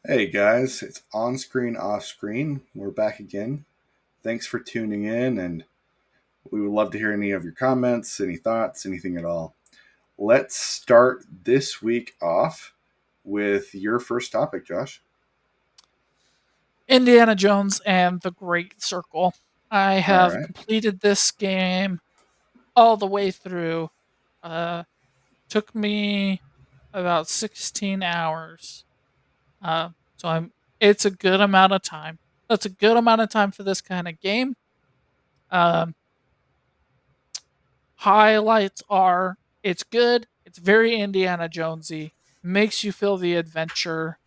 Hey guys, it's Onscreen Offscreen. We're back again. Thanks for tuning in, and we would love to hear any of your comments, any thoughts, anything at all. Let's start this week off with your first topic, Josh. Indiana Jones and the Great Circle. I All have right. completed this game all the way through. Uh, Took me about 16 hours. Uh, so I'm. It's a good amount of time. That's a good amount of time for this kind of game. Um, Highlights are it's good. It's very Indiana Jonesy. Makes you feel the adventure.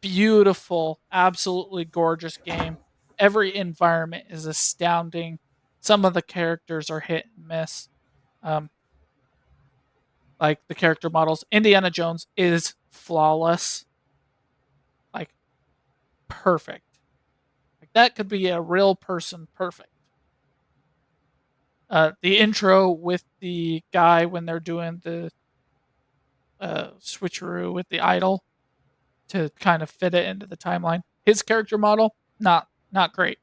Beautiful, absolutely gorgeous game. Every environment is astounding. Some of the characters are hit and miss. Um, like the character models. Indiana Jones is flawless, like perfect. Like that could be a real person perfect. The intro with the guy when they're doing the switcheroo with the idol to kind of fit it into the timeline. His character model, not great,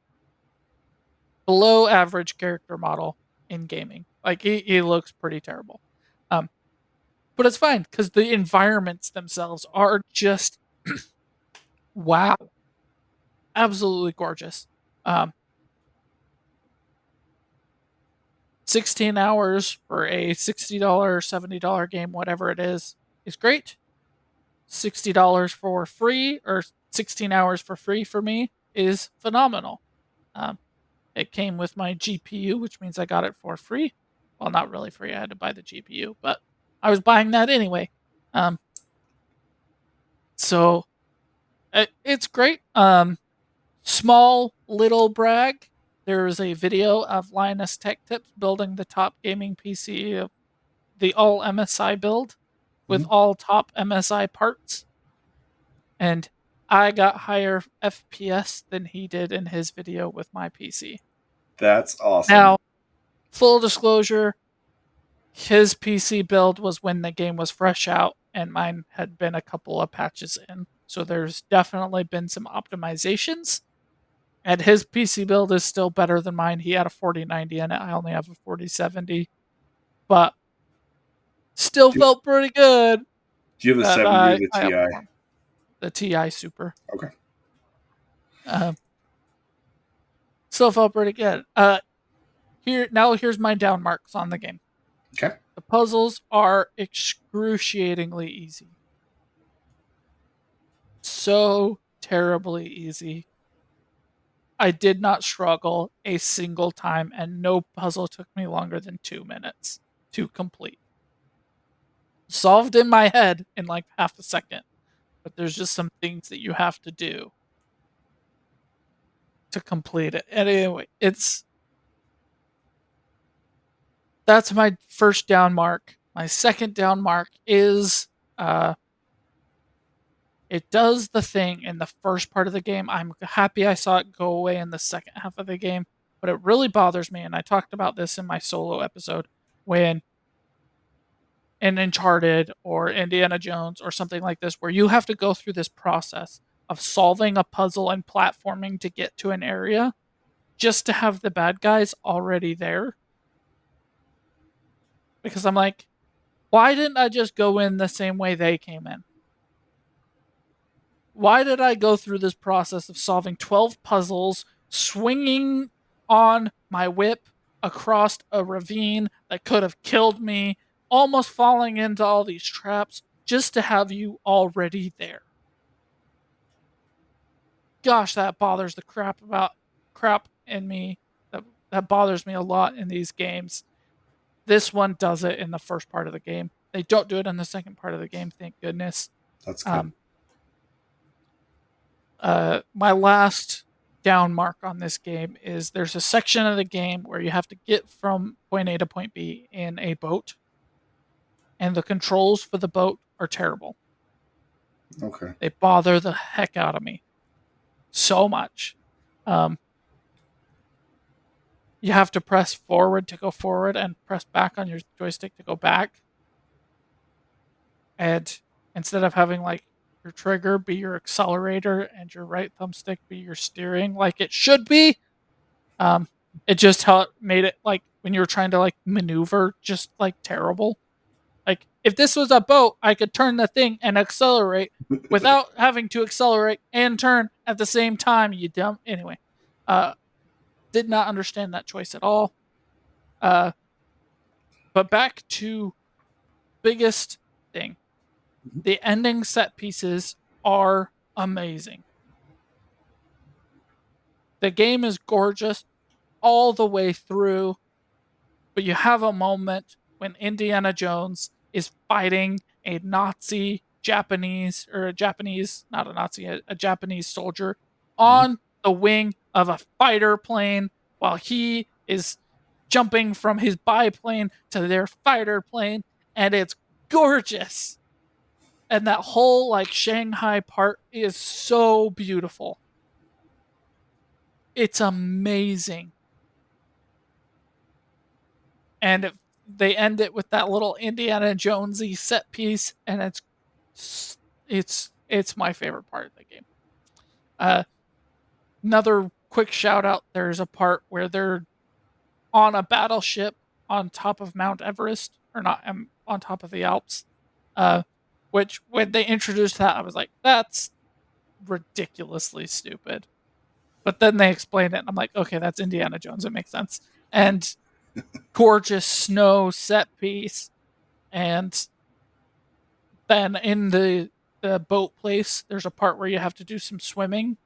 below average character model in gaming. Like he looks pretty terrible. Um, but it's fine because the environments themselves are just wow, absolutely gorgeous. Um, 16 hours for a $60, $70 game, whatever it is great. $60 for free or 16 hours for free for me is phenomenal. Um, it came with my GPU, which means I got it for free. Well, not really free. I had to buy the GPU, but I was buying that anyway. Um, so it's great. Small little brag. There is a video of Linus Tech Tips building the top gaming PC of the all MSI build with Mhm. all top MSI parts, and I got higher FPS than he did in his video with my PC. That's awesome. Now, full disclosure, his PC build was when the game was fresh out, and mine had been a couple of patches in. So there's definitely been some optimizations. And his PC build is still better than mine. He had a 4090 in it. I only have a 4070. But still Do, felt pretty good do you have the that 70 or I, the I TI? outperformed the TI Super. Okay. Um, Still felt pretty good. Here's my down marks on the game. Okay. The puzzles are excruciatingly easy. So terribly easy. I did not struggle a single time, and no puzzle took me longer than 2 minutes to complete. Solved in my head in like half a second, but there's just some things that you have to do to complete it. And anyway, it's that's my first down mark. My second down mark is uh it does the thing in the first part of the game. I'm happy I saw it go away in the second half of the game, but it really bothers me, and I talked about this in my solo episode when in Uncharted or Indiana Jones or something like this, where you have to go through this process of solving a puzzle and platforming to get to an area just to have the bad guys already there. Because I'm like, why didn't I just go in the same way they came in? Why did I go through this process of solving 12 puzzles, swinging on my whip across a ravine that could have killed me, almost falling into all these traps just to have you already there? Gosh, that bothers the crap in me. That bothers me a lot in these games. This one does it in the first part of the game. They don't do it in the second part of the game, thank goodness. That's good. Um, my last down mark on this game is there's a section of the game where you have to get from point A to point B in a boat, and the controls for the boat are terrible. Okay. They bother the heck out of me so much. Um, you have to press forward to go forward and press back on your joystick to go back. And instead of having like your trigger be your accelerator and your right thumbstick be your steering, like it should be. Um, it just how it made it like when you were trying to like maneuver, just like terrible. Like if this was a boat, I could turn the thing and accelerate without having to accelerate and turn at the same time. You dumb. Anyway, uh, did not understand that choice at all. Uh, but back to biggest thing. The ending set pieces are amazing. The game is gorgeous all the way through, but you have a moment when Indiana Jones is fighting a Nazi Japanese, or a Japanese, not a Nazi, a Japanese soldier Mhm. on the wing of a fighter plane while he is jumping from his biplane to their fighter plane, and it's gorgeous. And that whole like Shanghai part is so beautiful. It's amazing. And they end it with that little Indiana Jonesy set piece, and it's my favorite part of the game. Uh, Another quick shout out: there's a part where they're on a battleship on top of Mount Everest, or not on top of the Alps. Uh, which when they introduced that, I was like, that's ridiculously stupid. But then they explained it, and I'm like, okay, that's Indiana Jones. It makes sense. And gorgeous snow set piece, and then in the boat place, there's a part where you have to do some swimming,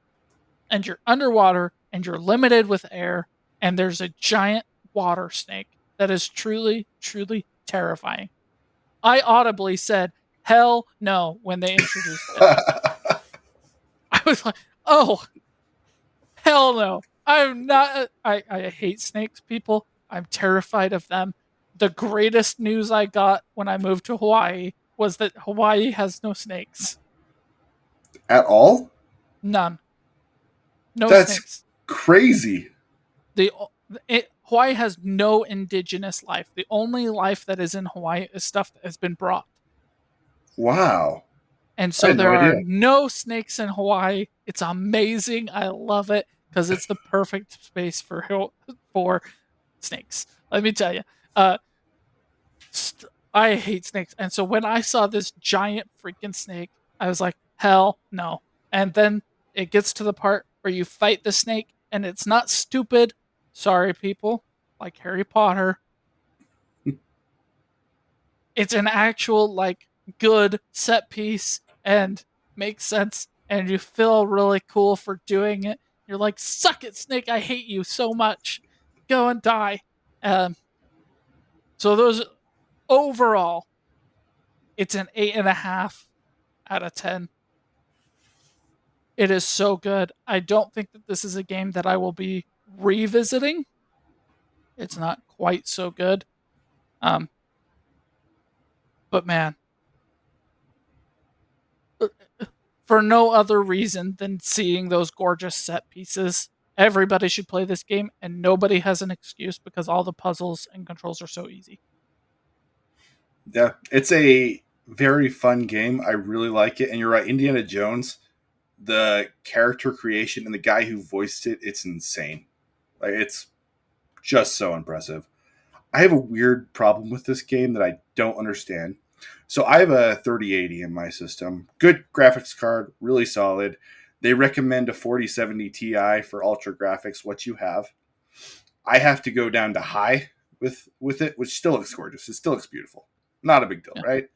and you're underwater, and you're limited with air, and there's a giant water snake that is truly, truly terrifying. I audibly said, "Hell no!" when they introduced it. I was like, "Oh, hell no. I'm not I hate snakes, people. I'm terrified of them. The greatest news I got when I moved to Hawaii was that Hawaii has no snakes. At all? None. No That's snakes. crazy. The Hawaii has no indigenous life. The only life that is in Hawaii is stuff that has been brought. Wow. And I so had no there idea. are no snakes in Hawaii. It's amazing. I love it because it's the perfect space for snakes. Let me tell you. Uh, I hate snakes. And so when I saw this giant freaking snake, I was like, hell no. And then it gets to the part where you fight the snake, and it's not stupid. Sorry, people, like Harry Potter. It's an actual, like, good set piece and makes sense. And you feel really cool for doing it. You're like, suck it, snake. I hate you so much. Go and die. Um, so those overall, it's an 8.5 out of 10. It is so good. I don't think that this is a game that I will be revisiting. It's not quite so good. Um, but man, uh, for no other reason than seeing those gorgeous set pieces, everybody should play this game, and nobody has an excuse because all the puzzles and controls are so easy. Yeah, it's a very fun game. I really like it. And you're right, Indiana Jones, the character creation and the guy who voiced it, it's insane. Like it's just so impressive. I have a weird problem with this game that I don't understand. So I have a 3080 in my system. Good graphics card, really solid. They recommend a 4070 Ti for ultra graphics, what you have. I have to go down to high with it, which still looks gorgeous. It still looks beautiful. Not a big deal, Yeah. right?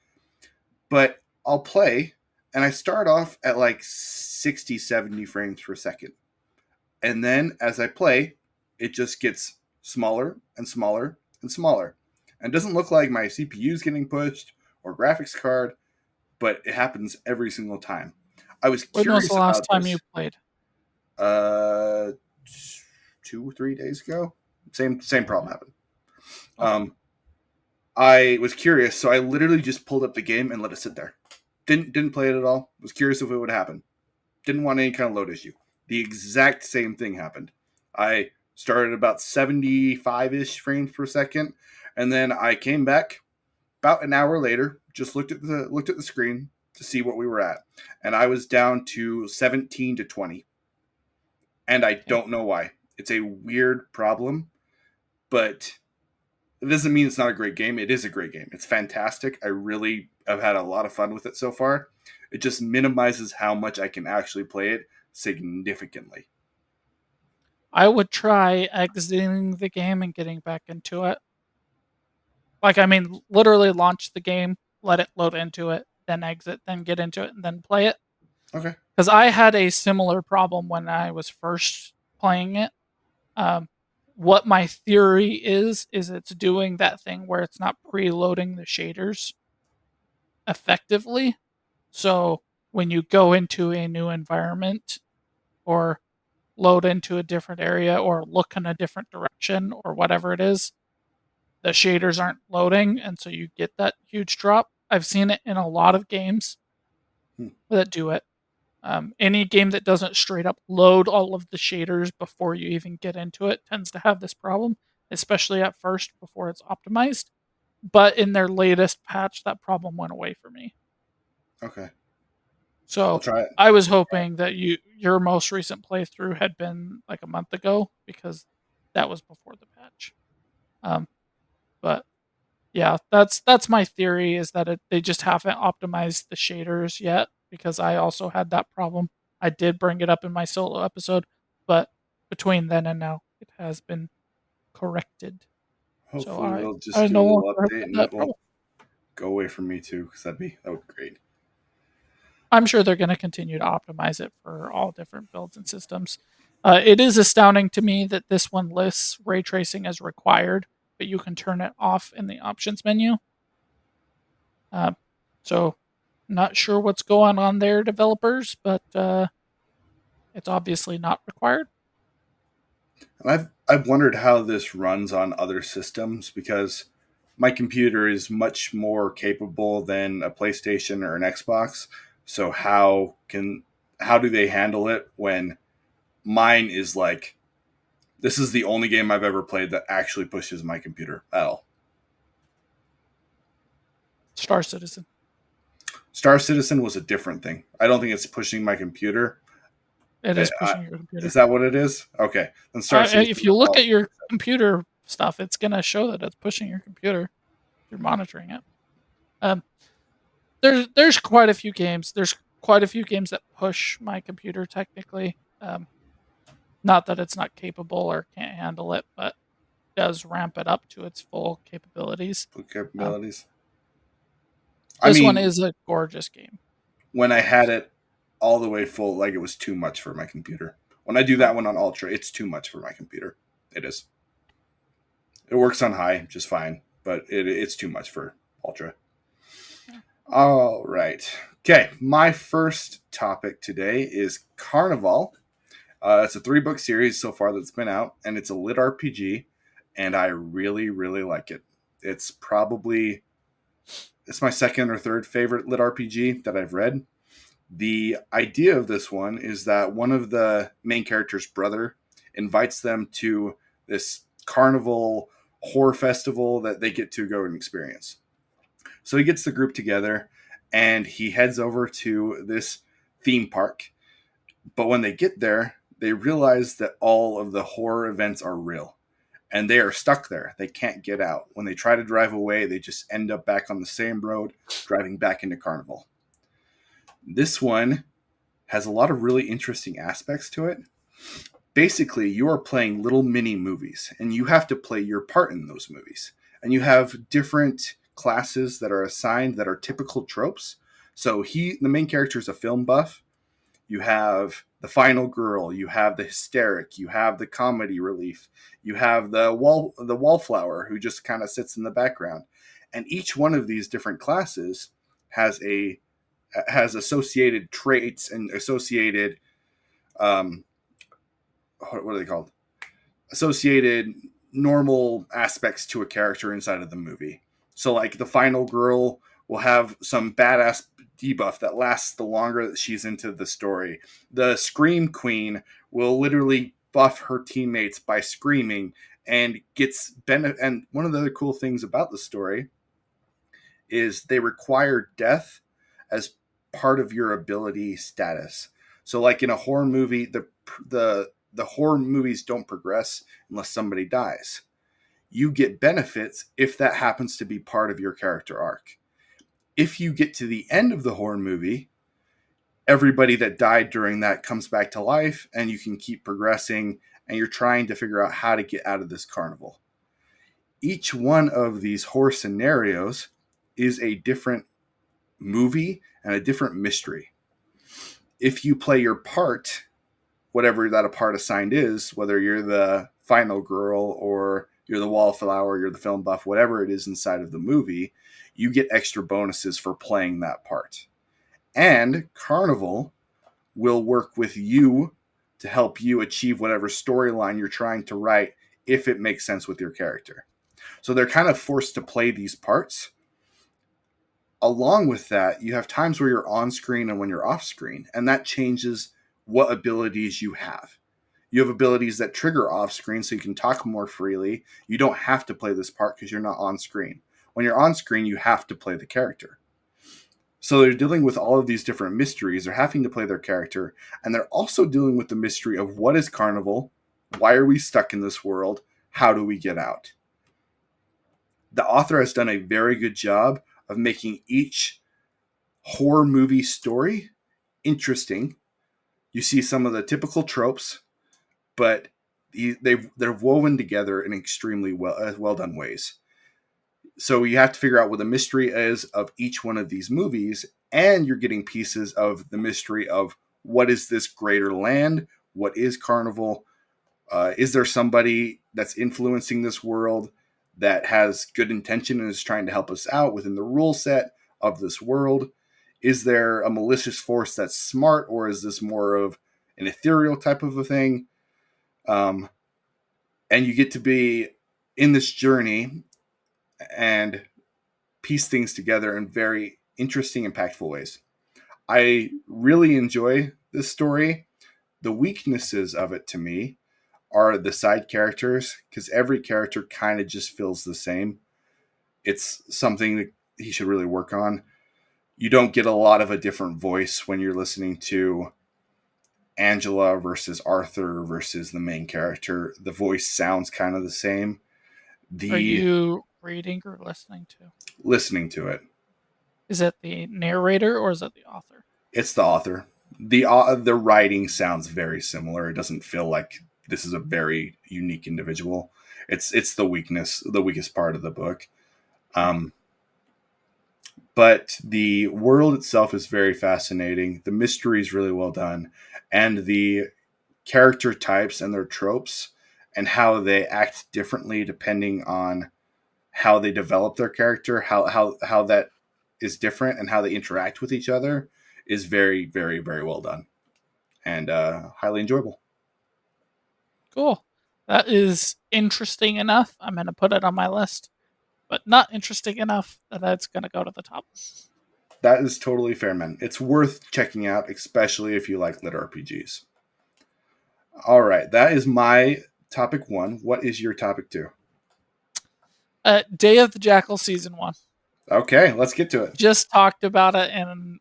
But I'll play and I start off at like 60, 70 frames per second. And then as I play, it just gets smaller and smaller and smaller. And it doesn't look like my CPU is getting pushed or graphics card, but it happens every single time. I was When was the curious last about time you this played? uh 2 or 3 days ago. Same problem happened. Okay. Um I was curious, so I literally just pulled up the game and let it sit there. Didn't play it at all. Was curious if it would happen. Didn't want any kind of load issue. The exact same thing happened. I started about 75-ish frames per second, and then I came back about an hour later, just looked at the screen, to see what we were at, and I was down to 17 to 20, and I Okay. don't know why. It's a weird problem, but it doesn't mean it's not a great game. It is a great game. It's fantastic. I really have had a lot of fun with it so far. It just minimizes how much I can actually play it significantly. I would try exiting the game and getting back into it. Like, I mean, literally launch the game, let it load into it, then exit, then get into it, and then play it. Okay. Because I had a similar problem when I was first playing it. Um, what my theory is it's doing that thing where it's not preloading the shaders effectively. So when you go into a new environment or load into a different area or look in a different direction or whatever it is, the shaders aren't loading, and so you get that huge drop. I've seen it in a lot of games Hmm. that do it. Any game that doesn't straight up load all of the shaders before you even get into it tends to have this problem, especially at first before it's optimized. But in their latest patch, that problem went away for me. Okay. I'll So try it. I was hoping that your most recent playthrough had been like a month ago because that was before the patch. Um, but yeah, that's my theory is that they just haven't optimized the shaders yet because I also had that problem. I did bring it up in my solo episode, but between then and now, it has been corrected. So Hopefully I they'll just I do a no little longer have update and that it'll problem. go away from me too, because that would be great. I'm sure they're going to continue to optimize it for all different builds and systems. It is astounding to me that this one lists ray tracing as required, but you can turn it off in the options menu. Uh, so, not sure what's going on there, developers, but it's obviously not required. And I've wondered how this runs on other systems because my computer is much more capable than a PlayStation or an Xbox. So how do they handle it when mine is like this is the only game I've ever played that actually pushes my computer at all. Star Citizen. Star Citizen was a different thing. I don't think it's pushing my computer. It Uh, is pushing your Is computer. that what it is? Okay, then Star If Citizen. you look at your computer stuff, it's going to show that it's pushing your computer. You're monitoring it. Um, there's quite a few games. There's quite a few games that push my computer technically. Not that it's not capable or can't handle it, but does ramp it up to its full capabilities. Um, Capabilities. I this one mean, is a gorgeous game. when I had Gorgeous. it all the way full, like it was too much for my computer. When I do that one on Ultra, it's too much for my computer. It is. It works on high just fine, but it's too much for Ultra. Yeah. All right. Okay, my first topic today is Carnival. It's a 3-book series so far that's been out, and it's a lit RPG, and I really, really like it. It's probably it's my second or third favorite lit RPG that I've read. The idea of this one is that one of the main character's brother invites them to this carnival horror festival that they get to go and experience. So he gets the group together and he heads over to this theme park. But when they get there, they realize that all of the horror events are real and they are stuck there. They can't get out. When they try to drive away, they just end up back on the same road, driving back into Carnival. This one has a lot of really interesting aspects to it. Basically, you are playing little mini movies, and you have to play your part in those movies. And you have different classes that are assigned that are typical tropes. So the main character, is a film buff. You have the final girl, you have the hysteric, you have the comedy relief, you have the wallflower who just kind of sits in the background. And each one of these different classes has a has associated traits and associated um, what are they called? Associated normal aspects to a character inside of the movie. So, like the final girl will have some badass debuff that lasts the longer that she's into the story. The Scream Queen will literally buff her teammates by screaming and gets benefit. And one of the other cool things about the story is they require death as part of your ability status. So, like in a horror movie, the horror movies don't progress unless somebody dies. You get benefits if that happens to be part of your character arc. If you get to the end of the horror movie, everybody that died during that comes back to life, and you can keep progressing, and you're trying to figure out how to get out of this carnival. Each one of these horror scenarios is a different movie and a different mystery. If you play your part, whatever that a part assigned is, whether you're the final girl or you're the wallflower, you're the film buff, whatever it is inside of the movie, you get extra bonuses for playing that part. And Carnival will work with you to help you achieve whatever storyline you're trying to write if it makes sense with your character. So they're kind of forced to play these parts. Along with that, you have times where you're on screen and when you're off screen, and that changes what abilities you have. You have abilities that trigger off screen so you can talk more freely. You don't have to play this part because you're not on screen. When you're on screen, you have to play the character. So they're dealing with all of these different mysteries. They're having to play their character, and they're also dealing with the mystery of what is Carnival? Why are we stuck in this world? How do we get out? The author has done a very good job of making each horror movie story interesting. You see some of the typical tropes, but they're woven together in extremely well done ways. So you have to figure out what the mystery is of each one of these movies, and you're getting pieces of the mystery of what is this greater land, what is Carnival, is there somebody that's influencing this world that has good intention and is trying to help us out within the rule set of this world? Is there a malicious force that's smart, or is this more of an ethereal type of a thing? Um, and you get to be in this journey and piece things together in very interesting, impactful ways. I really enjoy this story. The weaknesses of it to me are the side characters, because every character kind of just feels the same. It's something that he should really work on. You don't get a lot of a different voice when you're listening to Angela versus Arthur versus the main character. The voice sounds kind of the same. Are The you reading or listening to? listening to it, Is it the narrator or is it the author? it's the author. The writing sounds very similar. It doesn't feel like this is a very unique individual. It's the weakest part of the book. Okay. Um, but the world itself is very fascinating. The mystery is really well done, and the character types and their tropes and how they act differently depending on how they develop their character, how that is different, and how they interact with each other is very, very, very well done and highly enjoyable. Cool. That is interesting enough. I'm going to put it on my list, but not interesting enough that it's going to go to the top. That is totally fair, man. It's worth checking out, especially if you like lit RPGs. All right, that is my topic one. What is your topic two? Day of the Jackal Season 1. Okay, let's get to it. Just talked about it in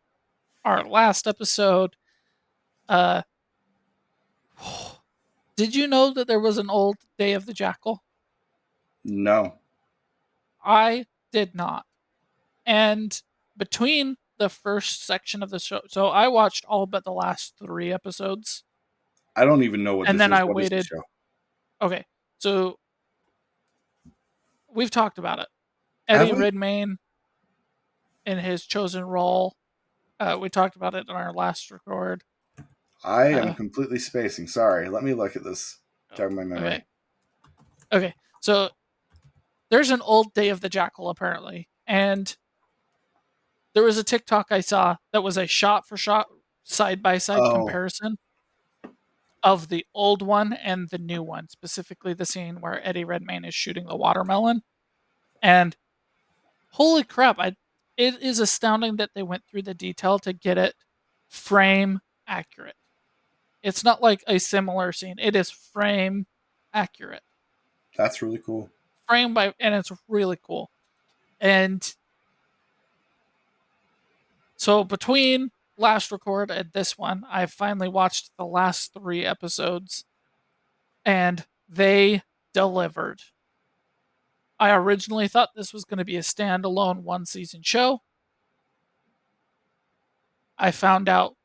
our last episode. Uh, did you know that there was an old Day of the Jackal? No. I did not. And between the first section of the show, so I watched all but the last 3 episodes, I don't even know what and this then is. I What is the waited. show? Okay, so we've talked about it. Have Eddie we? Redmayne in his chosen role. We talked about it in our last record. I am Uh, completely spacing. Sorry. Let me look at this. oh, Jog my memory. okay, okay. So there's an old Day of the Jackal apparently, and there was a TikTok I saw that was a shot for shot, side by side Oh, comparison of the old one and the new one, specifically the scene where Eddie Redmayne is shooting the watermelon. And holy crap, it is astounding that they went through the detail to get it frame accurate. It's not like a similar scene, it is frame accurate. that's really cool. Frame by, and it's really cool. And so between last record and this one, I finally watched the last 3 episodes and they delivered. I originally thought this was going to be a standalone 1 season show. I found out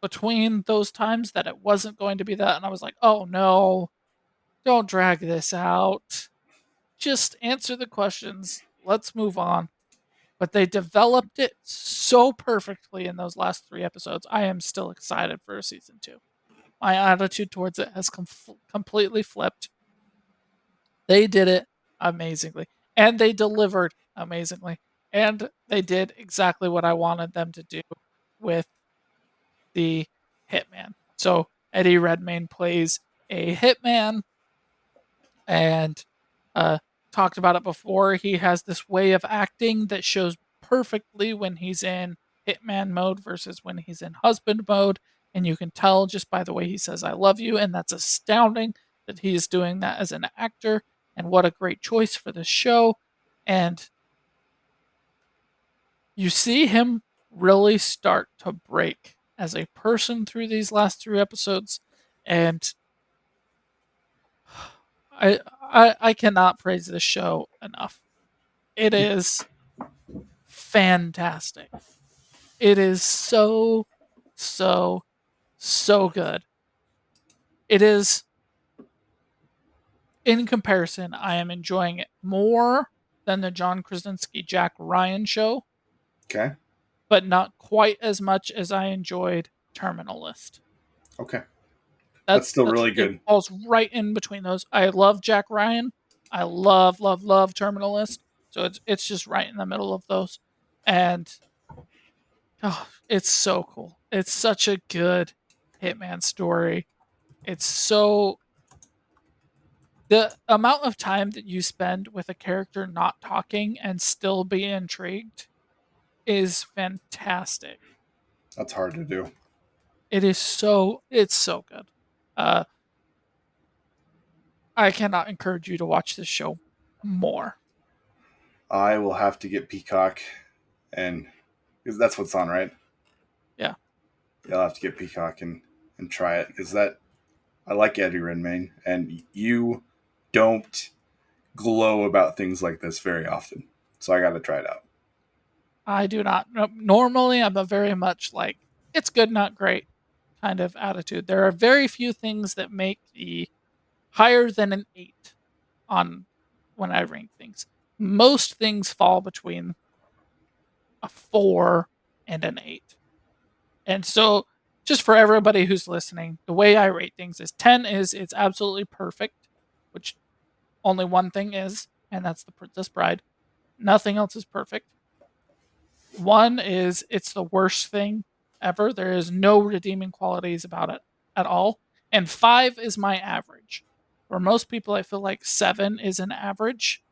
between those times that it wasn't going to be that, and I was like, oh no, don't drag this out. Just answer the questions. Let's move on. But they developed it so perfectly in those last 3 episodes. I am still excited for a season 2. My attitude towards it has completely flipped. They did it amazingly, and they delivered amazingly, and they did exactly what I wanted them to do with the hitman. So Eddie Redmayne plays a hitman, and uh, talked about it before. He has this way of acting that shows perfectly when he's in hitman mode versus when he's in husband mode, and you can tell just by the way he says "I love you," and that's astounding that he is doing that as an actor. And what a great choice for this show! And you see him really start to break as a person through these last 3 episodes, and I cannot praise this show enough. It is fantastic. It is so, so, so good. It is, in comparison, I am enjoying it more than the John Krasinski Jack Ryan show, Okay. but not quite as much as I enjoyed Terminal List. Okay. That's still That's really it good. falls right in between those. I love Jack Ryan. I love, love, love Terminal List. So it's just right in the middle of those. And oh, it's so cool. It's such a good Hitman story. It's so the amount of time that you spend with a character not talking and still be intrigued is fantastic. That's hard to do. It's so good. Uh I cannot encourage you to watch this show more. I will have to get Peacock, and because that's what's on, right? Yeah. Yeah, I'll have to get Peacock and try it because that I like Eddie Redmayne, and you don't glow about things like this very often, so I got to try it out. I do not normally I'm a very much like it's good not great kind of attitude. There are very few things that make the higher than an 8 on when I rank things. Most things fall between a 4 and an 8. And so, just for everybody who's listening, the way I rate things is 10 is it's absolutely perfect, which only one thing is, and that's the Princess Bride. Nothing else is perfect. 1 is it's the worst thing ever. There is no redeeming qualities about it at all. And 5 is my average. For most people, I feel like 7 is an average,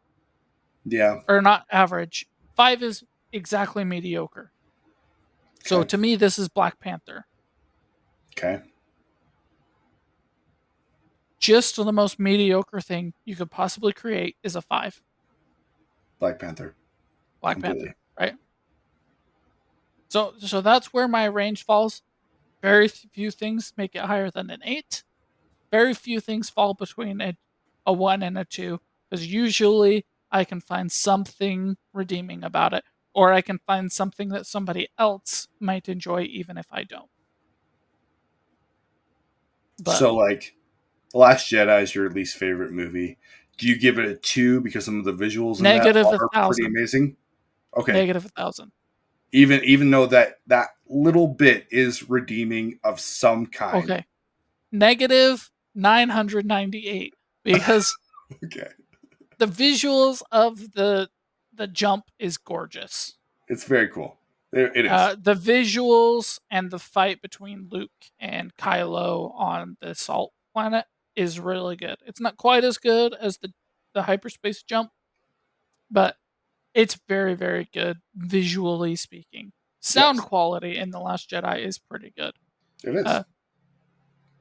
Yeah. or not average. 5 is exactly mediocre. So Okay. to me, this is Black Panther. Okay. Just the most mediocre thing you could possibly create is a 5. Black Panther. Black Completely. Panther, right? So that's where my range falls. Very few things make it higher than an 8. Very few things fall between a 1 and a 2 because usually I can find something redeeming about it, or I can find something that somebody else might enjoy even if I don't. But So, like, The Last Jedi is your least favorite movie. Do you give it a 2 because some of the visuals in that negative a are pretty thousand, amazing? Okay. negative a thousand. Even though that little bit is redeeming of some kind. Okay, negative 998 because Okay. the visuals of the jump is gorgeous. It's very cool. It is. The visuals and the fight between Luke and Kylo on the Salt planet is really good. It's not quite as good as the hyperspace jump, but it's very very good visually speaking. Sound Yes. quality in the Last Jedi is pretty good. It is. Uh,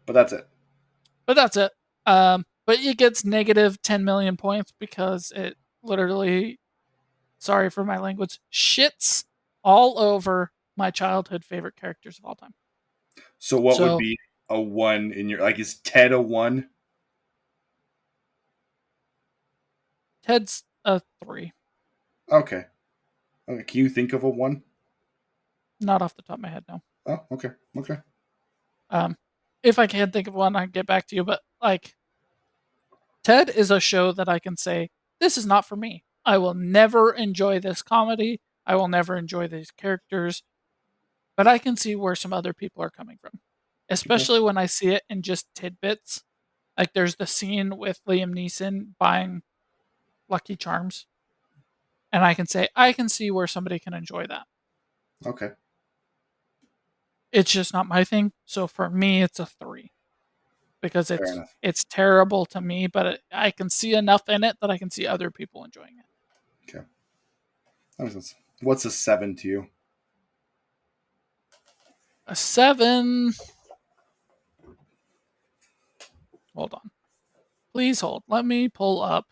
But that's it. but that's it. But it gets negative 10 million points because it literally, sorry for my language, shits all over my childhood favorite characters of all time. So what would So be a 1 in your, like, is Ted a 1? Ted's a 3. Okay. Okay. Can you think of a 1? Not off the top of my head, no. Oh, okay. Okay. Um, if I can think of one, I can get back to you. But like, Ted is a show that I can say, this is not for me. I will never enjoy this comedy. I will never enjoy these characters. But I can see where some other people are coming from, Okay. especially when I see it in just tidbits. Like there's the scene with Liam Neeson buying Lucky Charms, and I can say I can see where somebody can enjoy that. Okay. It's just not my thing. So for me, it's a 3 because Fair it's enough. it's terrible to me, but I can see enough in it that I can see other people enjoying it. Okay. That makes sense. What's a 7 to you? A 7. Hold on. Please hold. Let me pull up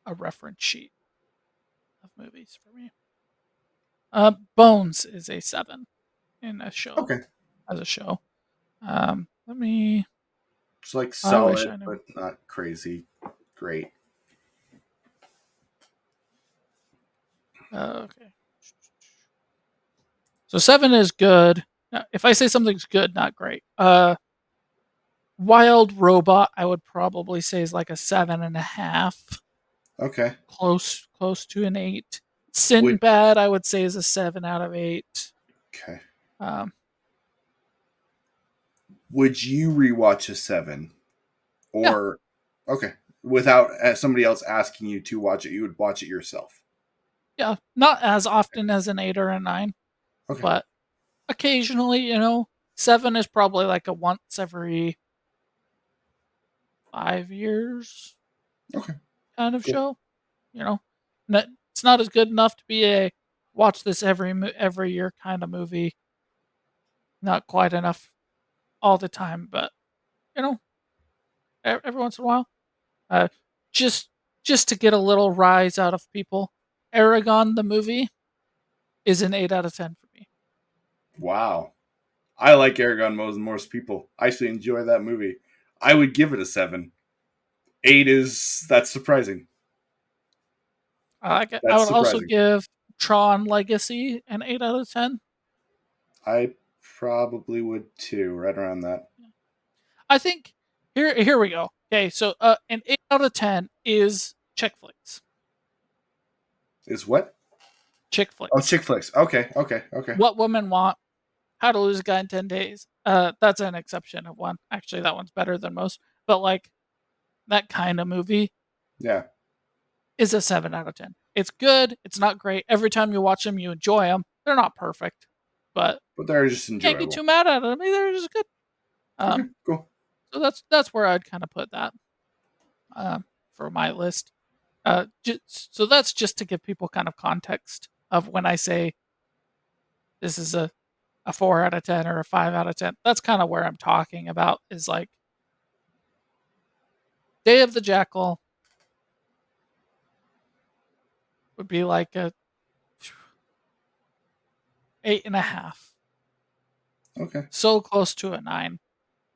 a reference sheet of movies for me. Bones is a 7 in a show Okay. as a show. Let me. It's like I wish solid, I knew. but not crazy great. Okay. So 7 is good. Now, if I say something's good, not great. Wild Robot, I would probably say is like a 7.5. Okay. Close to an 8. Would Sinbad, I would say is a 7 out of 8. okay. Um, Would you rewatch a 7? yeah, Or okay, without somebody else asking you to watch it, you would watch it yourself. yeah, not as often as an 8 or a 9, Okay. but occasionally, 7 is probably like a once every 5 years Okay. kind of Cool. show. You know, it's not as good enough to be a watch this every year kind of movie. Not quite enough all the time, but you know, every once in a while, uh, just just to get a little rise out of people. Aragon the movie is an 8 out of 10 for me. Wow. I like Aragon more than most people. I actually enjoy that movie. I would give it a 7. 8 is that's surprising. I That's would also surprising. give Tron Legacy an 8 out of 10. I probably would too, right around that. I think here we go. Okay, so an 8 out of 10 is chick flicks. Is what? Chick Oh, flicks. chick flicks. Okay, okay, okay. What women want. How to Lose a Guy in 10 Days. That's an exception of one. Actually, that one's better than most. But like that kind of movie Yeah, is a 7 out of 10. It's good. It's not great. Every time you watch them, you enjoy them. They're not perfect, but but they're just can't get enjoyable. too mad at them. They're just good. Okay, Um, cool. so that's where I'd kind of put that for my list. So that's just to give people kind of context of when I say this is a 4 out of 10 or a 5 out of 10. That's kind of where I'm talking about is like Day of the Jackal would be like a 8.5. Okay. So close to a 9.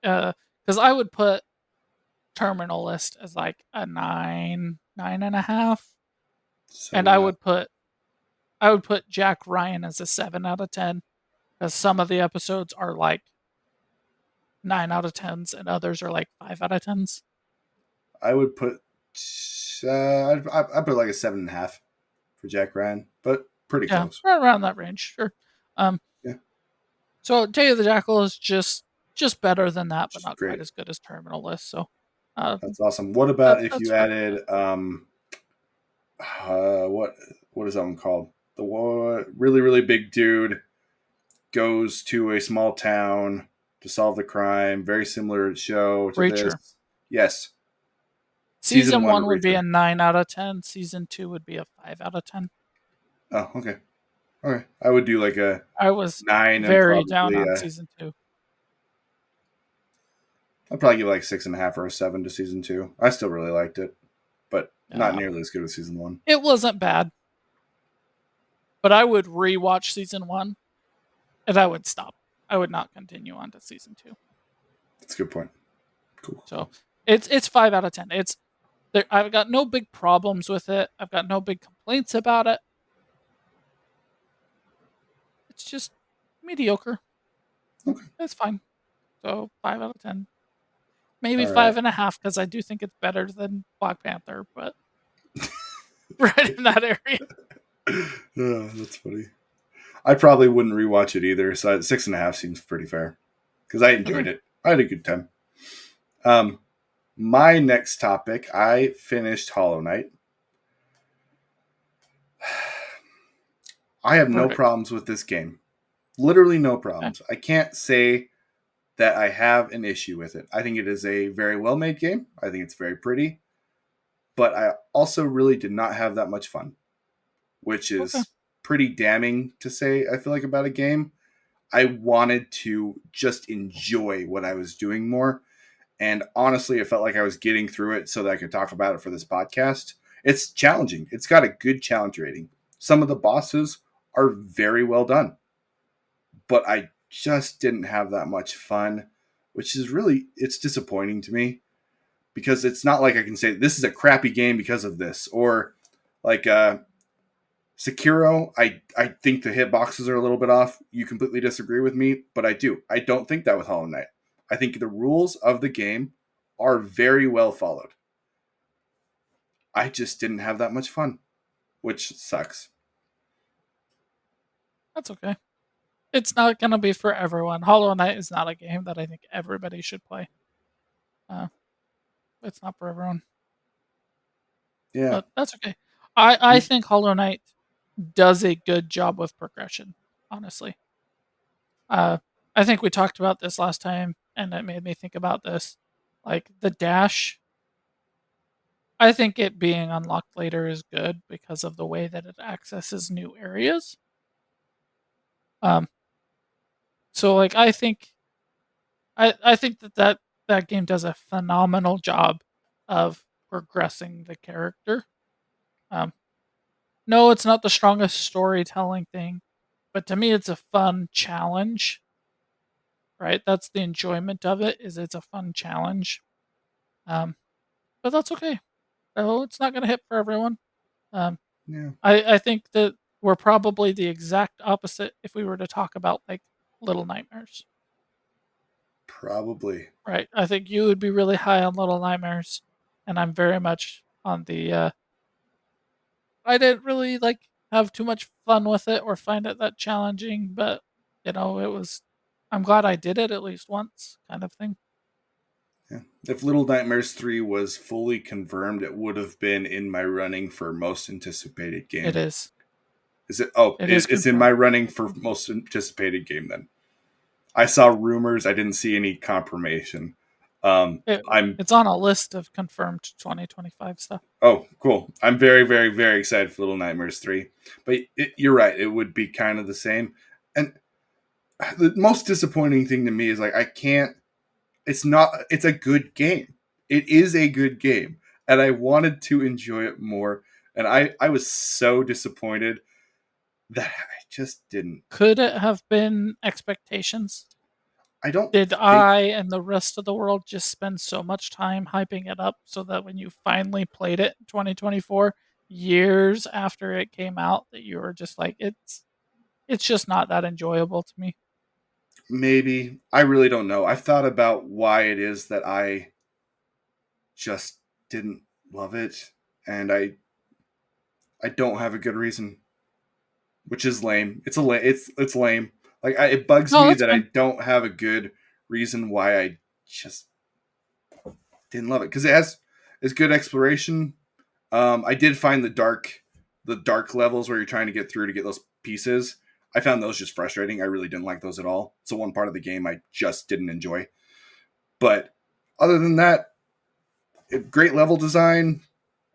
Because I would put Terminal List as like a 9, 9.5, and 7.5. I would put Jack Ryan as a 7 out of 10 because some of the episodes are like 9 out of 10s and others are like 5 out of 10s. I would put I'd put like a 7.5 for Jack Ryan, but pretty Yeah, close. right around that range, sure. Um, Yeah, so Day of the Jackal is just better than that, but which is not quite great. as good as Terminal List. So That's awesome. What about if that's you where I put that. added what is that one called? The really really big dude goes to a small town to solve the crime. Very similar show to Reacher. this. Yes, season Season one of 1 would be Reacher. a 9 out of 10. Season 2 would be a 5 out of 10. Oh, okay, okay. I would do like a I was 9 and very down probably on season 2. I'd probably give like 6.5 or a 7 to season 2. I still really liked it, but not Yeah. nearly as good as season 1. It wasn't bad, but I would rewatch season 1 and I would stop. I would not continue on to season 2. That's a good point. Cool. So it's 5 out of 10. It's there, I've got no big problems with it. I've got no big complaints about it. It's just mediocre. Okay. It's fine. So 5 out of 10. Maybe All right. 5.5 because I do think it's better than Black Panther, but right in that area. Yeah, that's funny. I probably wouldn't rewatch it either. So 6.5 seems pretty fair because I enjoyed Okay. it. I had a good time. Um, my next topic, I finished Hollow Knight. I have no Verdict. problems with this game. Literally no Okay. problems. I can't say that I have an issue with it. I think it is a very well made game. I think it's very pretty. But I also really did not have that much fun, which Okay. is pretty damning to say, I feel like, about a game. I wanted to just enjoy what I was doing more. And honestly, it felt like I was getting through it so that I could talk about it for this podcast. It's challenging. It's got a good challenge rating. Some of the bosses are very well done, but I just didn't have that much fun, which is really, it's disappointing to me because it's not like I can say this is a crappy game because of this, or like Sekiro, I think the hitboxes are a little bit off. You completely disagree with me, but I do. I don't think that with Hollow Knight. I think the rules of the game are very well followed. I just didn't have that much fun, which sucks. That's okay. It's not going to be for everyone. Hollow Knight is not a game that I think everybody should play. Uh, it's not for everyone, Yeah. but that's okay. I You think Hollow Knight does a good job with progression, honestly. Uh, I think we talked about this last time, and it made me think about this. Like the dash, I think it being unlocked later is good because of the way that it accesses new areas. Um, so like I think that game does a phenomenal job of progressing the character. Um, no, it's not the strongest storytelling thing, but to me, it's a fun challenge. Right, that's the enjoyment of it. Is it's a fun challenge. Um, but that's okay. Oh, it's not going to hit for everyone. Um, yeah, I think that we're probably the exact opposite if we were to talk about like Little Nightmares. probably. Right. I think you would be really high on Little Nightmares, and I'm very much on the I didn't really like have too much fun with it or find it that challenging, but it was I'm glad I did it at least once kind of thing. Yeah. If Little Nightmares 3 was fully confirmed, it would have been in my running for most anticipated It game. is. Is it? Oh, It is it's in my confirmed. running for most anticipated game then. I saw rumors. I didn't see any confirmation. It, I'm it's on a list of confirmed 2025 stuff. oh cool. I'm very very very excited for Little Nightmares 3. But you're right. It would be kind of the same. And the most disappointing thing to me is like I can't. It's not. It's a good game. It is a good game, and I wanted to enjoy it more. And I was so disappointed that I just didn't. Could it have been expectations? I don't Did think I and the rest of the world just spend so much time hyping it up so that when you finally played it in 2024, years after it came out, that you were just like, it's just not that enjoyable to me? maybe I really don't know. I've thought about why it is that I just didn't love it, and I don't have a good reason, which is lame. It's lame. Like it bugs No, me that's that I fine. don't have a good reason why I just didn't love it because it has it's good exploration. I did find the dark levels where you're trying to get through to get those pieces. I found those just frustrating. I really didn't like those at all. So one part of the game I just didn't enjoy. But other than that, great level design.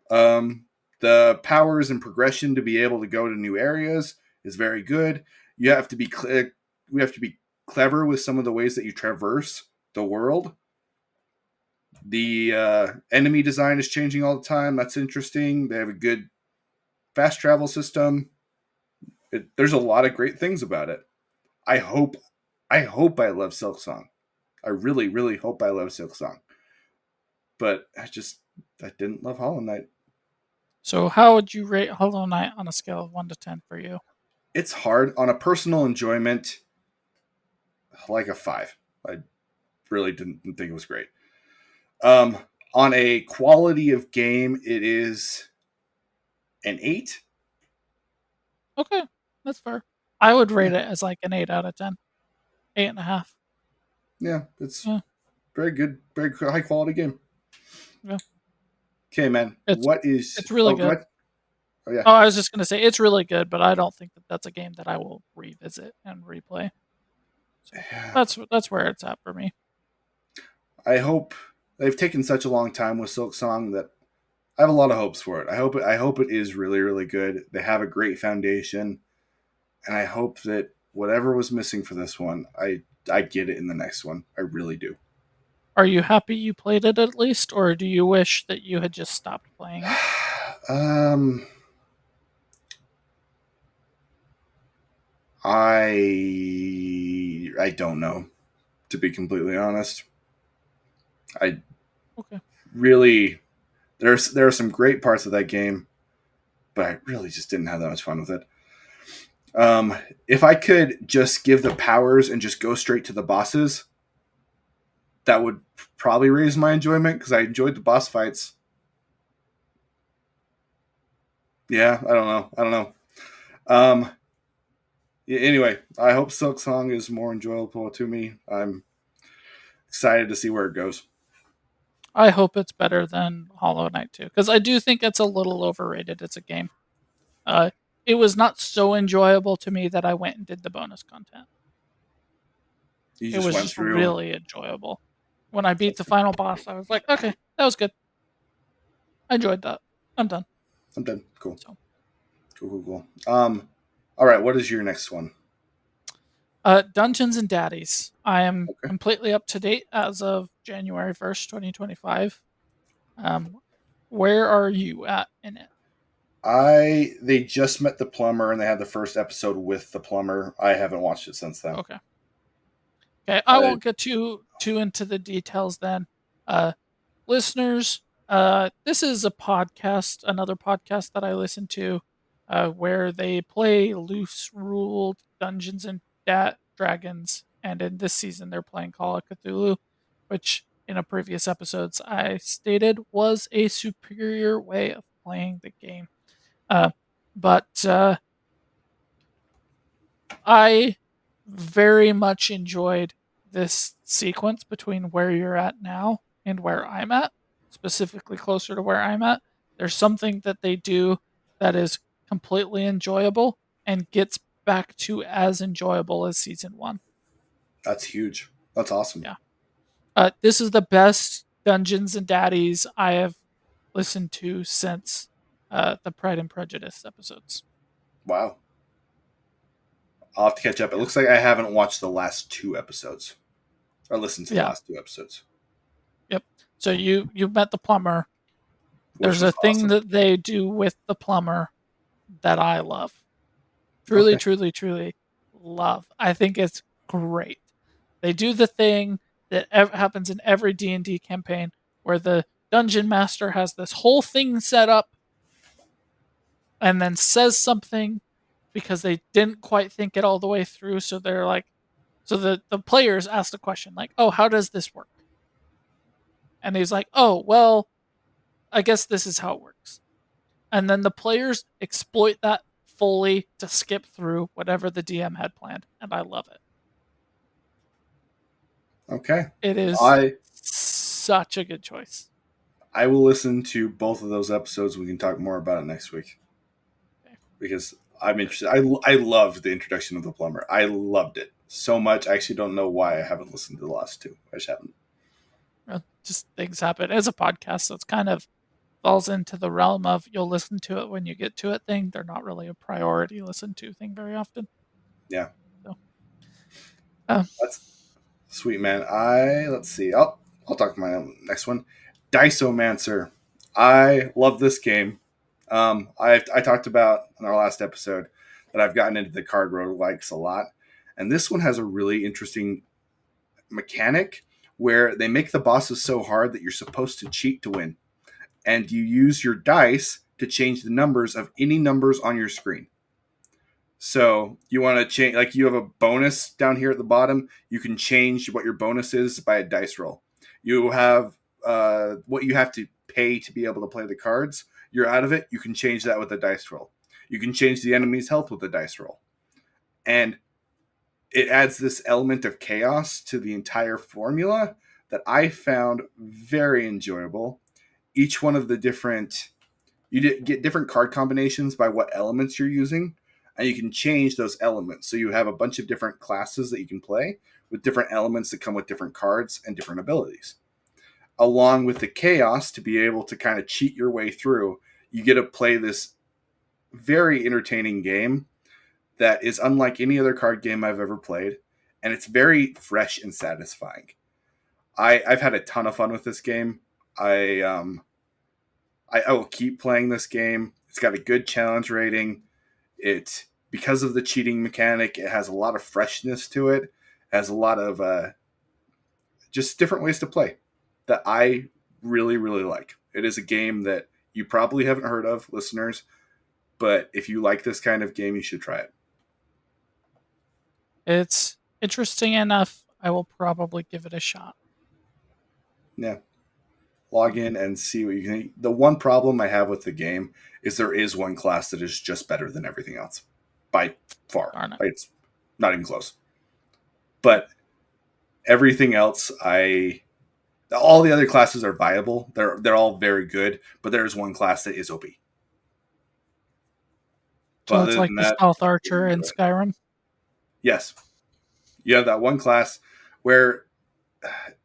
Um, the powers and progression to be able to go to new areas is very good. You have to be we have to be clever with some of the ways that you traverse the world. The enemy design is changing all the time. That's interesting. They have a good fast travel system. There's a lot of great things about it. I hope I love Silksong. I really, really hope I love Silksong. But I didn't love Hollow Knight. So, how would you rate Hollow Knight on a scale of 1 to 10 for you? It's hard on a personal enjoyment, like a 5. I really didn't think it was great. Um, on a quality of game, it is an 8. Okay, that's fair. I would Yeah, rate it as like an 8 out of 10. 8.5. yeah, it's Yeah, very good, very high quality game. yeah. Okay, man. It's What is? it's really Oh, go good. ahead. Oh, yeah. Oh, I was just gonna say it's really good, but I don't think that that's a game that I will revisit and replay. So Yeah. that's where it's at for me. I hope they've taken such a long time with Silk Song that I have a lot of hopes for it. I hope it is really, really good. They have a great foundation, and I hope that whatever was missing for this one, I get it in the next one. I really do. Are you happy you played it at least, or do you wish that you had just stopped playing it? um, I don't know, to be completely honest. I Okay. really there are some great parts of that game, but I really just didn't have that much fun with it. Um, if I could just give the powers and just go straight to the bosses, that would probably raise my enjoyment because I enjoyed the boss fights. Yeah, I don't know. I don't know. Um, yeah, anyway, I hope Silk Song is more enjoyable to me. I'm excited to see where it goes. I hope it's better than Hollow Knight 2 because I do think it's a little overrated as a game. Uh, it was not so enjoyable to me that I went and did the bonus content. You It just was went just through. really enjoyable. When I beat the final boss, I was like, okay, that was good. I enjoyed that. I'm done. I'm done. Cool. So, Cool. Cool. Cool. All right. What is your next one? Dungeons and Daddies. I am Okay. completely up to date as of January 1st, 2025. Um, where are you at in it? They just met the plumber and they had the first episode with the plumber. I haven't watched it since then. Okay. Okay. I I won't get too into the details then. Uh, listeners, this is a podcast, another podcast that I listen to, where they play loose ruled Dungeons and Dragons, and in this season they're playing Call of Cthulhu, which in a previous episodes I stated was a superior way of playing the game. Uh, but I very much enjoyed this sequence between where you're at now and where I'm at, specifically closer to where I'm at. There's something that they do that is completely enjoyable and gets back to as enjoyable as season one. That's huge. That's awesome. Yeah. This is the best Dungeons and Daddies I have listened to since the Pride and Prejudice episodes. Wow. I'll have to catch up. It Yeah. looks like I haven't watched the last 2 episodes or listened to the Yeah. last 2 episodes, Yep. So you met the plumber. which There's was a thing awesome. that they do with the plumber that I love. Truly, Okay. truly, truly love. I think it's great. They do the thing that happens in every D&D campaign where the dungeon master has this whole thing set up and then says something because they didn't quite think it all the way through, so they're like, so the players ask the question like, "Oh, how does this work?" And he's like, "Oh, well, I guess this is how it works." And then the players exploit that fully to skip through whatever the DM had planned, and I love it. Okay. It is I such a good choice. I will listen to both of those episodes. We can talk more about it next week Okay, because I'm good. interested. I loved the introduction of the plumber. I loved it so much. I actually don't know why I haven't listened to the last 2. I just haven't. Well, just things happen. It's a podcast, so it's kind of falls into the realm of you'll listen to it when you get to it thing. They're not really a priority listen to thing very often. Yeah, So, uh, that's sweet, man. I let's see. I'll talk my next one. Diceomancer. I love this game. I talked about in our last episode but I've gotten into the card roguelikes a lot. And this one has a really interesting mechanic where they make the bosses so hard that you're supposed to cheat to win. And you use your dice to change the numbers of any numbers on your screen. So you want to change, like you have a bonus down here at the bottom. You can change what your bonus is by a dice roll. You have what you have to pay to be able to play the cards. You're out of it. You can change that with a dice roll. You can change the enemy's health with a dice roll. And it adds this element of chaos to the entire formula that I found very enjoyable. Each one of the different, you get different card combinations by what elements you're using, and you can change those elements. So you have a bunch of different classes that you can play with different elements that come with different cards and different abilities. Along with the chaos to be able to kind of cheat your way through, you get to play this very entertaining game that is unlike any other card game I've ever played, and it's very fresh and satisfying. I've had a ton of fun with this game. I will keep playing this game. It's got a good challenge rating. It, because of the cheating mechanic, it has a lot of freshness to it. It has a lot of just different ways to play that I really really like. It is a game that you probably haven't heard of, listeners, but if you like this kind of game, you should try it. It's interesting enough. I will probably give it a shot. Yeah, log in and see what you can. The one problem I have with the game is there is one class that is just better than everything else by far. Darn it. Like, it's not even close. But everything else, I all the other classes are viable. They're all very good, but there's one class that is OP. But So it's other like than the that, Stealth you Archer in enjoy it. Skyrim. Yes, you have that one class where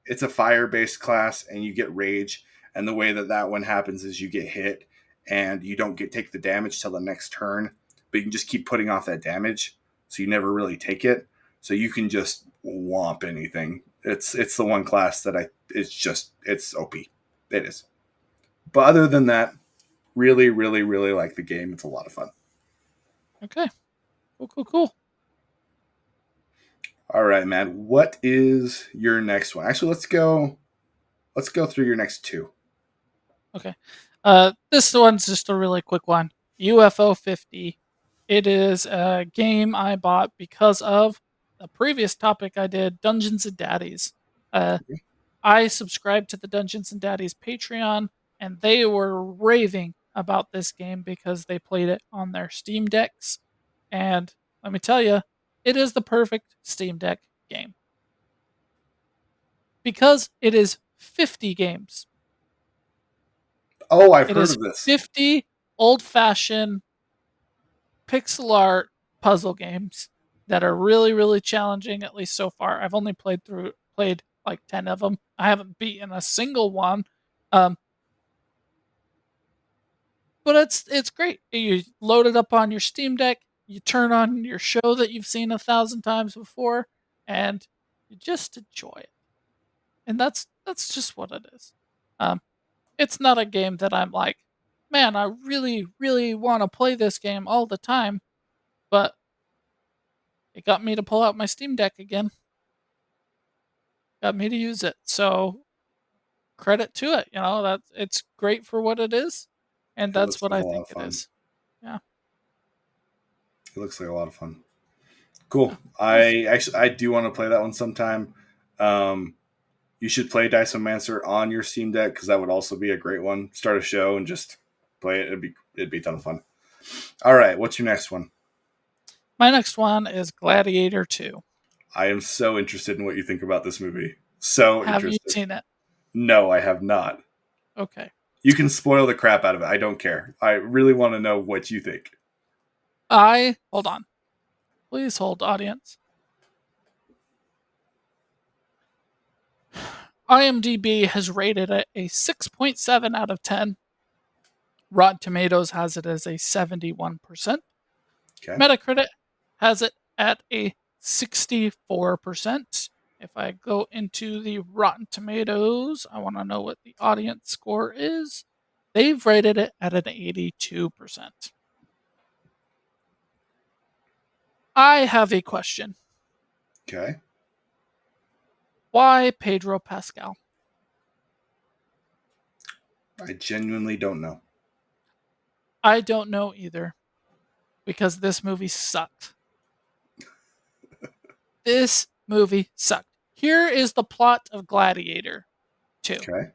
it's a fire based class and you get rage, and the way that that one happens is you get hit and you don't get take the damage till the next turn, but you can just keep putting off that damage, so you never really take it. So you can just womp anything. It's the one class that it's OP. It is. But other than that, really really really like the game. It's a lot of fun. Okay. Cool, cool, cool. All right, man. What is your next one? Actually, let's go through your next two. Okay. This one's just a really quick one. UFO 50. It is a game I bought because of the previous topic I did, Dungeons and Daddies. Uh, I subscribed to the Dungeons and Daddies Patreon, and they were raving about this game because they played it on their Steam Decks. And let me tell you, it is the perfect Steam Deck game because it is 50 games. Oh, I've It heard is of this. 50 old fashioned pixel art puzzle games that are really, really challenging, at least so far. I've only played like 10 of them. I haven't beaten a single one. Um, but it's great. You load it up on your Steam Deck, you turn on your show that you've seen 1,000 times before, and you just enjoy it. And that's just what it is. Um, it's not a game that I'm like, man, I really, really want to play this game all the time, but it got me to pull out my Steam Deck again. Got me to use it. So credit to it. That's it's great for what it is, and It that's looks what like I a lot think of it fun. is. Yeah. It looks like a lot of fun. Yeah. Cool. Nice. I do want to play that one sometime. Um, you should play Diceomancer on your Steam Deck because that would also be a great one. Start a show and just play it. It'd be a ton of fun. All right, what's your next one? My next one is Gladiator 2. I am so interested in what you think about this movie. So Have you interested. seen it? No, I have not. Okay. You can spoil the crap out of it. I don't care. I really want to know what you think. I hold on. Please hold, audience. IMDb has rated it a 6.7 out of 10. Rotten Tomatoes has it as a 71%. Okay. Metacritic has it at a 64%. If I go into the Rotten Tomatoes, I want to know what the audience score is. They've rated it at an 82%. I have a question. Okay. Why Pedro Pascal? I genuinely don't know. I don't know either, because this movie sucked. This movie sucked. Here is the plot of Gladiator II. Okay.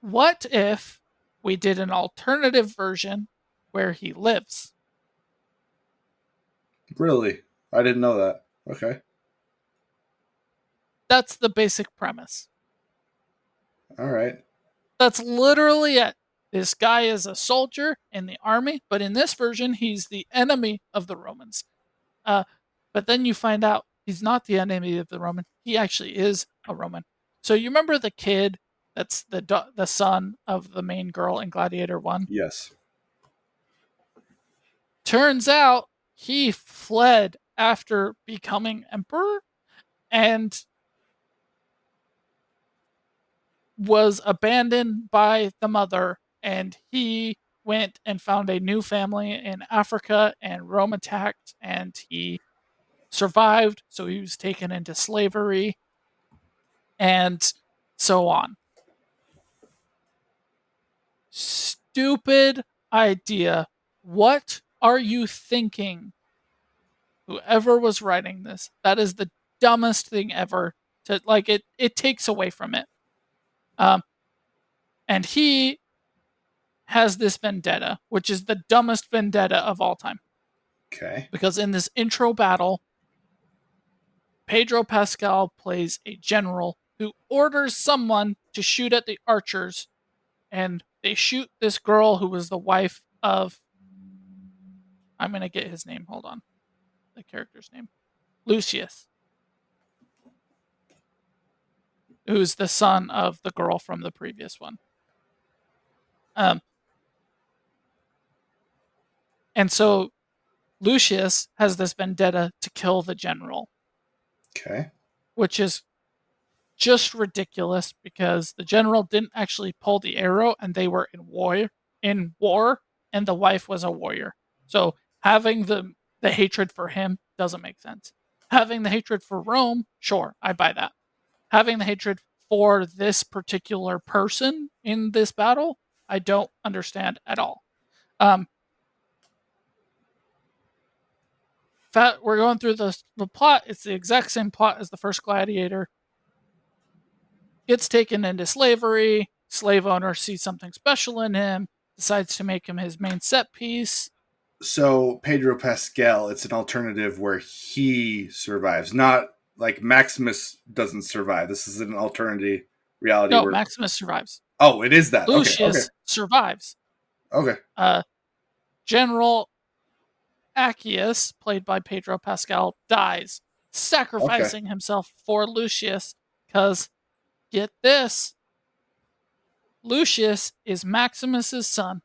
What if we did an alternative version where he lives? Really? I didn't know that. Okay. That's the basic premise. All right. That's literally it. This guy is a soldier in the army, but in this version, he's the enemy of the Romans. Uh, but then you find out he's not the enemy of the Roman. He actually is a Roman. So you remember the kid that's the son of the main girl in Gladiator 1? Yes. Turns out he fled after becoming emperor and was abandoned by the mother, and he went and found a new family in Africa, and Rome attacked, and he survived, so he was taken into slavery and so on. Stupid idea. What are you thinking? Whoever was writing this, that is the dumbest thing ever. To like it takes away from it. Um, and he has this vendetta, which is the dumbest vendetta of all time. Okay. Because in this intro battle, Pedro Pascal plays a general who orders someone to shoot at the archers, and they shoot this girl who was the wife of. I'm going to get his name. Hold on. The character's name. Lucius, who's the son of the girl from the previous one. Um, and so Lucius has this vendetta to kill the general, Okay. which is just ridiculous because the general didn't actually pull the arrow and they were in war and the wife was a warrior. So having the hatred for him doesn't make sense. Having the hatred for Rome, sure, I buy that. Having the hatred for this particular person in this battle, I don't understand at all. Um, we're going through the plot. It's the exact same plot as the first Gladiator. Gets taken into slavery. Slave owner sees something special in him, decides to make him his main set piece. So Pedro Pascal, it's an alternative where he survives, not like Maximus doesn't survive. This is an alternative reality No, where. Maximus survives. Oh, it is that. Okay. Okay. Lucius survives. Okay. Uh, General Accius, played by Pedro Pascal, dies, Okay. sacrificing himself for Lucius. Because, get this, Lucius is Maximus's son.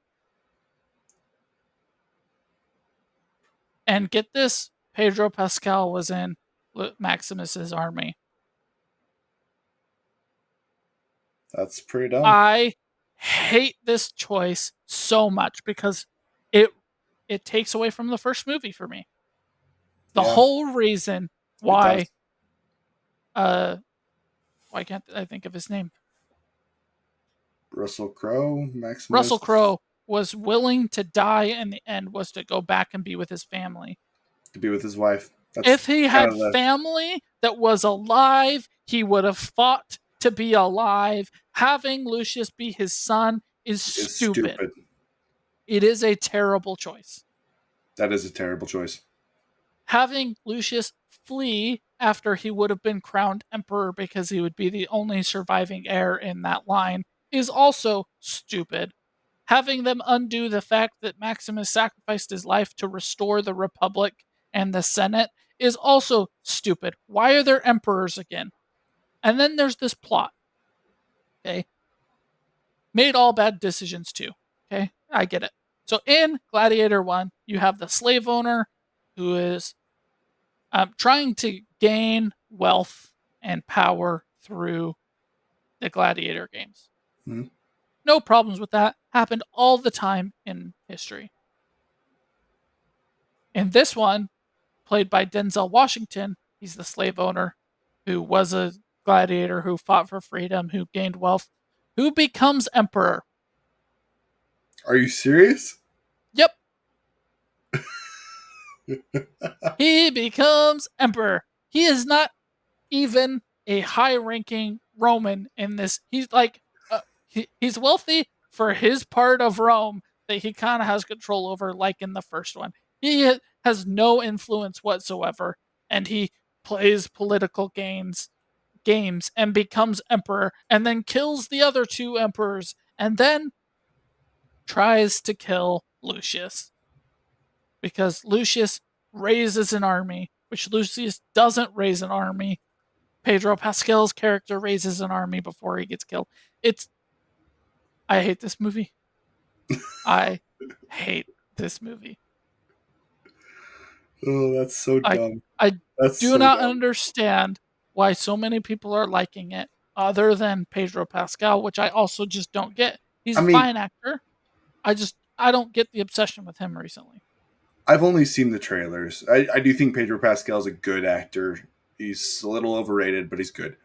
And get this, Pedro Pascal was in Maximus's army. That's pretty dumb. I hate this choice so much because it it takes away from the first movie for me. The Yeah, whole reason it does. why why can't I think of his name? Russell Crowe, Russell Maximus, Crowe was willing to die in the end was to go back and be with his family. to be with his wife. That's If he kind had of the family that was alive, he would have fought to be alive. Having Lucius be his son is is stupid. stupid. It is a terrible choice. That is a terrible choice. Having Lucius flee after he would have been crowned emperor because he would be the only surviving heir in that line is also stupid. Having them undo the fact that Maximus sacrificed his life to restore the Republic and the Senate is also stupid. Why are there emperors again? And then there's this plot. Okay. Made all bad decisions too. Okay. I get it. So in Gladiator 1, you have the slave owner who is trying to gain wealth and power through the Gladiator games. Mhm. No problems with that. Happened all the time in history. In this one, played by Denzel Washington. He's the slave owner who was a gladiator who fought for freedom, who gained wealth, who becomes emperor. Are you serious? Yep, he becomes emperor. He is not even a high-ranking Roman in this. He's like he's wealthy for his part of Rome that he kind of has control over, like in the first one. He has no influence whatsoever, and he plays political games and becomes emperor, and then kills the other two emperors, and then tries to kill Lucius because Lucius raises an army, which Lucius doesn't raise an army. Pedro Pascal's character raises an army before he gets killed. It's I hate this movie. I hate this movie. Oh, that's so Like dumb. I That's do so not dumb. understand why so many people are liking it other than Pedro Pascal, which I also just don't get. He's I a mean, fine actor. I don't get the obsession with him recently. I've only seen the trailers. I do think Pedro Pascal's a good actor. He's a little overrated, but he's good.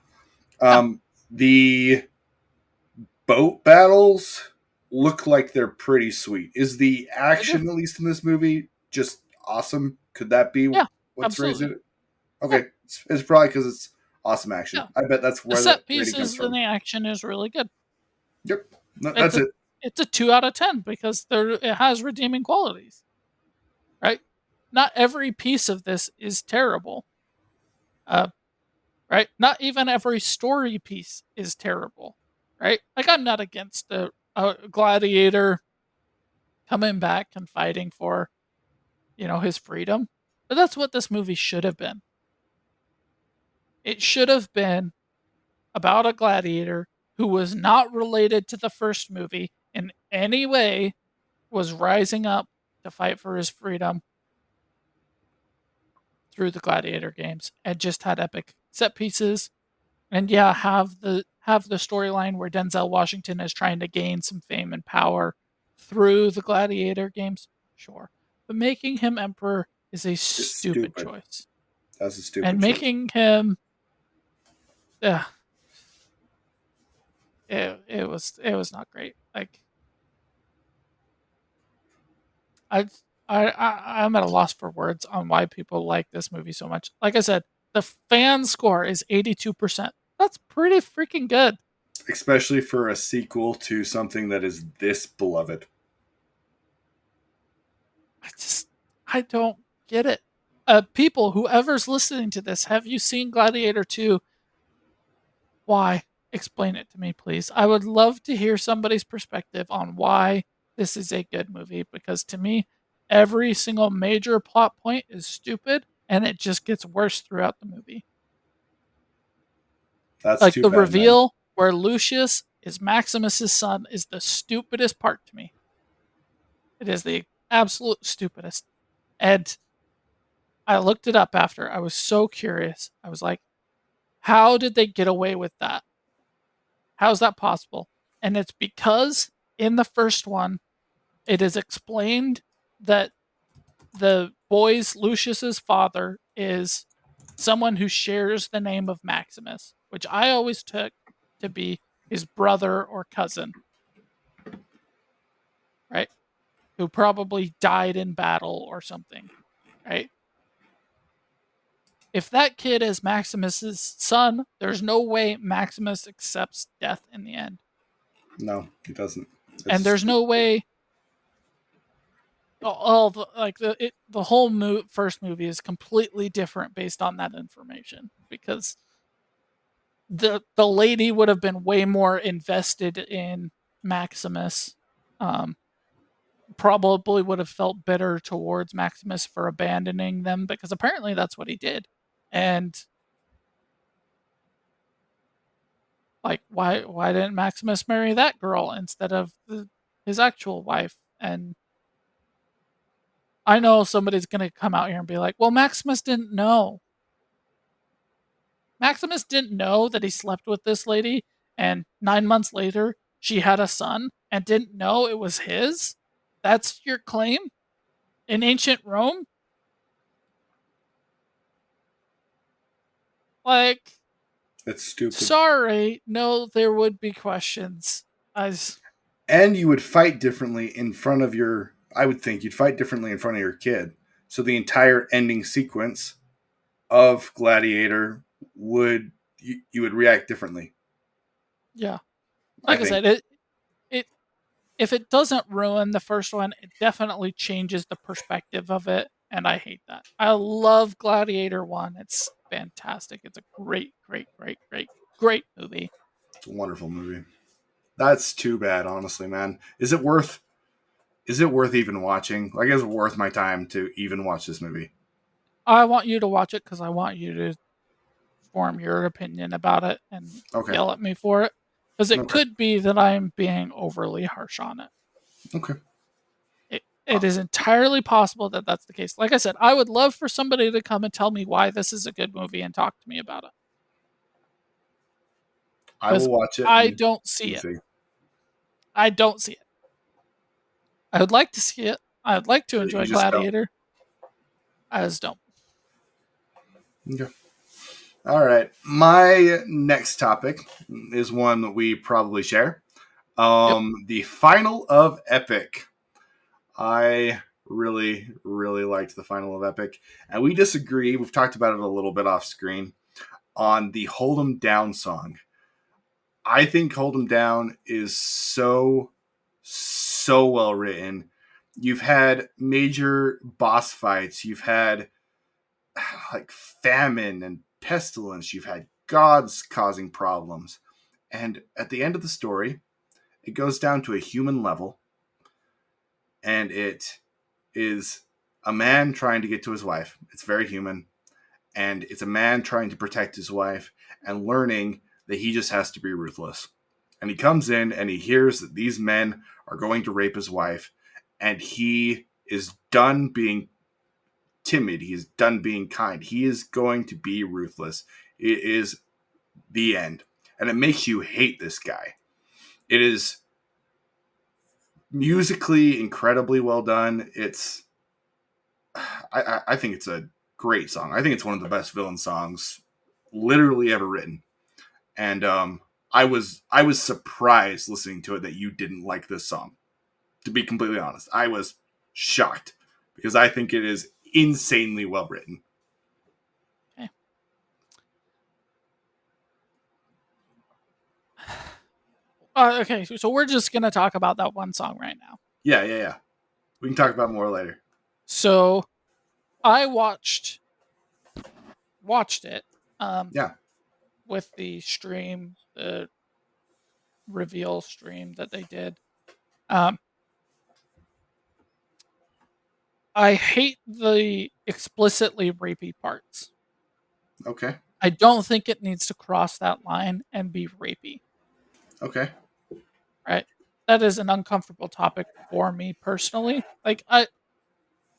Yeah, The boat battles look like they're pretty sweet. Is the I do. action, at least in this movie, just awesome? Could that be Yeah, what's raising absolutely. it? Yeah, Okay, it's probably because it's awesome action. yeah. I bet that's The where the set rating comes pieces and from. the action is really good. Yep, It's that's a it. it's a 2 out of 10 because it has redeeming qualities, right? Not every piece of this is terrible. Uh, right? Not even every story piece is terrible, right? Like I'm not against a gladiator coming back and fighting for his freedom, but that's what this movie should have been. It should have been about a gladiator who was not related to the first movie in any way, was rising up to fight for his freedom through the gladiator games, and just had epic set pieces. And yeah, have the storyline where Denzel Washington is trying to gain some fame and power through the Gladiator games, sure. But making him emperor is a It's stupid stupid. choice. That's a And stupid choice. making him uh, it was not great. Like I I'm at a loss for words on why people like this movie so much. Like I said, the fan score is 82%. That's pretty freaking good. Especially for a sequel to something that is this beloved. I just I don't get it. People, whoever's listening to this, have you seen Gladiator 2? Why? Explain it to me, please. I would love to hear somebody's perspective on why this is a good movie because to me, every single major plot point is stupid and it just gets worse throughout the movie. That's Like too the bad, man. reveal where Lucius is Maximus's son is the stupidest part to me. It is the absolute stupidest. And I looked it up after. I was so curious. I was like, how did they get away with that? How's that possible? And it's because in the first one, it is explained that the boy's Lucius's father is someone who shares the name of Maximus, which I always took to be his brother or cousin, right? Who probably died in battle or something, right? If that kid is Maximus's son, there's no way Maximus accepts death in the end. No, he doesn't. And It's there's no way all the like the whole first movie is completely different based on that information because the lady would have been way more invested in Maximus. Um, Probably would have felt bitter towards Maximus for abandoning them because apparently that's what he did. And like, why didn't Maximus marry that girl instead of his actual wife? And I know somebody's gonna come out here and be like, "Well, Maximus didn't know. Maximus didn't know that he slept with this lady, and 9 months later she had a son and didn't know it was his. That's your claim in ancient Rome? Like, It's stupid. sorry, no, there would be questions. I And you would fight differently in front of your. I would think you'd fight differently in front of your kid. So the entire ending sequence of Gladiator would you would react differently. yeah, I like I think. said, it if it doesn't ruin the first one, it definitely changes the perspective of it, and I hate that. I love Gladiator 1. It's fantastic. It's a great, great, great, great, great movie. It's a wonderful movie. That's too bad, honestly, man. Is it worth? Is it worth even watching? Like, is it worth my time to even watch this movie? I want you to watch it because I want you to form your opinion about it and Okay. yell at me for it. Because it Okay. could be that I'm being overly harsh on it. Okay. It is entirely possible that that's the case. Like I said, I would love for somebody to come and tell me why this is a good movie and talk to me about it. I Because will watch it I don't see and it. see. I don't see it. I would like to see it. I would like to You enjoy just don't. Gladiator. I just don't. Okay. All right. My next topic is one that we probably share. Yep. The final of Epic. I really, really liked the final of Epic, and we disagree. We've talked about it a little bit off screen on the Hold 'Em Down song. I think Hold 'Em Down is so well written. You've had major boss fights. You've had like famine and pestilence. You've had gods causing problems. And at the end of the story, it goes down to a human level, and it is a man trying to get to his wife. It's very human. And it's a man trying to protect his wife and learning that he just has to be ruthless. And he comes in and he hears that these men are going to rape his wife, and he is done being timid. He is done being kind. He is going to be ruthless. It is the end. And it makes you hate this guy. It is musically incredibly well done. I think it's a great song. I think it's one of the best villain songs literally ever written. And I was surprised listening to it that you didn't like this song. To be completely honest, I was shocked because I think it is insanely well written. Okay. Okay. So we're just gonna talk about that one song right now. Yeah, yeah, yeah. We can talk about more later. So I watched it um, Yeah. with the stream, the reveal stream that they did. Um, I hate the explicitly rapey parts. Okay. I don't think it needs to cross that line and be rapey, Okay. right? That is an uncomfortable topic for me personally.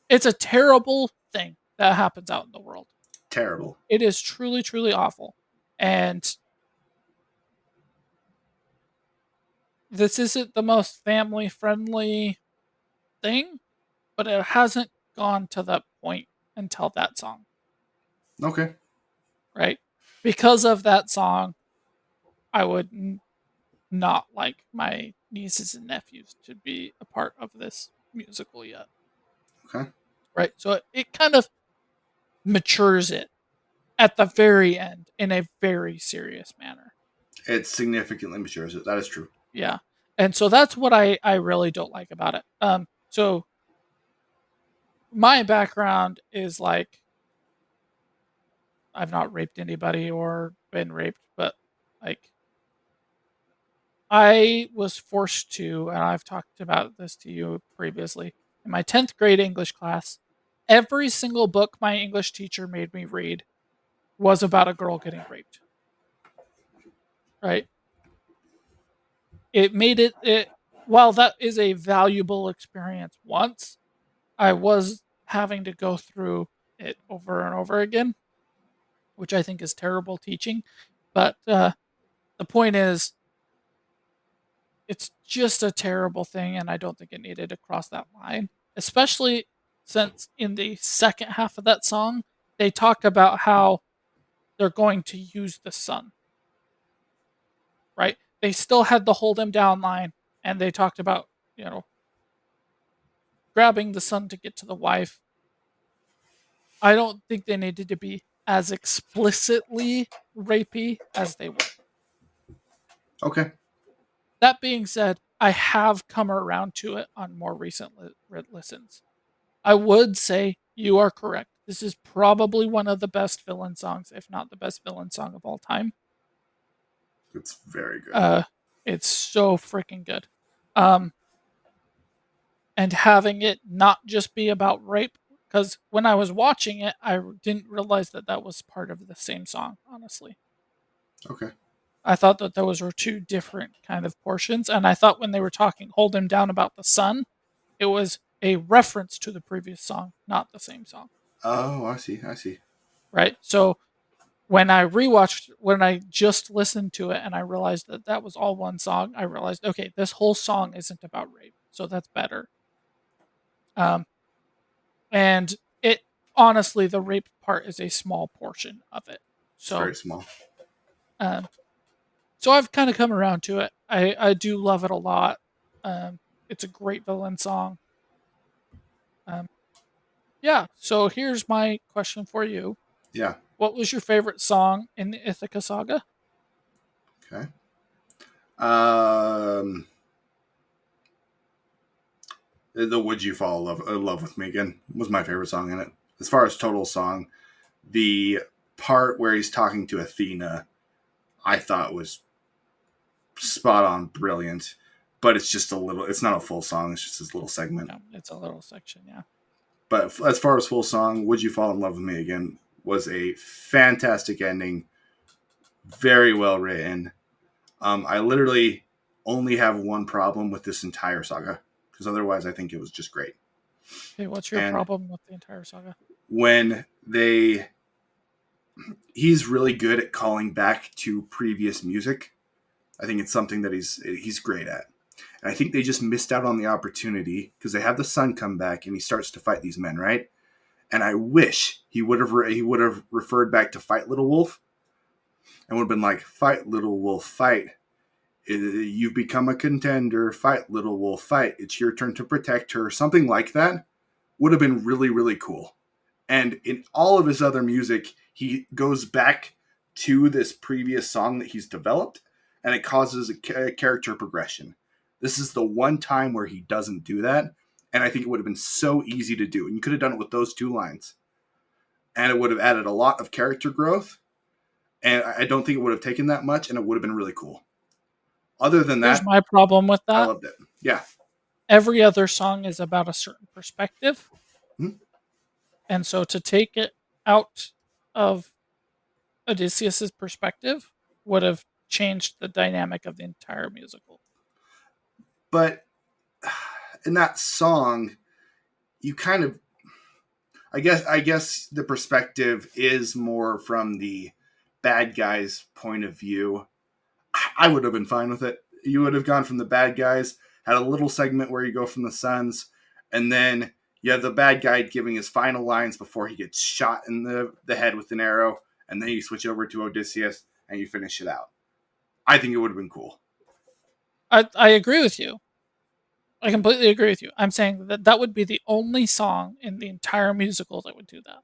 It's a terrible thing that happens out in the world. Terrible. It is truly, truly awful. And this isn't the most family friendly thing, but it hasn't gone to that point until that song, Okay. right? Because of that song, I would not like my nieces and nephews to be a part of this musical yet, Okay. right? So it kind of matures it at the very end in a very serious manner. It significantly matures it. That is true. Yeah. And so that's what I really don't like about it. So my background is like I've not raped anybody or been raped, but like I was forced to, and I've talked about this to you previously, in my 10th grade English class, every single book my English teacher made me read was about a girl getting raped, right? It made it, while that is a valuable experience once, I was having to go through it over and over again, which I think is terrible teaching. But the point is, it's just a terrible thing, and I don't think it needed to cross that line, especially since in the second half of that song, they talk about how they're going to use the sun, right? They still had the hold him down line, and they talked about, you know, grabbing the sun to get to the wife. I don't think they needed to be as explicitly rapey as they were. Okay. That being said, I have come around to it on more recent listens. I would say you are correct. This is probably one of the best villain songs, if not the best villain song of all time. It's very good. Uh, it's so freaking good. Um, and having it not just be about rape, because when I was watching it, I didn't realize that that was part of the same song. Honestly, Okay. I thought that those were two different kind of portions, and I thought when they were talking "Hold Him Down" about the sun, it was a reference to the previous song, not the same song. Oh, I see. I see. Right. So when I rewatched, when I just listened to it and I realized that that was all one song, I realized, okay, this whole song isn't about rape. So that's better. Um, and it honestly, the rape part is a small portion of it. It's very So, small. um, so I've kind of come around to it. I do love it a lot. It's a great villain song. Um, yeah. So here's my question for you. Yeah. What was your favorite song in the Ithica saga? Okay. Um, the "Would You Fall in Love with Me Again" was my favorite song in it. As far as total song, the part where he's talking to Athena, I thought was spot on, brilliant. But it's just a little. It's not a full song. It's just this little segment. No, it's a little section. Yeah. But as far as full song, "Would You Fall in Love with Me Again" was a fantastic ending. Very well written. I literally only have one problem with this entire saga because otherwise I think it was just great. Okay. What's your And problem with the entire saga? when he's really good at calling back to previous music. I think it's something that he's great at. And I think they just missed out on the opportunity because they have the sun come back and he starts to fight these men, right? And I wish he would have referred back to "Fight Little Wolf" and would have been like, "Fight Little Wolf, fight. You've become a contender. Fight Little Wolf, fight. It's your turn to protect her." Something like that would have been really, really cool. And in all of his other music, he goes back to this previous song that he's developed, and it causes a character progression. This is the one time where he doesn't do that, and I think it would have been so easy to do. And you could have done it with those two lines, and it would have added a lot of character growth. And I don't think it would have taken that much, and it would have been really cool. Other than Here's that, my problem with I that. loved it. Yeah. Every other song is about a certain perspective. Hmm. And so to take it out of Odysseus's perspective would have changed the dynamic of the entire musical. But in that song, you kind of I guess the perspective is more from the bad guy's point of view. I would have been fine with it. You would have gone from the bad guys, had a little segment where you go from the Suns, and then you have the bad guy giving his final lines before he gets shot in the head with an arrow, and then you switch over to Odysseus and you finish it out. I think it would have been cool. I agree with you. I completely agree with you. I'm saying that that would be the only song in the entire musical that would do that.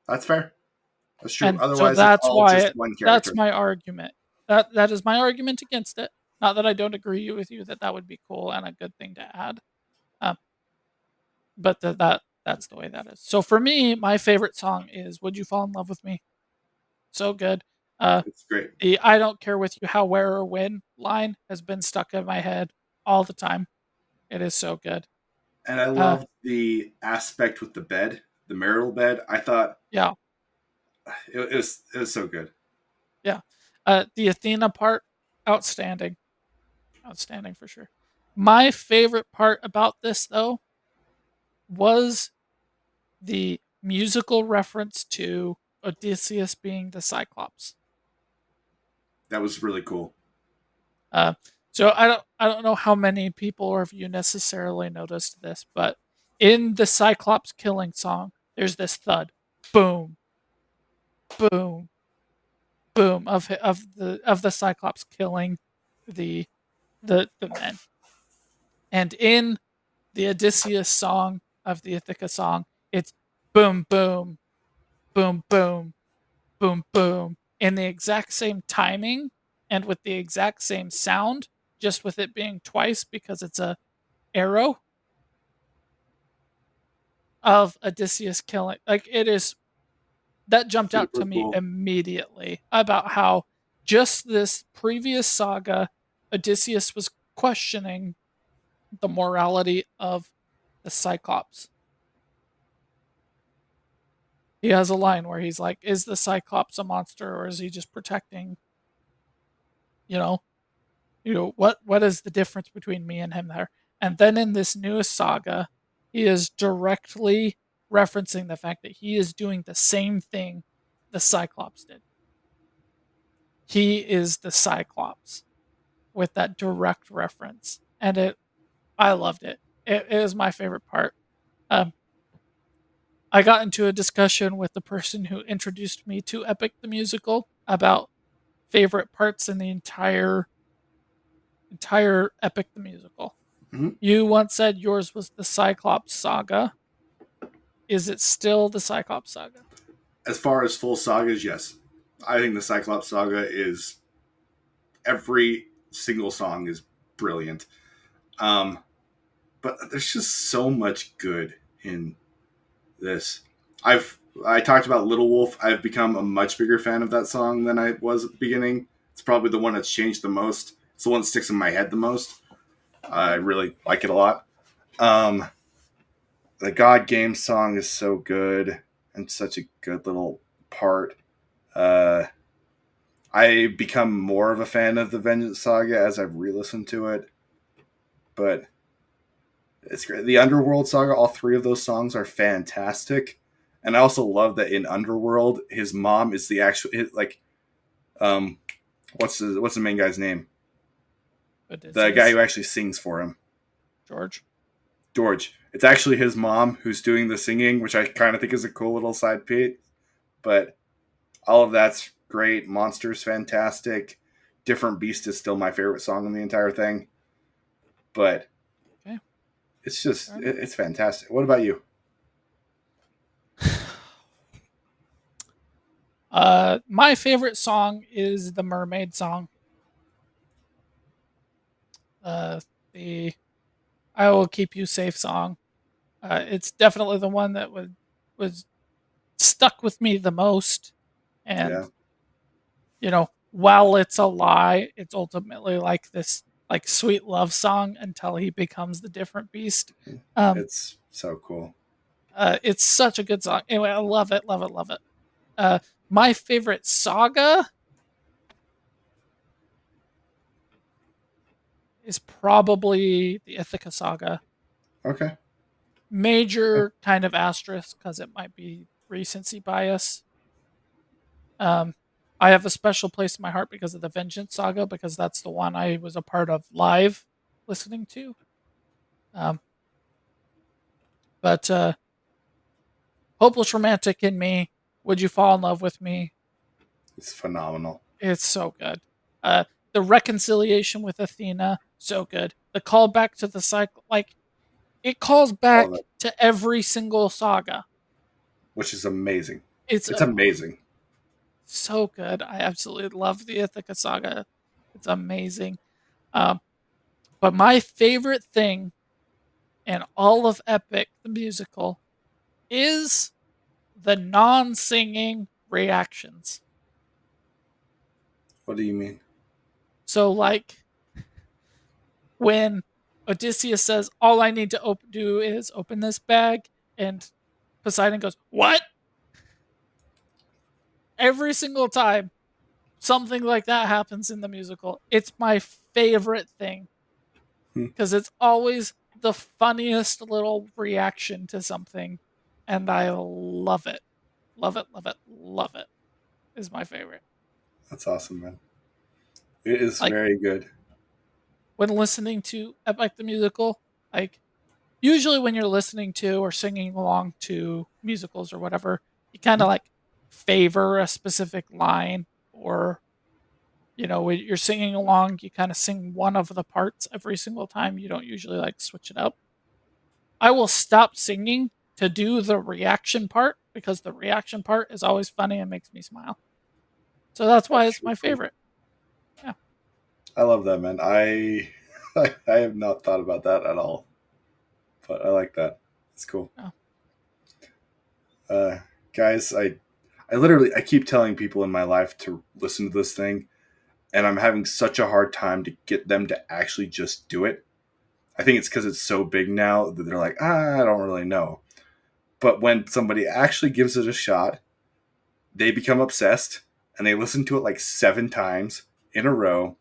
That's fair. That's true. And so Otherwise, it's that's all why just one that's character. my argument. That is my argument against it. Not that I don't agree with you that that would be cool and a good thing to add. Um, but that's the way that is. So for me, my favorite song is "Would You Fall in Love with Me." So good. Uh, It's great. the "I don't care with you how, where, or when" line has been stuck in my head all the time. It is so good. And I Uh, loved the aspect with the bed, the marital bed. I thought yeah, it was so good. yeah. The Athena part, outstanding, outstanding for sure. My favorite part about this though was the musical reference to Odysseus being the Cyclops. That was really cool. Uh, so I don't know how many people or if you necessarily noticed this, but in the Cyclops killing song, there's this thud, boom. boom, boom of the Cyclops killing the the men. And in the Odysseus song of the Ithica song, it's boom, boom, boom, boom, boom, boom, in the exact same timing and with the exact same sound, just with it being twice because it's a arrow of Odysseus killing. Like it is that jumped out Super to me cool. immediately about how just this previous saga, Odysseus was questioning the morality of the Cyclops. He has a line where he's like, "Is the Cyclops a monster, or is he just protecting? You know, what is the difference between me and him there?" And then in this newest saga, he is directly referencing the fact that he is doing the same thing the Cyclops did. He is the Cyclops with that direct reference, and I loved it. It is my favorite part. Um, I got into a discussion with the person who introduced me to Epic the Musical about favorite parts in the entire Epic the Musical. Mhm. You once said yours was the Cyclops saga. Is it still the Cyclops saga? As far as full sagas, yes. I think the Cyclops saga is every single song is brilliant. Um, but there's just so much good in this. I talked about Little Wolf. I've become a much bigger fan of that song than I was at the beginning. It's probably the one that's changed the most. It's the one that sticks in my head the most. I really like it a lot. Um, the God Game song is so good and such a good little part. Uh, I become more of a fan of the Vengeance Saga as I've re-listened to it, but it's great. The Underworld Saga, all three of those songs are fantastic, and I also love that in Underworld, his mom is the actual like um, what's the main guy's name? The guy Odysseus, who actually sings for him, George. George. It's actually his mom who's doing the singing, which I kind of think is a cool little side piece. But all of that's great. Monster's fantastic. Different Beast is still my favorite song in the entire thing. But Okay, it's just fair enough. it's fantastic. What about you? My favorite song is the Mermaid song. Uh, the "I Will Keep You Safe" song. It's definitely the one that was stuck with me the most. And Yeah, while it's a lie, it's ultimately like this like sweet love song until he becomes the different beast. Um, it's so cool. it's such a good song. Anyway, I love it, love it, love it. Uh, my favorite saga is probably the Ithaca saga. Okay. Yeah. Major kind of asterisk because it might be recency bias. Um, I have a special place in my heart because of the Vengeance saga because that's the one I was a part of live listening to. Um, but Hopeless Romantic in Me, Would You Fall in Love with Me? It's phenomenal. It's so good. The reconciliation with Athena, so good. The callback to the cycle, like it calls All of back it, to every single saga. which is amazing. It's It's amazing. so good. I absolutely love the Ithaca saga. It's amazing. Um, but my favorite thing in all of Epic, the musical, is the non-singing reactions. What do you mean? So, like, when Odysseus says, "All I need to do is open this bag," and Poseidon goes, "What?" Every single time something like that happens in the musical, it's my favorite thing Hmm, because it's always the funniest little reaction to something, and I love it. Love it, love it, love it is my favorite. that's awesome, man. It is Like, very good. when listening to Epic the Musical, like, usually when you're listening to or singing along to musicals or whatever, you kind of like favor a specific line, or when you're singing along, you kind of sing one of the parts every single time. You don't usually like switch it up. I will stop singing to do the reaction part because the reaction part is always funny and makes me smile. So that's why it's Actually, my cool. favorite. Yeah. I love that, man. I have not thought about that at all, but I like that. It's cool. Yeah. Uh, guys, I literally I keep telling people in my life to listen to this thing, and I'm having such a hard time to get them to actually just do it. I think it's because it's so big now that they're like, I don't really know. But when somebody actually gives it a shot, they become obsessed and they listen to it like 7 times in a row.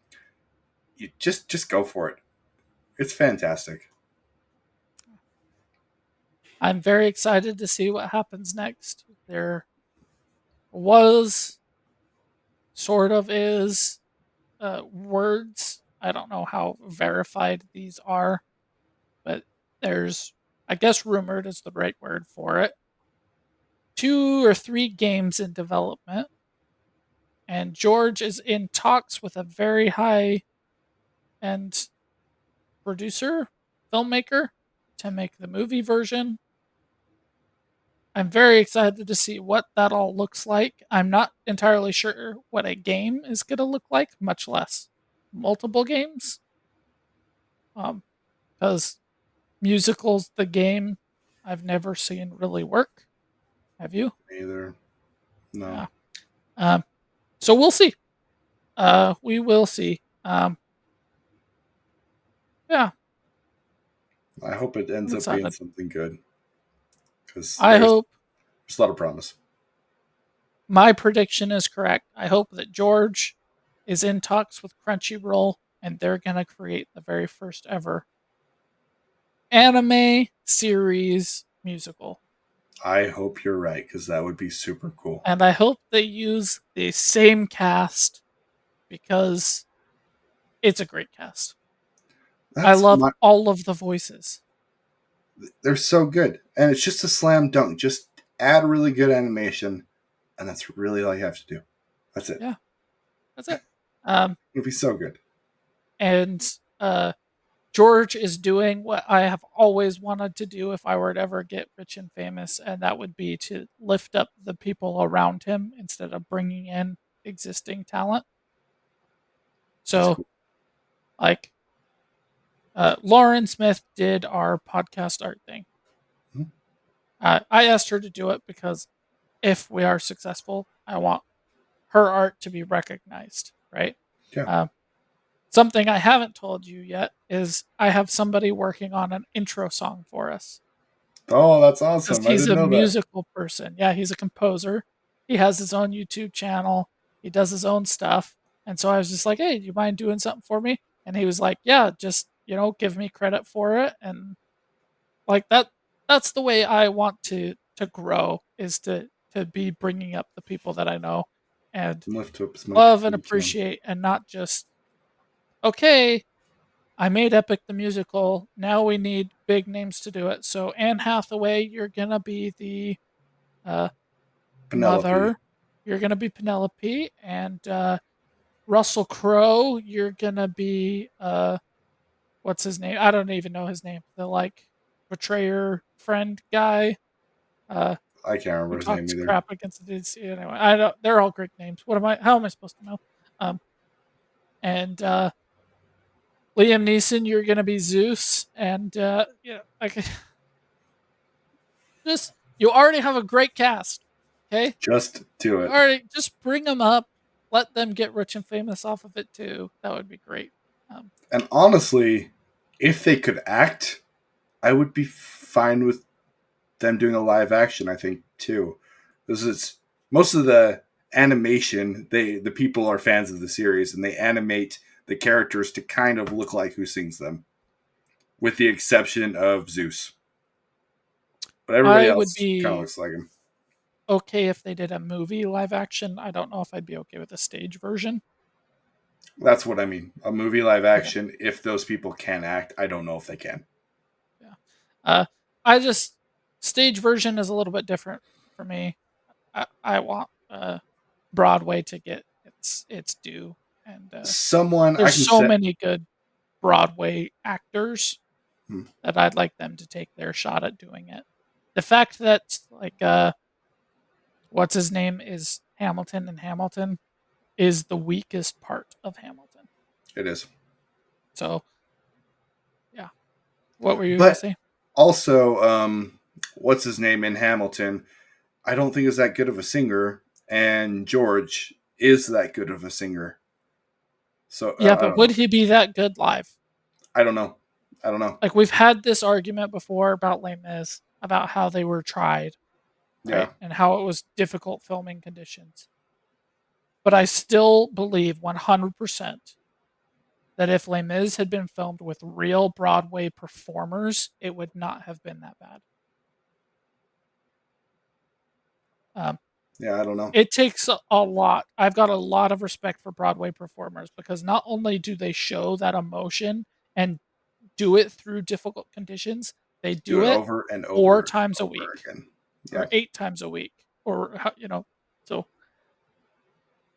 You just go for it. It's fantastic. I'm very excited to see what happens next. There was, sort of is, words. I don't know how verified these are, but there's, I guess, rumored is the right word for it, 2 or 3 games in development, and George is in talks with a very high end producer, filmmaker, to make the movie version. I'm very excited to see what that all looks like. I'm not entirely sure what a game is going to look like, much less multiple games. Because musicals, the game, I've never seen really work. Have you? Either no. Yeah. Um, so we'll see. We will see. Yeah, I hope it I'm ends up being excited. something good because I hope there's a lot of promise. my prediction is correct. I hope that George is in talks with Crunchyroll and they're going to create the very first ever anime series musical. I hope you're right because that would be super cool. And I hope they use the same cast because it's a great cast. I That's love my. all of the voices. They're so good, and it's just a slam dunk. Just add really good animation, and that's really all you have to do. That's it. Yeah, that's it. Um, It'll be so good. and George is doing what I have always wanted to do if I were to ever get rich and famous, and that would be to lift up the people around him instead of bringing in existing talent. That's So, cool. like, Lauren Smith did our podcast art thing. Mhm. I asked her to do it because if we are successful, I want her art to be recognized, right? Yeah. Um, Something I haven't told you yet is I have somebody working on an intro song for us Oh, that's because awesome. I he's didn't a know that. musical person. Yeah, he's a composer. He has his own YouTube channel. He does his own stuff. And so I was just like, "Hey, do you mind doing something for me?" And he was like, "Yeah, just, give me credit for it." And like that's the way I want to grow, is to be bringing up the people that I know and Lift up as many love people and as you can. appreciate, and not just, okay, I made Epic the musical. Now we need big names to do it. So Anne Hathaway, you're gonna be the uh, Penelope. mother. You're gonna be Penelope, and Russell Crowe, you're gonna be what's his name? I don't even know his name. The like betrayer friend guy. Uh, I can't remember who his name talks either. crap against the DC. Anyway, I don't. They're all great names. What am I? How am I supposed to know? Um, and Liam Neeson, you're gonna be Zeus, and like, just, you already have a great cast. Okay, Just do you it. already, just bring them up, let them get rich and famous off of it too. That would be great. Um, And honestly, if they could act, I would be fine with them doing a live action. I think too. This is most of the animation. The people are fans of the series, and they animate the characters to kind of look like who sings them, with the exception of Zeus. But everybody I would else kind of be looks like him. okay if they did a movie live action. I don't know if I'd be okay with a stage version. That's what I mean. A movie live Okay, action. If those people can act, I don't know if they can. yeah. I just, stage version is a little bit different for me. I want uh, Broadway to get its due. And Someone I there's can so set. many good Broadway actors Hmm, that I'd like them to take their shot at doing it. The fact that like what's his name is Hamilton and Hamilton is the weakest part of Hamilton. it is. So yeah, what were you gonna But say? also, what's his name in Hamilton? I don't think is that good of a singer, and George is that good of a singer. So Yeah, I but don't would know. he be that good live? I don't know. I don't know. Like we've had this argument before about Les Mis, about how they were tried, Yeah, right? And how it was difficult filming conditions. But I still believe 100% that if Les Mis had been filmed with real Broadway performers, it would not have been that bad. Um, yeah. I don't know. it takes a lot. I've got a lot of respect for Broadway performers because not only do they show that emotion and do it through difficult conditions, they Do do it it over and four over times a and over week again. or Yeah, 8 times a week or so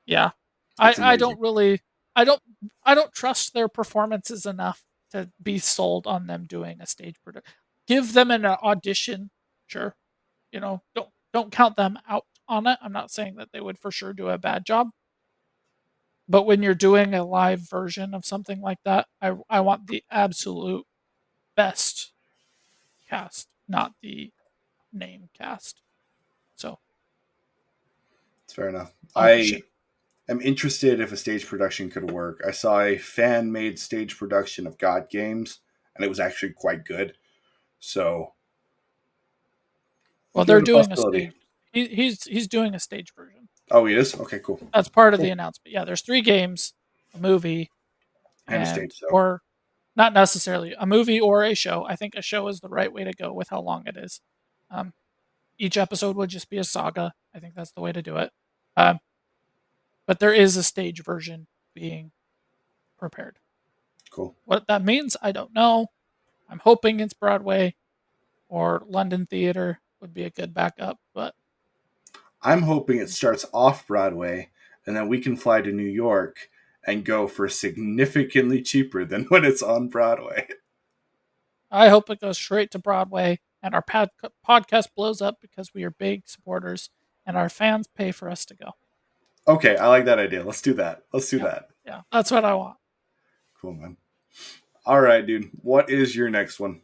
yeah. it's I amazing. don't really I don't I don't trust their performances enough to be sold on them doing a stage production. Give them an audition, sure. Don't count them out on it. I'm not saying that they would for sure do a bad job, but when you're doing a live version of something like that, I want the absolute best cast, not the name cast. So It's fair enough. I audition. am interested if a stage production could work. I saw a fan made stage production of God Games, and it was actually quite good. So Well, give they're it a doing a possibility. stage. He's doing a stage version. Oh, he is? Okay, cool. That's part of the Cool. announcement. Yeah, there's 3 games, a movie, And a stage and show. or not necessarily a movie or a show. I think a show is the right way to go with how long it is. Um, each episode would just be a saga. I think that's the way to do it. Um, but there is a stage version being prepared. Cool. What that means, I don't know. I'm hoping it's Broadway or London Theater would be a good backup, but I'm hoping it starts off Broadway and then we can fly to New York and go for significantly cheaper than when it's on Broadway. I hope it goes straight to Broadway and our podcast blows up because we are big supporters and our fans pay for us to go. Okay, I like that idea. Let's do that. Let's do Yeah, that. yeah, that's what I want. Cool, man. All right, dude. What is your next one?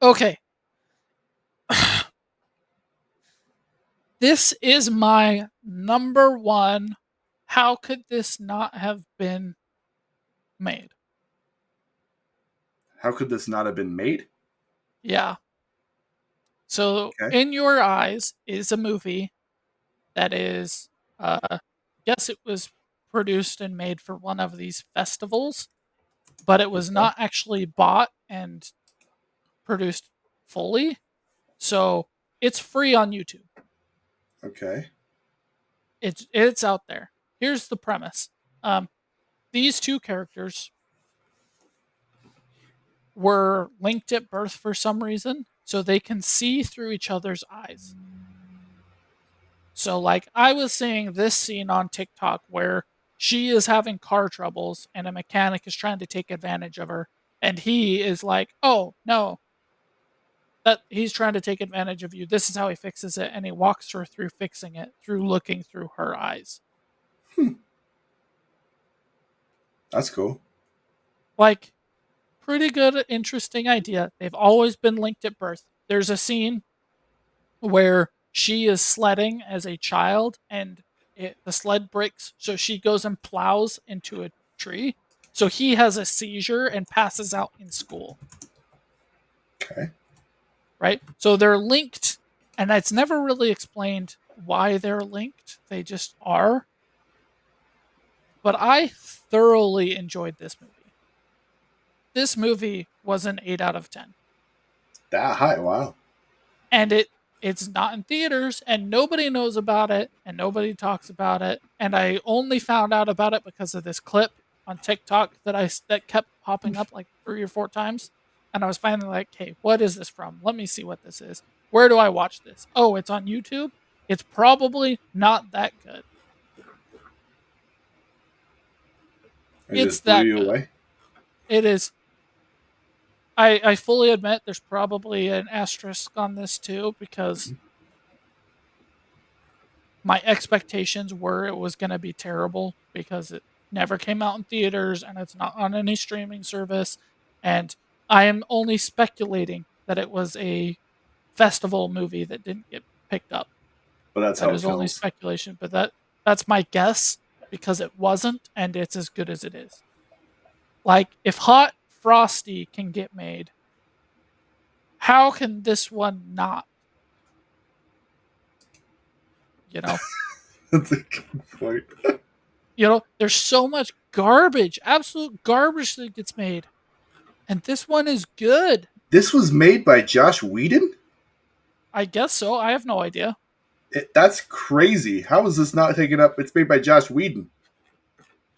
Okay, this is my number one. How could this not have been made? How could this not have been made? Yeah. So, Okay. In Your Eyes is a movie that is, yes, it was produced and made for one of these festivals, but it was Okay. not actually bought and produced fully. So it's free on YouTube. Okay. It's out there. Here's the premise. Um, these 2 characters were linked at birth for some reason, so they can see through each other's eyes. So, like, I was seeing this scene on TikTok where she is having car troubles and a mechanic is trying to take advantage of her. And he is like, oh, no, that he's trying to take advantage of you. This is how he fixes it. And he walks her through fixing it through looking through her eyes. Hmm. That's cool. Like, pretty good, interesting idea. They've always been linked at birth. There's a scene where she is sledding as a child and the sled breaks, so she goes and plows into a tree. So he has a seizure and passes out in school, Okay. right? So they're linked, and it's never really explained why they're linked. They just are. But I thoroughly enjoyed this movie. This movie was an 8 out of 10. That high. Wow. And it's not in theaters and nobody knows about it and nobody talks about it, and I only found out about it because of this clip on TikTok that kept popping up like 3 or 4 times, and I was finally like, hey, what is this from? Let me see what this is. Where do I watch this? Oh, it's on YouTube. It's probably not that good. It It's just blew that you good. away. It is. I fully admit there's probably an asterisk on this too because my expectations were it was going to be terrible because it never came out in theaters and it's not on any streaming service. And I am only speculating that it was a festival movie that didn't get picked up. But that's That how it is only feels. speculation, but that's my guess because it wasn't and it's as good as it is. Like if Hot Frosty can get made, how can this one not? You know, That's a good point. there's so much garbage, absolute garbage that gets made, and this one is good. This was made by Josh Whedon? I guess so. I have no idea. That's crazy. How is this not taken up? It's made by Josh Whedon.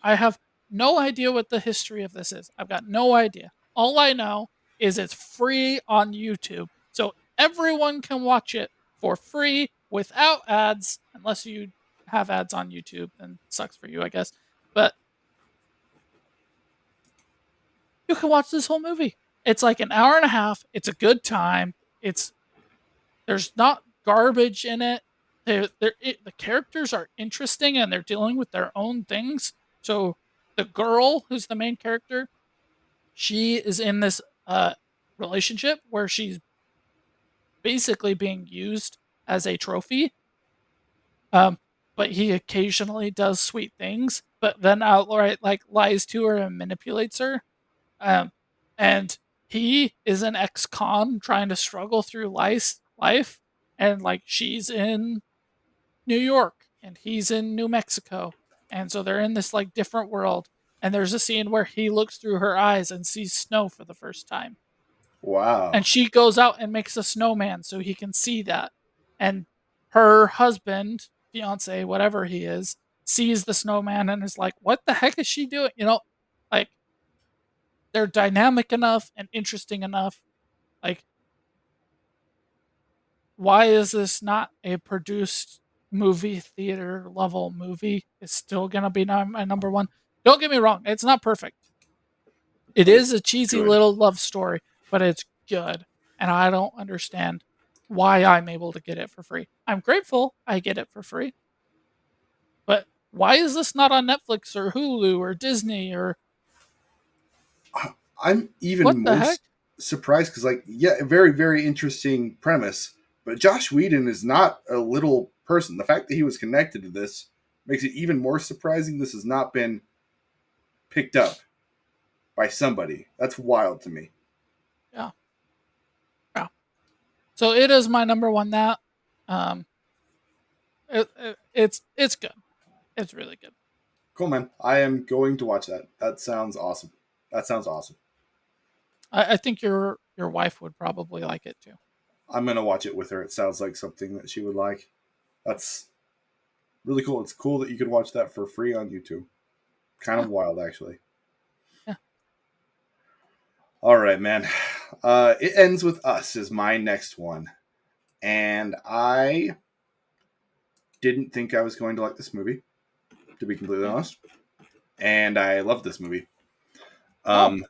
I have no idea what the history of this is. I've got no idea. All I know is it's free on YouTube. So everyone can watch it for free without ads, unless you have ads on YouTube, then sucks for you, I guess. But you can watch this whole movie. It's like an hour and a half. It's a good time. It's There's not garbage in it. The characters are interesting and they're dealing with their own things. So the girl who's the main character, she is in this relationship where she's basically being used as a trophy. Um, but he occasionally does sweet things, but then outright like lies to her and manipulates her. Um, and he is an ex-con trying to struggle through life, and like she's in New York and he's in New Mexico, and so they're in this like different world. And there's a scene where he looks through her eyes and sees snow for the first time, Wow. and she goes out and makes a snowman so he can see that. And her husband, fiance, whatever he is, sees the snowman and is like, "What the heck is she doing?" Like they're dynamic enough and interesting enough. Like, why is this not a produced movie theater level movie? It's still gonna be my number one. Don't get me wrong, it's not perfect. It But is it's a cheesy good. little love story, but it's good. And I don't understand why I'm able to get it for free. I'm grateful I get it for free, but why is this not on Netflix or Hulu or Disney or I'm even what the more heck? surprised because, like, yeah, a very, very interesting premise. But Josh Whedon is not a little person. The fact that he was connected to this makes it even more surprising this has not been picked up by somebody. That's wild to me. Yeah, yeah. So it is my number one. That um, it's good. It's really good. Cool, man. I am going to watch that. That sounds awesome. That sounds awesome. I think your wife would probably like it too. I'm going to watch it with her. It sounds like something that she would like. That's really cool. It's cool that you could watch that for free on YouTube. Kind Yeah, of wild, actually. yeah. All right, man. It ends with us is my next one, and I didn't think I was going to like this movie, to be completely Okay. honest. And I love this movie. Oh, Um,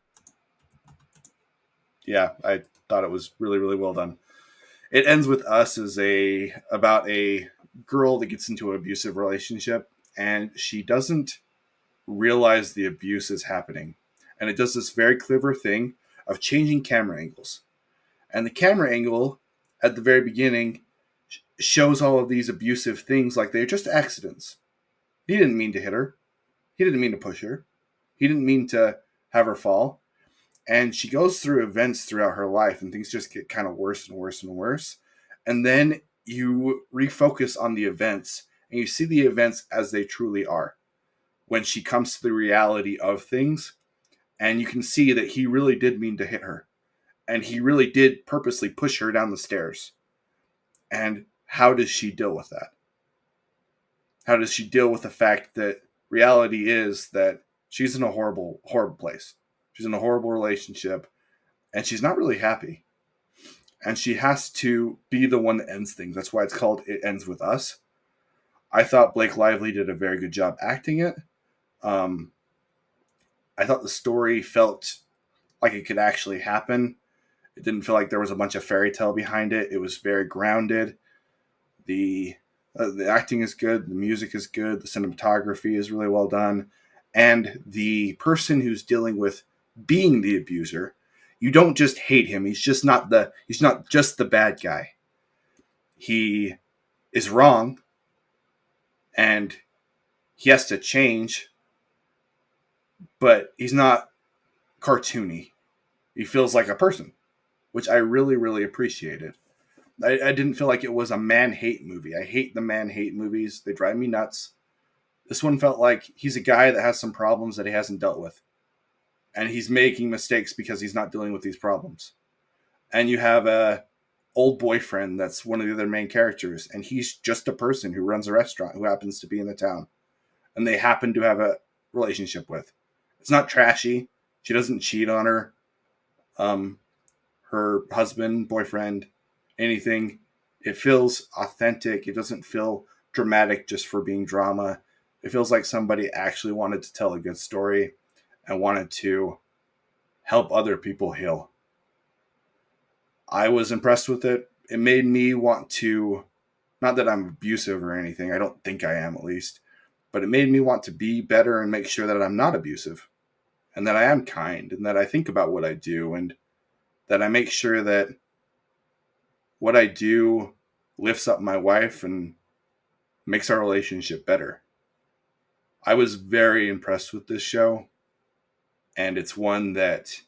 yeah, I thought it was really, really well done. It ends with us as about a girl that gets into an abusive relationship, and she doesn't realize the abuse is happening, and it does this very clever thing of changing camera angles. And the camera angle at the very beginning shows all of these abusive things like they're just accidents. He didn't mean to hit her. He didn't mean to push her. He didn't mean to have her fall. And she goes through events throughout her life, and things just get kind of worse and worse and worse. And then you refocus on the events, and you see the events as they truly are. When she comes to the reality of things, and you can see that he really did mean to hit her, and he really did purposely push her down the stairs. And how does she deal with that? How does she deal with the fact that reality is that she's in a horrible, horrible place? She's in a horrible relationship, and she's not really happy. and she has to be the one that ends things. That's why it's called It Ends With Us. I thought Blake Lively did a very good job acting it. Um, I thought the story felt like it could actually happen. It didn't feel like there was a bunch of fairy tale behind it. It was very grounded. The acting is good, the music is good, the cinematography is really well done, and the person who's dealing with being the abuser, you don't just hate him. He's not just the bad guy. He is wrong, and he has to change, but he's not cartoony. He feels like a person, which I really, really appreciated. I didn't feel like it was a man hate movie. I hate the man hate movies. They drive me nuts. This one felt like he's a guy that has some problems that he hasn't dealt with. And he's making mistakes because he's not dealing with these problems. And you have a old boyfriend that's one of the other main characters, and he's just a person who runs a restaurant who happens to be in the town. And they happen to have a relationship with. It's not trashy. She doesn't cheat on um, her husband, boyfriend, anything. It feels authentic. It doesn't feel dramatic just for being drama. It feels like somebody actually wanted to tell a good story and wanted to help other people heal. I was impressed with it. It made me want to, not that I'm abusive or anything, I don't think I am at least, but it made me want to be better and make sure that I'm not abusive and that I am kind and that I think about what I do and that I make sure that what I do lifts up my wife and makes our relationship better. I was very impressed with this show, and it's one that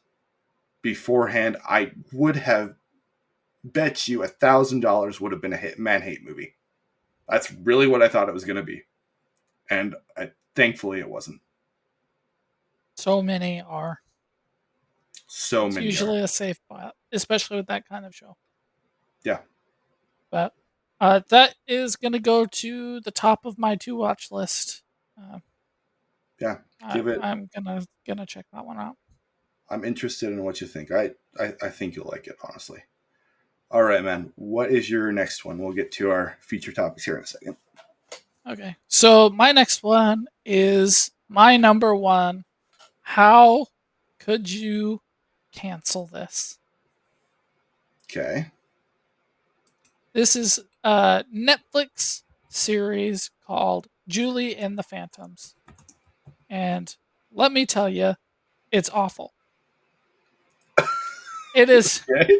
beforehand I would have bet you $1,000 would have been a man hate movie. That's really what I thought it was going to be, and thankfully it wasn't. So many are. So It's many usually are. a safe bet, especially with that kind of show. Yeah, But that is going to go to the top of my to watch list. Uh, yeah. Give it. I'm gonna check that one out. I'm interested in what you think. I think you'll like it, honestly. All right, man. What is your next one? We'll get to our feature topics here in a second. Okay, so my next one is my number one. How could you cancel this? Okay. This is a Netflix series called Julie and the Phantoms. And let me tell you, it's awful. It is Okay.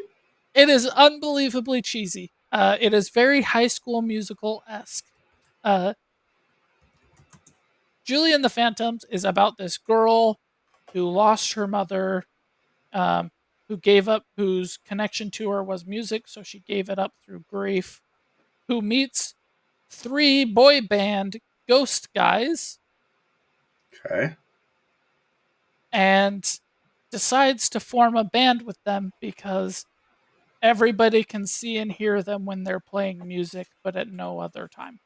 it is unbelievably cheesy. It is very High School Musical esque. Uh, Julie and the Phantoms is about this girl who lost her mother, um, who gave up, whose connection to her was music, so she gave it up through grief. Who meets three boy band ghost guys Okay. and decides to form a band with them because everybody can see and hear them when they're playing music, but at no other time.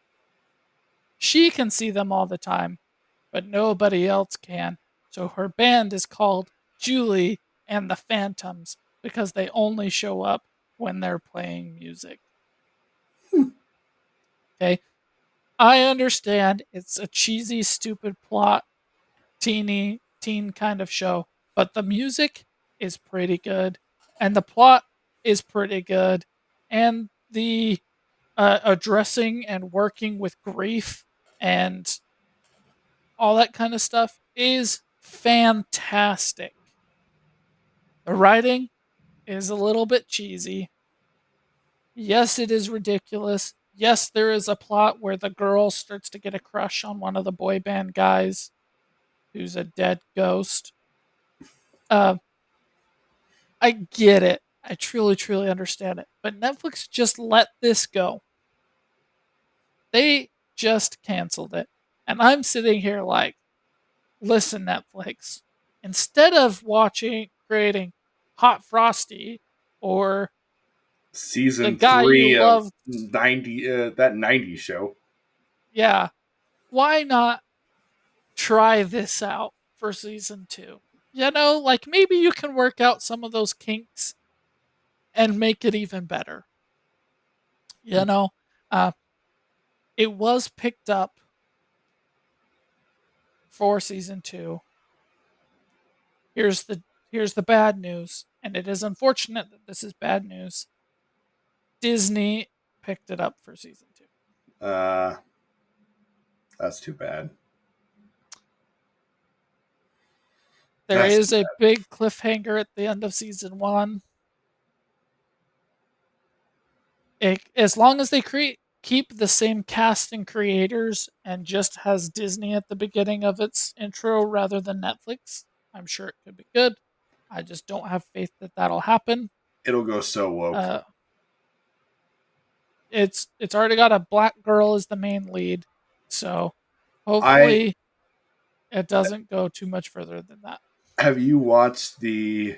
She can see them all the time, but nobody else can. So her band is called Julie and the Phantoms because they only show up when they're playing music. Okay. I understand it's a cheesy, stupid plot, teen kind of show, but the music is pretty good and the plot is pretty good. And the addressing and working with grief and all that kind of stuff is fantastic. The writing is a little bit cheesy. Yes, it is ridiculous. Yes, there is a plot where the girl starts to get a crush on one of the boy band guys who's a dead ghost. Uh, I get it. I truly, truly understand it. But Netflix just let this go. They just canceled it. And I'm sitting here like, listen, Netflix, instead of creating Hot Frosty or the Season guy you 3 of love, 90 that 90s show. yeah, why not try this out for season two? You know, like maybe you can work out some of those kinks and make it even better. You know, uh, it was picked up for season two. Here's the here's the bad news, and it is unfortunate that this is bad news. Disney picked it up for season two. Uh, that's too bad. There That's too is a big cliffhanger at the end of season one. As long as they keep the same cast and creators and just has Disney at the beginning of its intro rather than Netflix, I'm sure it could be good. I just don't have faith that that'll happen. It'll go so woke. Uh, it's already got a black girl as the main lead, so I hopefully it doesn't go too much further than that. have you watched the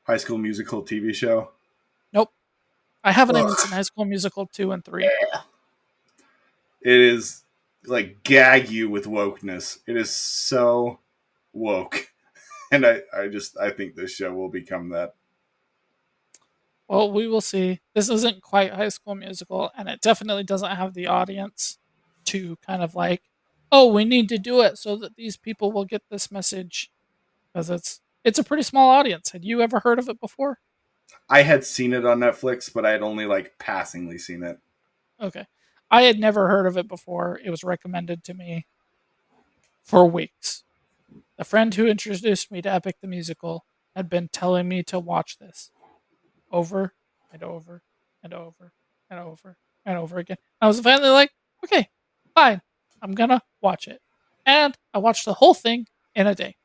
High School Musical TV show? Nope, I haven't even Ugh. seen High School Musical 2 and 3. It is like gag you with wokeness. It is so woke, and I think this show will become that. Well, we will see. This isn't quite High School Musical, and it definitely doesn't have the audience to kind of like, oh, we need to do it so that these people will get this message, because it's a pretty small audience. Had you ever heard of it before? I had seen it on Netflix, but I had only like passingly seen it. Okay, I had never heard of it before. It was recommended to me for weeks. The friend who introduced me to Epic the Musical had been telling me to watch this over and over and over and over and over again. I was finally like, okay, fine, I'm gonna watch it. And I watched the whole thing in a day.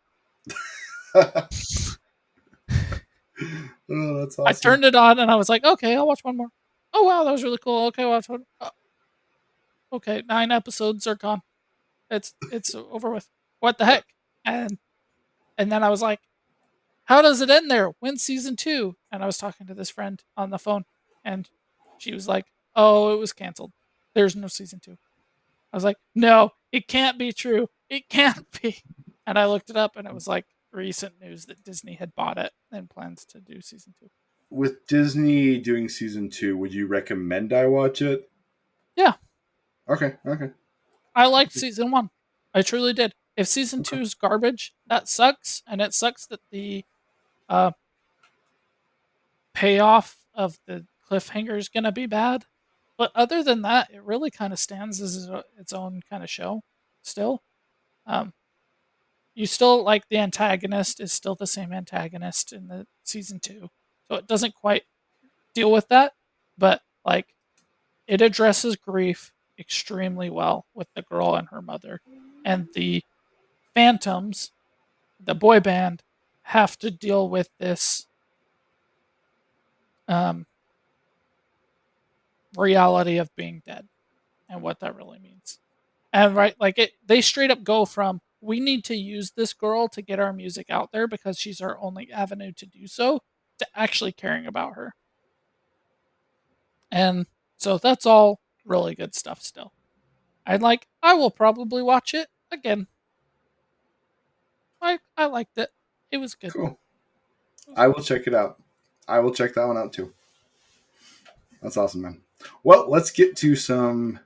Oh, that's I awesome. turned it on and I was like, okay, I'll watch one more. Oh wow, that was really cool. Okay, I'll watch one. Oh, okay, 9 episodes are gone. It's over with. What the heck? And and then I was like, how does it end there? When's season two? And I was talking to this friend on the phone, and she was like, oh, it was canceled. There's no season two. I was like, no, it can't be true. It can't be. And I looked it up, and it was like recent news that Disney had bought it and plans to do season two. With Disney doing season 2, would you recommend I watch it? Yeah, Okay, okay, I liked season one. I truly did. If season okay. two is garbage, that sucks. And it sucks that the uh, payoff of the cliffhanger is going to be bad. But other than that, it really kind of stands as its own kind of show still. Um, you still like the antagonist is still the same antagonist in the season two. So it doesn't quite deal with that, but like it addresses grief extremely well with the girl and her mother. And the Phantoms, the boy band, have to deal with this um, reality of being dead and what that really means. And right, like they straight up go from we need to use this girl to get our music out there because she's our only avenue to do so to actually caring about her. And so that's all really good stuff still. I will probably watch it again. I liked it. It was good. Cool. It was I good. will check it out. I will check that one out too. That's awesome, man. Well, let's get to some.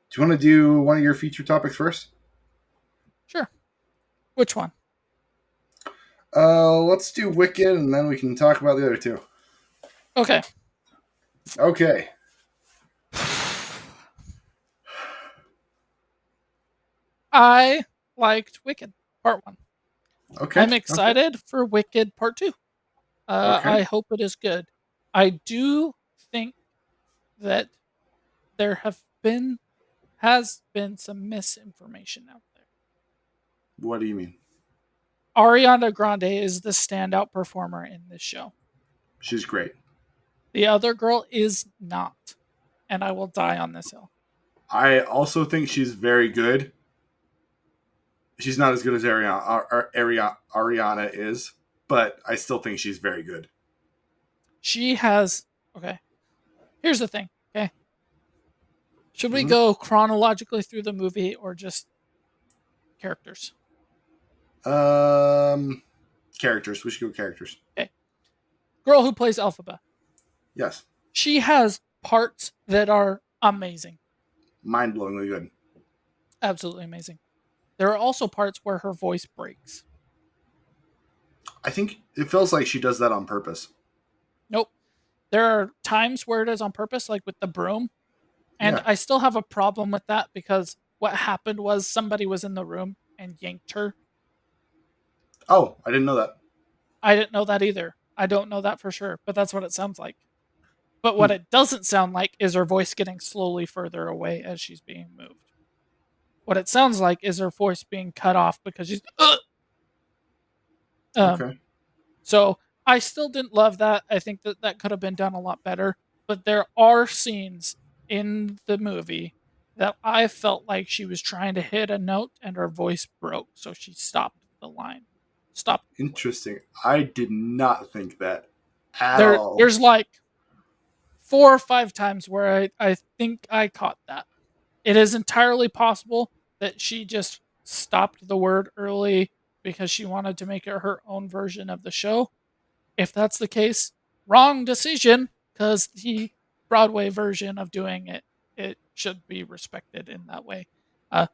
Do you want to do one of your feature topics first? Sure. Which one? Let's do Wicked, and then we can talk about the other two. Okay. Okay. I liked Wicked Part 1. Okay. I'm Okay. excited for Wicked Part 2. Okay. I hope it is good. I do think that there has been some misinformation out there. What do you mean? Ariana Grande is the standout performer in this show. She's great. The other girl is not, and I will die on this hill. I also think she's very good. She's not as good as Ariana is, but I still think she's very good. She has okay. Here's the thing. Okay, should we Mm-hmm. go chronologically through the movie or just characters? Um, Characters. We should go characters. Okay. girl who plays Elphaba. Yes. She has parts that are amazing. Mind-blowingly good. Absolutely amazing. There are also parts where her voice breaks. I think it feels like she does that on purpose. Nope. There are times where it is on purpose, like with the broom. And Yeah. I still have a problem with that because what happened was somebody was in the room and yanked her. Oh, I didn't know that. I didn't know that either. I don't know that for sure, but that's what it sounds like. But what Hmm. it doesn't sound like is her voice getting slowly further away as she's being moved. What it sounds like is her voice being cut off because she's um Okay. so I still didn't love that. I think that that could have been done a lot better, but there are scenes in the movie that I felt like she was trying to hit a note and her voice broke, so she stopped the line. Stopped the word. Interesting. I did not think that at There all. there's like 4 or 5 times where I think I caught that. It is entirely possible that she just stopped the word early because she wanted to make it her own version of the show. If that's the case, wrong decision because the Broadway version of doing it should be respected in that way. Uh,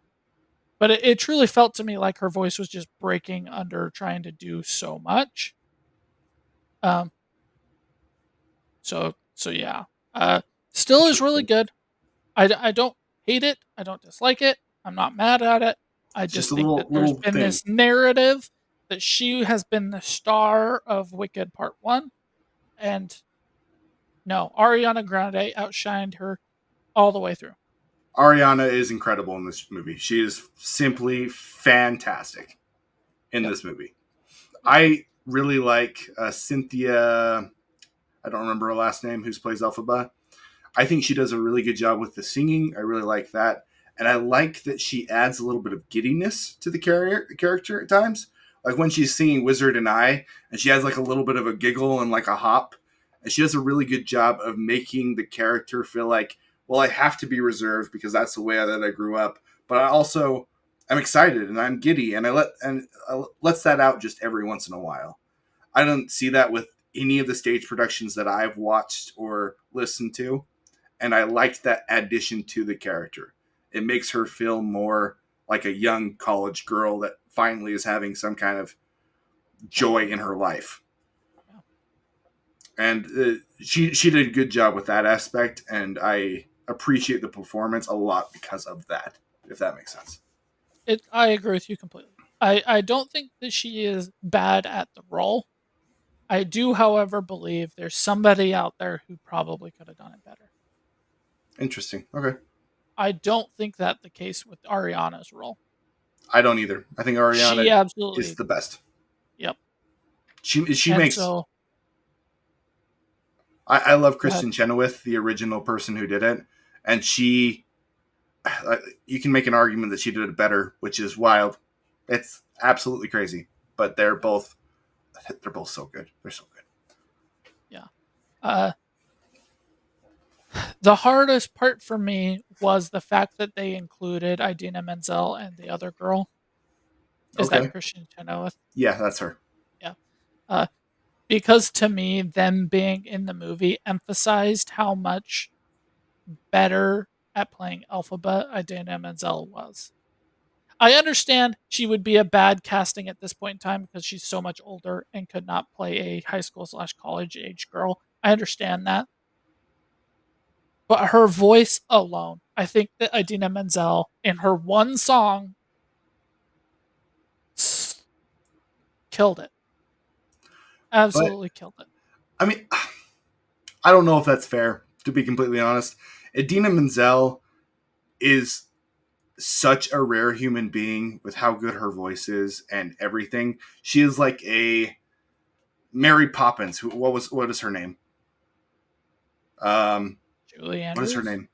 but it truly felt to me like her voice was just breaking under trying to do so much. Um, so yeah, still is really Interesting. good. I don't hate it. I don't dislike it. I'm not mad at it. I It's just just a think little that there's little been thing. this narrative that she has been the star of Wicked Part 1. And no, Ariana Grande outshined her all the way through. Ariana is incredible in this movie. She is simply fantastic in Yep. this movie. Yep. I really like Cynthia. I don't remember her last name. Who plays Elphaba? I think she does a really good job with the singing. I really like that. And I like that she adds a little bit of giddiness to the character at times. Like when she's singing Wizard and I, and she has like a little bit of a giggle and like a hop. And she does a really good job of making the character feel like, well, I have to be reserved because that's the way that I grew up. But I also am excited and I'm giddy and I lets that out just every once in a while. I don't see that with any of the stage productions that I've watched or listened to, and I liked that addition to the character. It makes her feel more like a young college girl that finally is having some kind of joy in her life. Yeah. And she did a good job with that aspect, and I appreciate the performance a lot because of that. If that makes sense. I agree with you completely. I don't think that she is bad at the role. I do, however, believe there's somebody out there who probably could have done it better. Interesting. Okay. I don't think that the case with Ariana's role. I don't either. I think She Ariana is absolutely, the best. yep. She And makes. so, I love go ahead. Kristen Chenoweth, the original person who did it, and she you can make an argument that she did it better, which is wild. It's absolutely crazy, but Yep. they're both so good. They're so good. Yeah. Uh, the hardest part for me was the fact that they included Idina Menzel and the other girl. Is that Okay, Christian Chenoweth? yeah, that's her. Yeah. Uh, because to me, them being in the movie emphasized how much better at playing Alphaba Idina Menzel was. I understand she would be a bad casting at this point in time because she's so much older and could not play a high school slash college age girl. I understand that. But her voice alone, I think that Idina Menzel in her one song killed it. But Absolutely killed it. I mean, I don't know if that's fair. To be completely honest, Idina Menzel is such a rare human being with how good her voice is and everything. She is like a Mary Poppins. What is her name? Um, Julie what is her Andrews? name?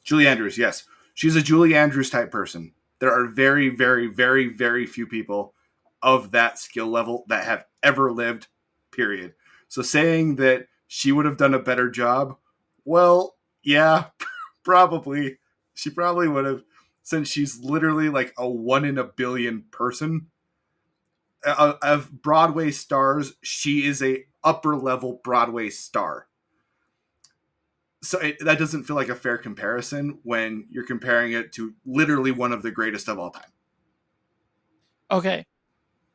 Julie Andrews, yes. She's a Julie Andrews type person. There are very, very, very, very few people of that skill level that have ever lived, period. So saying that she would have done a better job, well, yeah, probably. She probably would have, since she's literally like a 1 in a billion person. Of Broadway stars, she is a upper level Broadway star. So that doesn't feel like a fair comparison when you're comparing it to literally one of the greatest of all time. Okay,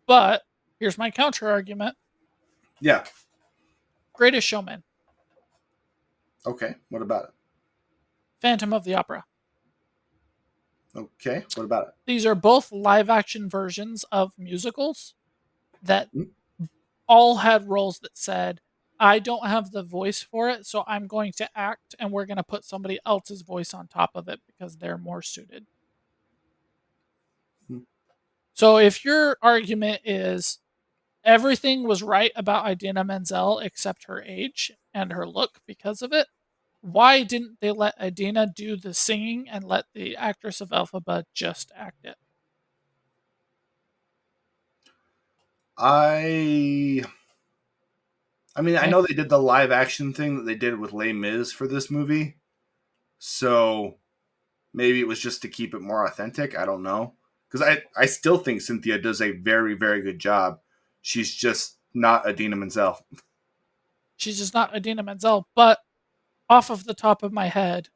but here's my counter argument. Yeah. Greatest Showman, Okay. What about it? Phantom of the Opera. Okay. What about it? These are both live action versions of musicals that Hmm? all had roles that said, I don't have the voice for it, so I'm going to act and we're going to put somebody else's voice on top of it because they're more suited. Hmm. So if your argument is everything was right about Idina Menzel except her age and her look because of it, why didn't they let Idina do the singing and let the actress of Elphaba just act it? I I mean, I Okay. know they did the live action thing that they did with Les Mis for this movie. So maybe it was just to keep it more authentic. I don't know. Because I still think Cynthia does a very, very good job. She's just not Adina Menzel. She's just not Idina Menzel, but off of the top of my head,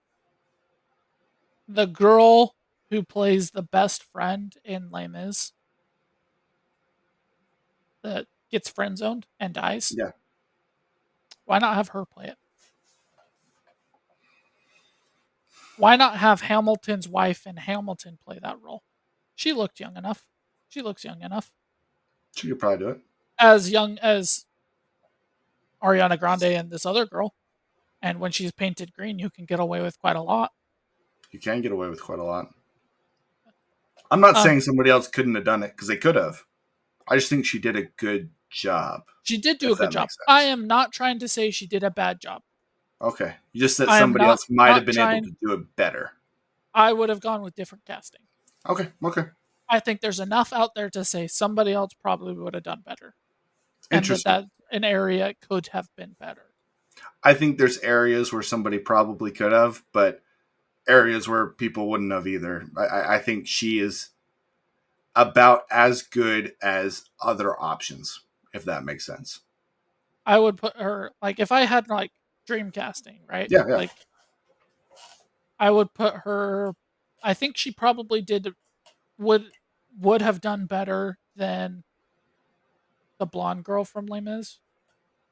the girl who plays the best friend in Les Mis that gets friend zoned and dies, Yeah. why not have her play it? Why not have Hamilton's wife in Hamilton play that role? She looked young enough. She looks young enough. She could probably do it. As young as Ariana Grande and this other girl. And when she's painted green, you can get away with quite a lot. You can get away with quite a lot. I'm not Um, saying somebody else couldn't have done it because they could have. I just think she did a good job, she did do a if good that job. makes I sense. am not trying to say she did a bad job. Okay. Just that I am somebody not else might have not been able to trying. do it better. I would have gone with different casting. Okay. Okay. I think there's enough out there to say somebody else probably would have done better, and Interesting. that an area could have been better. I think there's areas where somebody probably could have, but areas where people wouldn't have either. I think she is about as good as other options, if that makes sense. I would put her like if I had like dream casting, right? Yeah, yeah. Like I would put her. I think she probably did would would have done better than the blonde girl from Les Mis,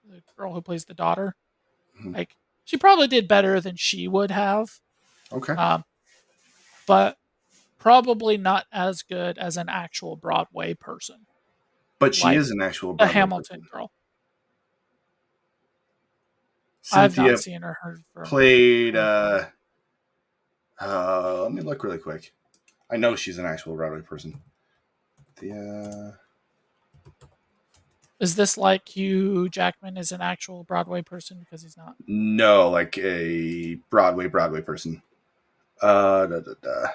the girl who plays the daughter. Mhm. Like she probably did better than she would have, Okay. um, but probably not as good as an actual Broadway person, But she like is an actual the Broadway Hamilton person. girl. I've not Cynthia seen or heard from played. her. Let me look really quick. I know she's an actual Broadway person. The Is this like Hugh Jackman is an actual Broadway person because he's not? no, like a Broadway person. Da, da, da.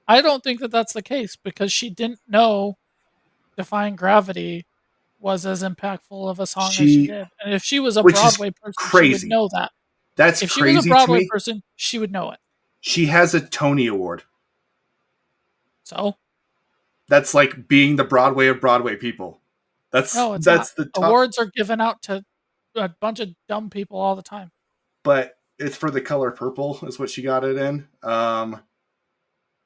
I don't think that that's the case because she didn't know Defying Gravity was as impactful of a song as she She, did. And if she was a which is Broadway person, she would crazy. know that. That's If she was a crazy to Broadway me. person, she would know it. She has a Tony Award. So, That's like being the Broadway of Broadway people. That's no, it's not. that's the top, Awards are given out to a bunch of dumb people all the time. but it's for the color purple is what she got it in.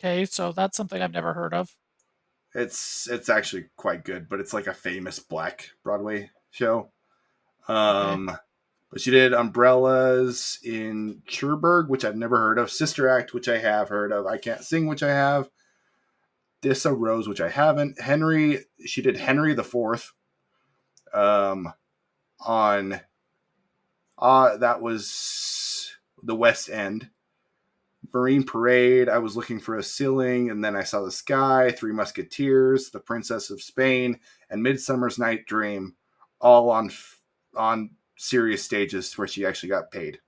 Okay, so that's something I've never heard of. It's actually quite good, but it's like a famous black Broadway show. Okay. But she did Umbrellas in Cherbourg, which I've never heard of. Sister Act, which I have heard of. I Can't Sing, which I have. This Rose, which I haven't. Henry, she did Henry the Fourth. On that was the West End. Marine Parade, I was looking for a ceiling, and then I saw the sky, Three Musketeers, The Princess of Spain, and Midsummer's Night Dream, all on serious stages where she actually got paid.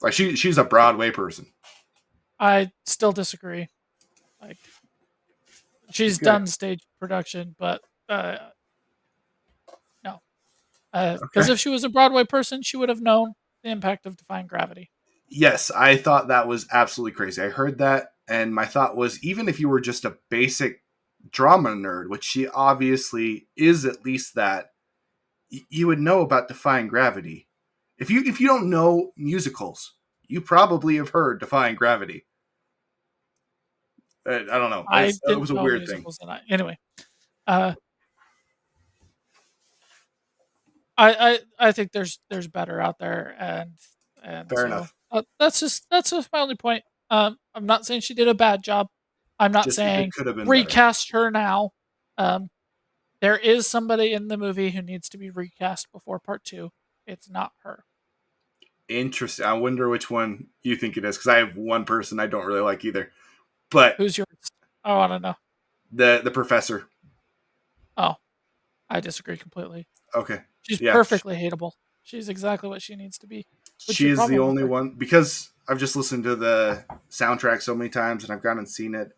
Like she's a Broadway person. I still disagree. Like, she's Okay. done stage production, but no. Because Okay. if she was a Broadway person, she would have known the impact of Defying Gravity. Yes, I thought that was absolutely crazy. I heard that, and my thought was even if you were just a basic drama nerd, which she obviously is at least that, you would know about Defying Gravity. If you don't know musicals, you probably have heard Defying Gravity. I don't know. I It didn't was a know weird thing. musicals, and anyway, uh, I think there's better out there, and Fair so enough. that's just my only point. I'm not saying she did a bad job. I'm not Just think it saying could have been better. recast her now. Um, there is somebody in the movie who needs to be recast before part two. It's not her. Interesting. I wonder which one you think it is, because I have one person I don't really like either. But Who's yours? I want to know. the professor. Oh, I disagree completely. Okay. She's Yeah. perfectly hateable. She's exactly what she needs to be. What's She your is the problem with only her? one, because I've just listened to the soundtrack so many times and I've gone and seen it,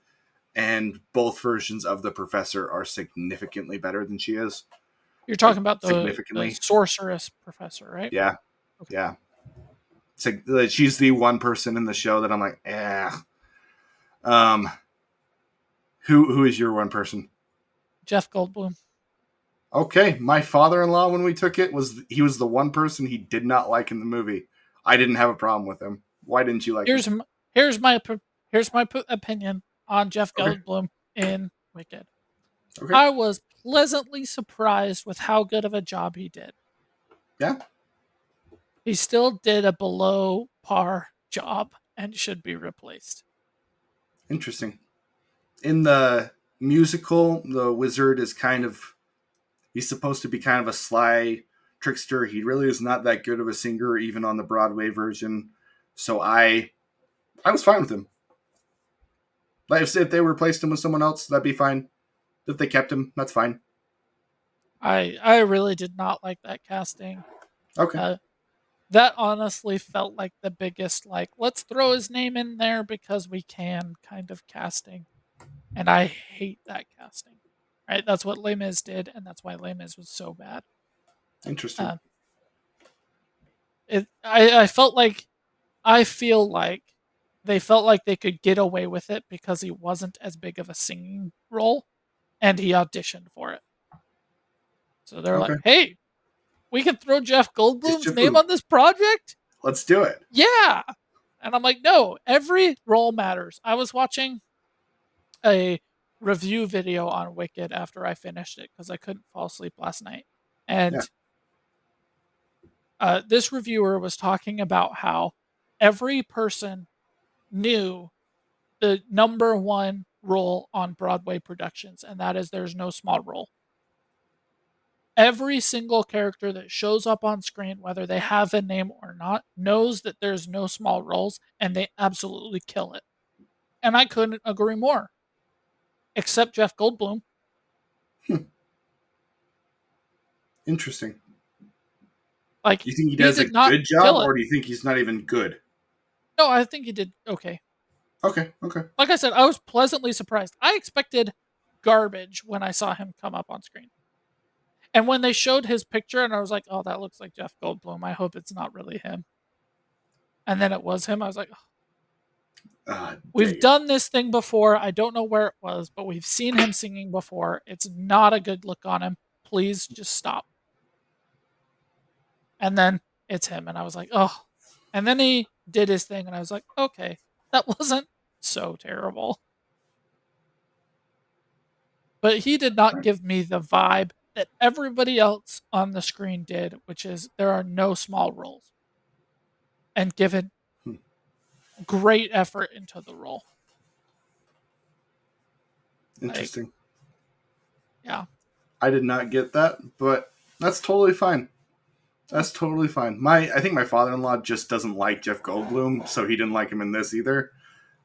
and both versions of the professor are significantly better than she is. You're Like talking about the significantly. sorceress professor, right? Yeah. Okay. Yeah. So, she's the one person in the show that I'm like, eh. Um, who is your one person? Jeff Goldblum. Okay, my father-in-law, when we took it, he was the one person he did not like in the movie. I didn't have a problem with him. Why didn't you like him? Here's m- here's my op- here's my opinion on Jeff Okay. Goldblum in Wicked. Okay. I was pleasantly surprised with how good of a job he did. Yeah. He still did a below par job and should be replaced. Interesting. In the musical, the wizard is he's supposed to be kind of a sly trickster. He really is not that good of a singer, even on the Broadway version. So I was fine with him. Like if they replaced him with someone else, that'd be fine. If they kept him, that's fine. I really did not like that casting. Okay. Uh, that honestly felt like the biggest like let's throw his name in there because we can kind of casting, and I hate that casting. Right, that's what Les Mis did, and that's why Les Mis was so bad. Interesting. Uh, I felt like I feel like they felt like they could get away with it because he wasn't as big of a singing role, and he auditioned for it. So they're Okay. like, "Hey, we can throw Jeff It's Goldblum's name Jafu. on this project." Let's do it. Yeah, and I'm like, "No, every role matters." I was watching a review video on Wicked after I finished it because I couldn't fall asleep last night, Yeah. and this reviewer was talking about how every person knew the number one rule on Broadway productions, and that is there's no small role. Every single character that shows up on screen, whether they have a name or not, knows that there's no small roles, and they absolutely kill it. And I couldn't agree more, except Jeff Goldblum. Hmm. Interesting. Like, You think he he does a did not good job, kill it. or do you think he's not even good? No, I think he did okay. Okay. Okay. Like I said, I was pleasantly surprised. I expected garbage when I saw him come up on screen. And when they showed his picture, and I was like, "Oh, that looks like Jeff Goldblum. I hope it's not really him." And then it was him. I was like, oh, Ah, "We've dang it. done this thing before. I don't know where it was, but we've seen him singing before. It's not a good look on him. Please just stop." And then it's him, and I was like, "Oh." And then he did his thing, and I was like, "Okay, that wasn't so terrible." But he did not give me the vibe that everybody else on the screen did, which is there are no small roles, and given Hmm. great effort into the role. Like, Interesting. yeah. I did not get that, but that's totally fine. Yeah. That's totally fine. I think my father-in-law just doesn't like Jeff Goldblum, so he didn't like him in this either.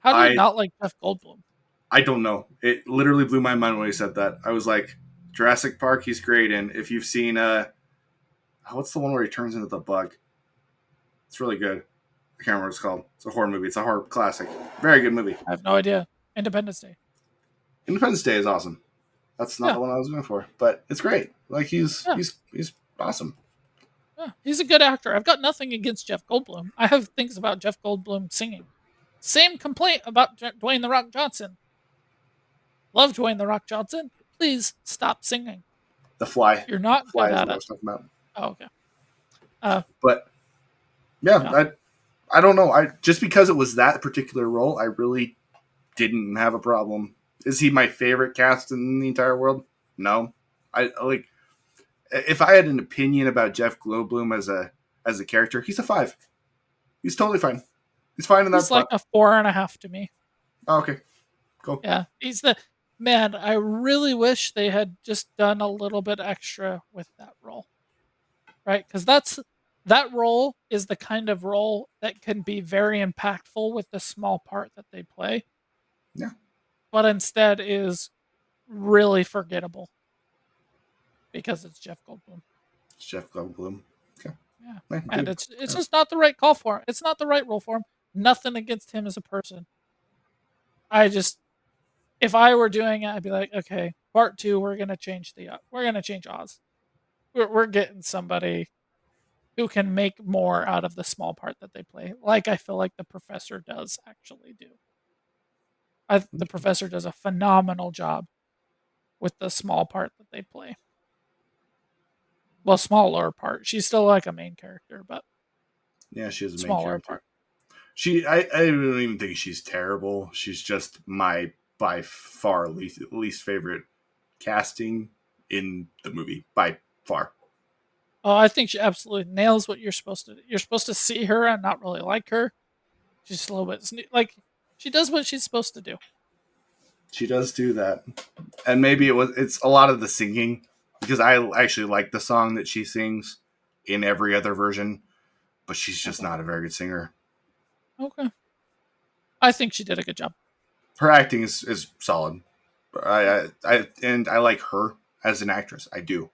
How do you I not like Jeff Goldblum? I don't know. It literally blew my mind when he said that. I was like, Jurassic Park, he's great in. If you've seen what's the one where he turns into the bug? It's really good. I can't remember what it's called. It's a horror movie. It's a horror classic. Very good movie. I have no idea. Independence Day. Independence Day is awesome. That's not Yeah, the one I was going for, but it's great. Like yeah, he's awesome. yeah. He's a good actor. I've got nothing against Jeff Goldblum. I have things about Jeff Goldblum singing. Same complaint about Dwayne the Rock Johnson. Love Dwayne the Rock Johnson. Please stop singing. The Fly. You're not Fly good is at what I it. was talking about. Oh, okay. Uh, But yeah, yeah. I don't know. I just because it was that particular role, I really didn't have a problem. Is he my favorite cast in the entire world? No. I like if I had an opinion about Jeff Goldblum as a character, he's a 5. He's totally fine. He's fine in that He's like spot. a 4.5 to me. Oh, okay, cool. Yeah. He's the man. I really wish they had just done a little bit extra with that role. Right? Because that role is the kind of role that can be very impactful with the small part that they play, Yeah, but instead is really forgettable because it's Jeff Goldblum. it's Jeff Goldblum. Okay, Yeah. hey, And dude. it's Yeah. just not the right call for him. It's not the right role for him. Nothing against him as a person. I just if I were doing it, I'd be like, okay, part two, we're gonna change Oz. We're getting somebody who can make more out of the small part that they play, like I feel like the professor does actually do. The professor does a phenomenal job with the small part that they play. Well, smaller part. She's still like a main character, but Yeah, she is a main smaller character. part. I don't even think she's terrible. She's just my by far least favorite casting in the movie by far. Oh, I think she absolutely nails what you're supposed to do. You're supposed to see her and not really like her. She's a little bit like she does what she's supposed to do. She does do that, and maybe it's a lot of the singing because I actually like the song that she sings in every other version, but she's just Okay. not a very good singer. Okay. I think she did a good job. Her acting is solid. And I like her as an actress. I do,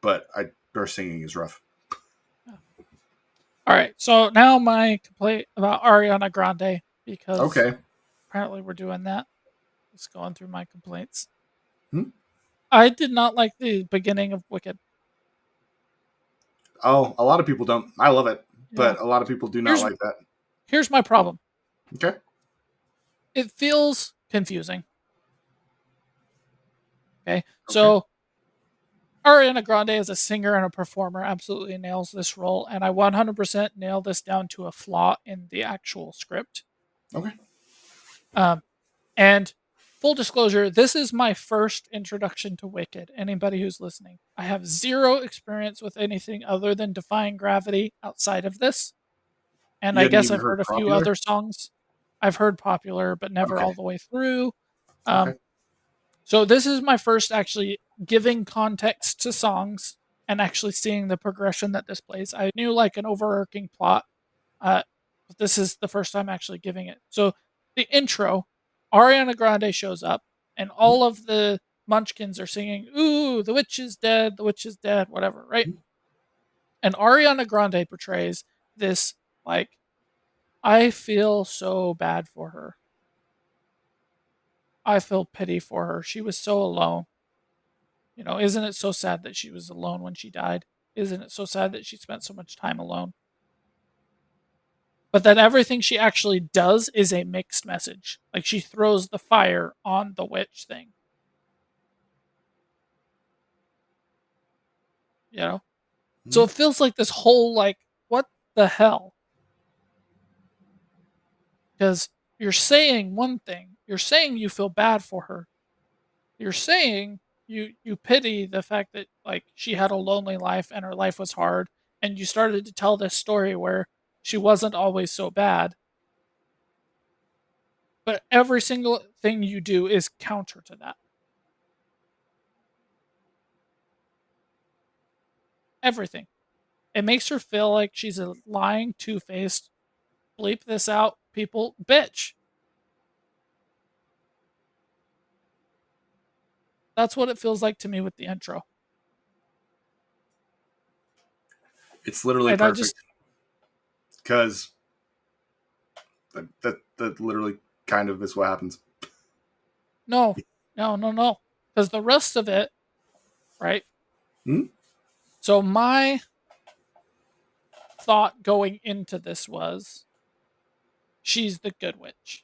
but her singing is rough. Yeah. All right. So now my complaint about Ariana Grande, because Okay. apparently we're doing that. Just going through my complaints. Hmm? I did not like the beginning of Wicked. Oh, a lot of people don't. I love it, Yeah. but a lot of people do not Here's like that. here's my problem. Okay. It feels confusing. Okay. Okay. So Ariana Grande as a singer and a performer absolutely nails this role, and I 100% nail this down to a flaw in the actual script. Okay. Um, and full disclosure, this is my first introduction to Wicked. Anybody who's listening, I have zero experience with anything other than Defying Gravity outside of this. And You I hadn't guess even I've heard heard a few popular. other songs. I've heard Popular, but never Okay. all the way through. Okay. Um, so this is my first actually giving context to songs and actually seeing the progression that this plays. I knew like an overarching plot, uh, but this is the first time actually giving it. So the intro, Ariana Grande shows up, and Hmm? all of the Munchkins are singing, "Ooh, the witch is dead, the witch is dead," whatever, right? And Ariana Grande portrays this like, I feel so bad for her. I feel pity for her. She was so alone. Isn't it so sad that she was alone when she died? Isn't it so sad that she spent so much time alone? But then everything she actually does is a mixed message. Like she throws the fire on the witch thing, you know? So Hmm? it feels like this whole like, what the hell? Because you're saying one thing. You're saying you feel bad for her. You're saying you pity the fact that like she had a lonely life and her life was hard, and you started to tell this story where she wasn't always so bad, but every single thing you do is counter to that. Everything. It makes her feel like she's a lying, two-faced, bleep this out, people bitch. That's what it feels like to me with the intro. It's literally And I just perfect because that literally kind of is what happens. no, no, no, no. Because the rest of it, right? Hmm? So my thought going into this was she's the good witch,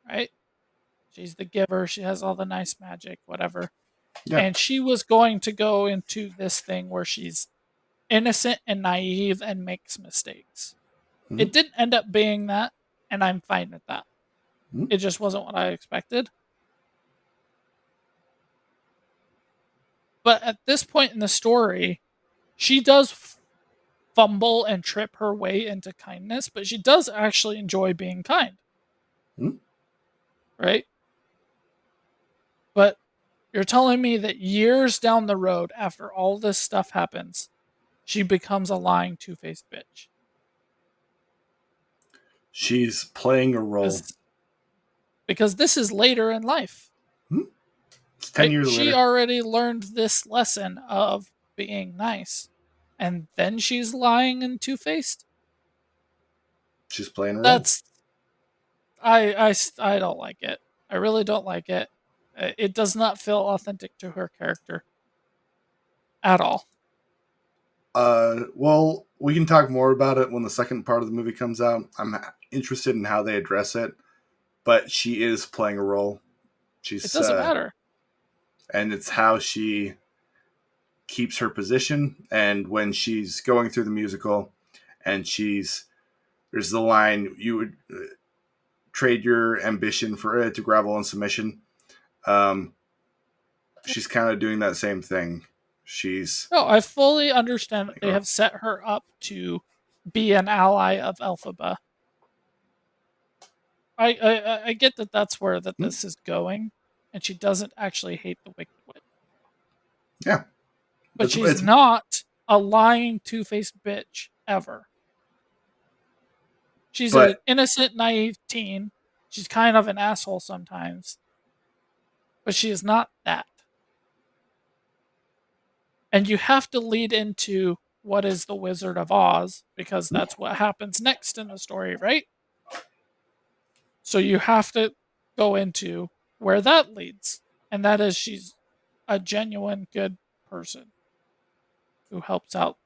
right? She's the giver. She has all the nice magic, whatever. Yeah. And she was going to go into this thing where she's innocent and naive and makes mistakes. Mhm. It didn't end up being that, and I'm fine with that. Mhm. It just wasn't what I expected. But at this point in the story, she does fumble and trip her way into kindness, but she does actually enjoy being kind, Mhm. right? But you're telling me that years down the road, after all this stuff happens, she becomes a lying, two faced bitch. She's playing a role. Because this is later in life, Mhm. It's 10 right? years She later. already learned this lesson of being nice, and then she's lying and two faced. She's playing a role. That's I don't like it. I really don't like it. It does not feel authentic to her character at all. Well, we can talk more about it when the second part of the movie comes out. I'm interested in how they address it, but she is playing a role. It She's, doesn't matter. and it's how she keeps her position. And when she's going through the musical, and there's the line, you would trade your ambition for it to gravel and submission. Um, she's kind of doing that same thing. She's No, I fully understand that they uh, have set her up to be an ally of Elphaba. I get that that's where that hmm, this is going, and she doesn't actually hate the Wicked Witch, yeah, but she's it's not a lying, two faced bitch ever. She's an but innocent, naive teen. She's kind of an asshole sometimes, but she is not that. And you have to lead into what is the Wizard of Oz because that's what happens next in the story, right? So you have to go into where that leads. And that is she's a genuine good person who helps out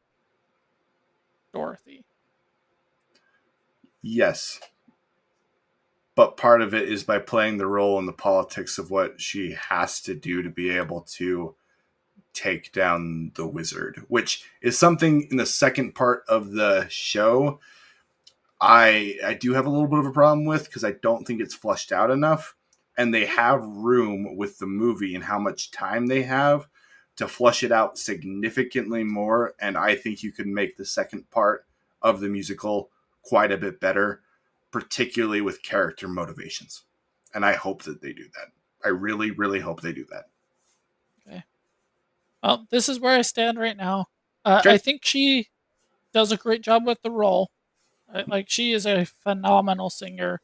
Dorothy. yes, but part of it is by playing the role in the politics of what she has to do to be able to take down the wizard, which is something in the second part of the show I do have a little bit of a problem with because I don't think it's fleshed out enough, and they have room with the movie and how much time they have to flush it out significantly more. And I think you could make the second part of the musical quite a bit better, particularly with character motivations. And I hope that they do that. I really, really hope they do that. Okay. Well, this is where I stand right now. I Okay, think she does a great job with the role. Like she is a phenomenal singer.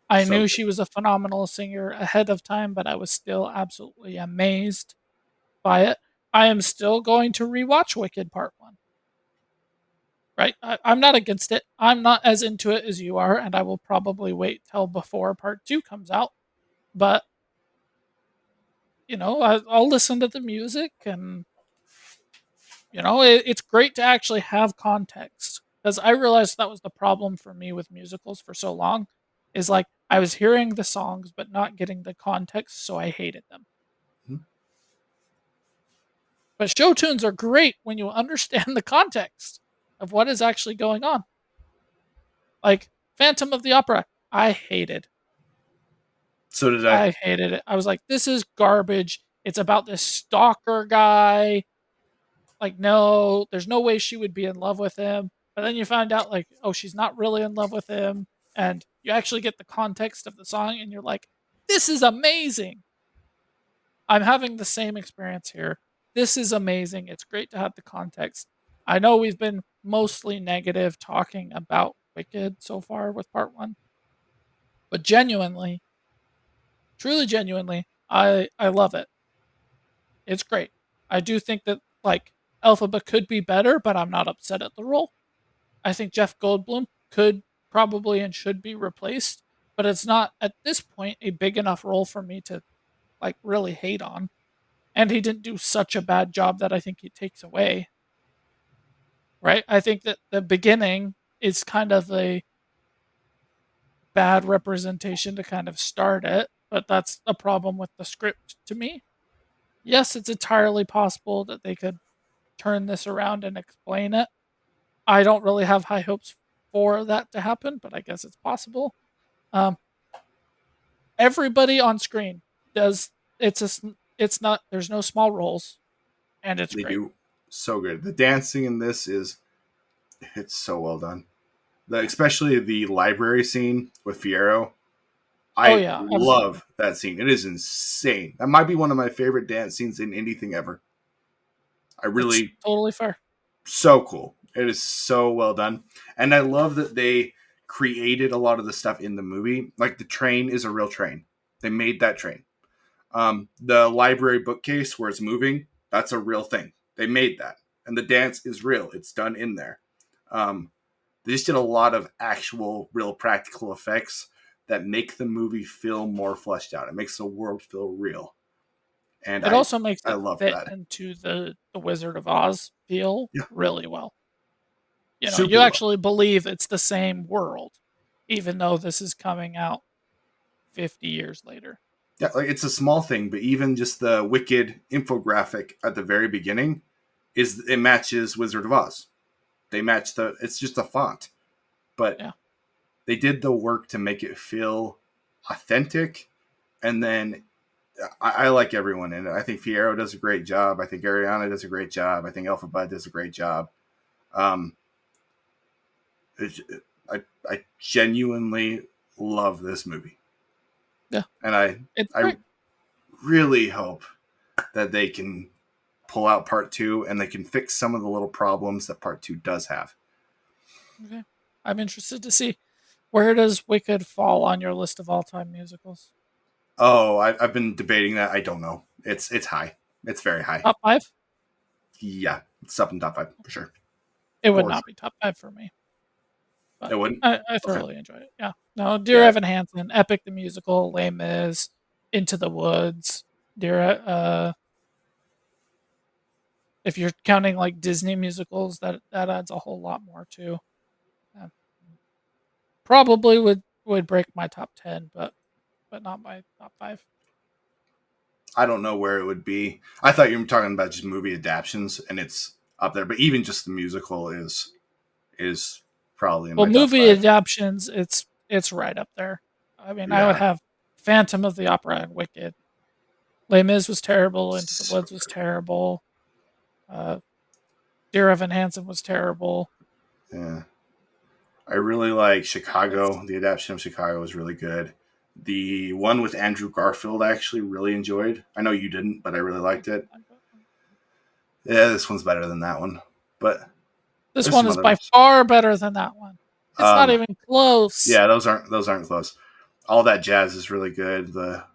I so knew good. she was a phenomenal singer ahead of time, but I was still absolutely amazed by it. I am still going to rewatch Wicked Part 1. Right? I'm not against it. I'm not as into it as you are, and I will probably wait till before Part 2 comes out. But, I'll listen to the music, and, it's great to actually have context. Because I realized that was the problem for me with musicals for so long, is like I was hearing the songs, but not getting the context, so I hated them. Mhm. But show tunes are great when you understand the context of what is actually going on. Like Phantom of the Opera, I hated. So did I. I hated it. I was like, this is garbage. It's about this stalker guy. Like, no, there's no way she would be in love with him. But then you find out, like, oh, she's not really in love with him. And you actually get the context of the song, and you're like, this is amazing. I'm having the same experience here. This is amazing. It's great to have the context. I know we've been mostly negative talking about Wicked so far with part one, but genuinely, truly genuinely, I love it. It's great. I do think that like Elphaba could be better, but I'm not upset at the role. I think Jeff Goldblum could probably and should be replaced, but it's not at this point a big enough role for me to like really hate on. And he didn't do such a bad job that I think he takes away. Right? I think that the beginning is kind of a bad representation to kind of start it. but that's a problem with the script to me. Yes, it's entirely possible that they could turn this around and explain it. I don't really have high hopes for that to happen, but I guess it's possible. Um, Everybody on screen does it's not there's no small roles, and it's They great. do so good. The dancing in this is it's so well done. Especially the library scene with Fiero. Oh I yeah, absolutely. love that scene. It is insane. That might be one of my favorite dance scenes in anything ever. I It's really totally fair. so cool. It is so well done. And I love that they created a lot of the stuff in the movie. Like the train is a real train. They made that train. The library bookcase where it's moving, that's a real thing. They made that. And the dance is real. It's done in there. Um, they just did a lot of actual, real practical effects that make the movie feel more fleshed out. It makes the world feel real. And It also makes I it love fit that. into the Wizard of Oz feel Yeah. really well. You know, you Super well. actually believe it's the same world, even though this is coming out 50 years later. Yeah, like it's a small thing, but even just the Wicked infographic at the very beginning is it matches Wizard of Oz. They match the. It's just a font, but Yeah. they did the work to make it feel authentic. And then I like everyone in it. I think Fiero does a great job. I think Ariana does a great job. I think Elphaba does a great job. Um, it, I genuinely love this movie, Yeah. and It's I great. really hope that they can pull out part two and they can fix some of the little problems that part two does have. Okay. I'm interested to see, where does Wicked fall on your list of all-time musicals? Oh, I've been debating that. I don't know. It's high. It's very high. Top 5? Yeah, it's up in top five for sure. It would For not sure. be top 5 for me, It but wouldn't. I Okay. thoroughly enjoyed it. Yeah. No, Dear Yeah. Evan Hansen, Epic the Musical, Les Mis, Into the Woods, Dear if you're counting like Disney musicals, that adds a whole lot more too. Uh, Probably would break my top 10, but not my top 5. I don't know where it would be. I thought you were talking about just movie adaptations, and it's up there. But even just the musical is probably in Well, my top movie five. adaptions, it's right up there. I mean, I would Yeah. have Phantom of the Opera and Wicked. Les Mis was terrible. Into the So Woods was terrible. Uh, Dear Evan Hansen was terrible. yeah. I really like It's Chicago. The adaptation of Chicago was really good. The one with Andrew Garfield I actually really enjoyed. I know you didn't, but I really I liked didn't it. like that one. Yeah, this one's better than that one. But This there's one some is other by ones. far better than that one. It's not Um, even close. yeah, those aren't close. All That Jazz is really good. The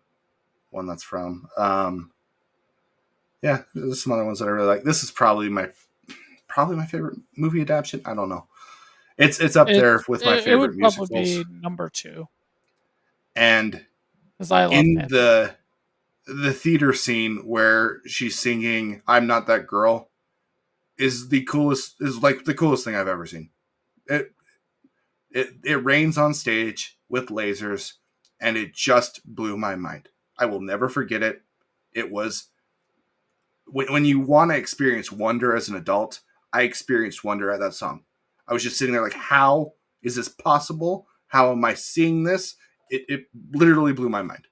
one that's from. Yeah, there's some other ones that I really like. This is probably my favorite movie adaptation. I don't know. It's up there with my It favorite would probably musicals. be number 2 And because I love in Phantom of the Opera. the theater scene where she's singing "I'm Not That Girl" is like the coolest thing I've ever seen. It it rains on stage with lasers, and it just blew my mind. I will never forget it. It was when you want to experience wonder as an adult. I experienced wonder at that song. I was just sitting there like, how is this possible? How am I seeing this? It literally blew my mind.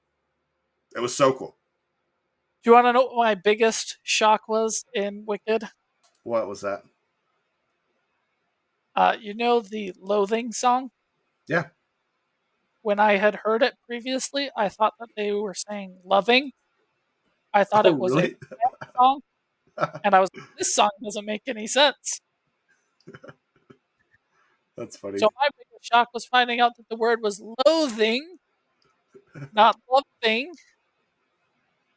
It was so cool. Do you want to know what my biggest shock was in Wicked? What was that? You know the Loathing song? Yeah. When I had heard it previously, I thought that they were saying loving. I thought Oh, it was a really? romance song, and I was like, this song doesn't make any sense. That's So funny. my biggest shock was finding out that the word was loathing, not loving,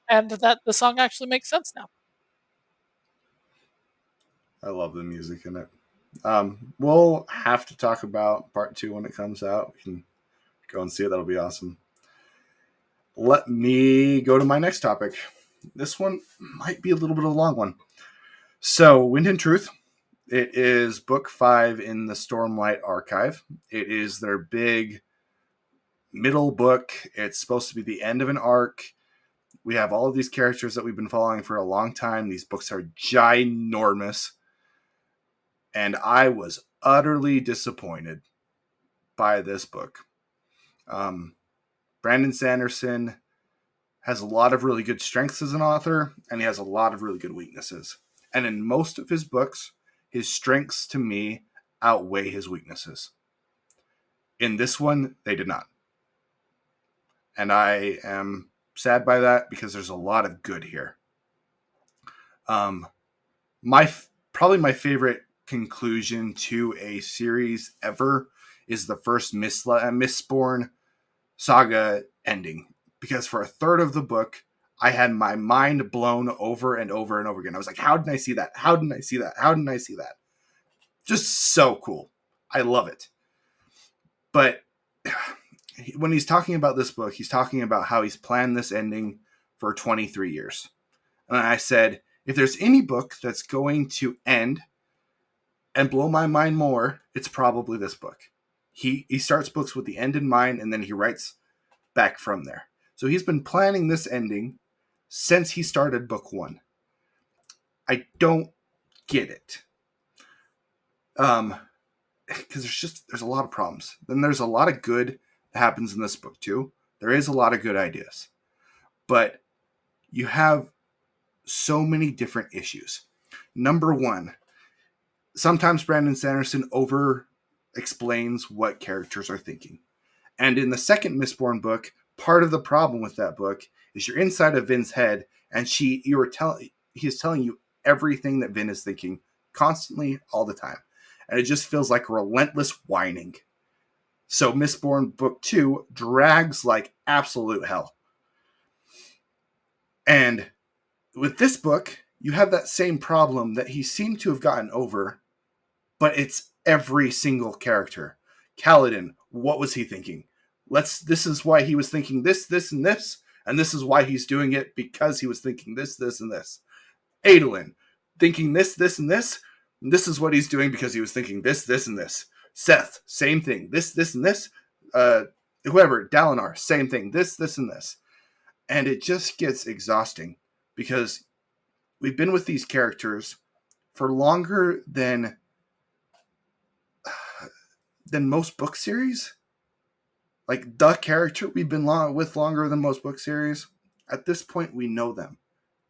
and that the song actually makes sense now. I love the music in it. We'll have to talk about part two when it comes out. We can go and see it. That'll be awesome. Let me go to my next topic. This one might be a little bit of a long one. So, Wind and Truth. It is book 5 in the Stormlight archive. It is their big middle book. It's supposed to be the end of an arc. We have all of these characters that we've been following for a long time. These books are ginormous. And I was utterly disappointed by this book. Brandon Sanderson has a lot of really good strengths as an author, and he has a lot of really good weaknesses. And in most of his books, his strengths to me outweigh his weaknesses. In this one, they did not. And I am sad by that because there's a lot of good here. Probably my favorite conclusion to a series ever is the first Mistborn saga ending. Because for a third of the book, I had my mind blown over and over and over again. I was like, how didn't I see that? How didn't I see that? How didn't I see that? Just so cool. I love it. But when he's talking about this book, he's talking about how he's planned this ending for 23 years. And I said, if there's any book that's going to end and blow my mind more, it's probably this book. He starts books with the end in mind, and then he writes back from there. So he's been planning this ending since he started book one. I don't get it. Because there's a lot of problems. Then there's a lot of good that happens in this book too. There is a lot of good ideas. But you have so many different issues. Number one, sometimes Brandon Sanderson over explains what characters are thinking. And in the second Mistborn book, part of the problem with that book is you're inside of Vin's head, and he's telling you everything that Vin is thinking constantly, all the time. And it just feels like relentless whining. So Mistborn book 2 drags like absolute hell. And with this book, you have that same problem that he seemed to have gotten over, but it's every single character. Kaladin, what was he thinking? This is why he was thinking this, and this, and this is why he's doing it, because he was thinking this, and this. Adolin, thinking this, and this, and this is what he's doing because he was thinking this, and this. Seth, same thing. This, and this. Whoever, Dalinar, same thing. This, and this. And it just gets exhausting because we've been with these characters for longer than most book series. Like the character we've been with longer than most book series. At this point, we know them.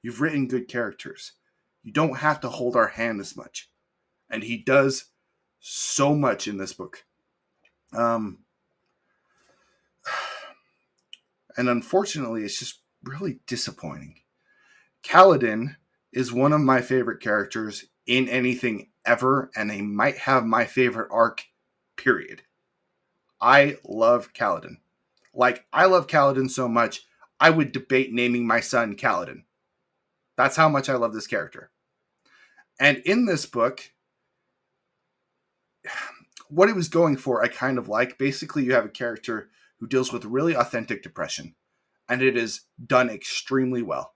You've written good characters. You don't have to hold our hand as much. And he does so much in this book. And unfortunately, it's just really disappointing. Kaladin is one of my favorite characters in anything ever, and he might have my favorite arc, period. I love Kaladin. Like, I love Kaladin so much, I would debate naming my son Kaladin. That's how much I love this character. And in this book, what it was going for, I kind of like. Basically, you have a character who deals with really authentic depression, and it is done extremely well.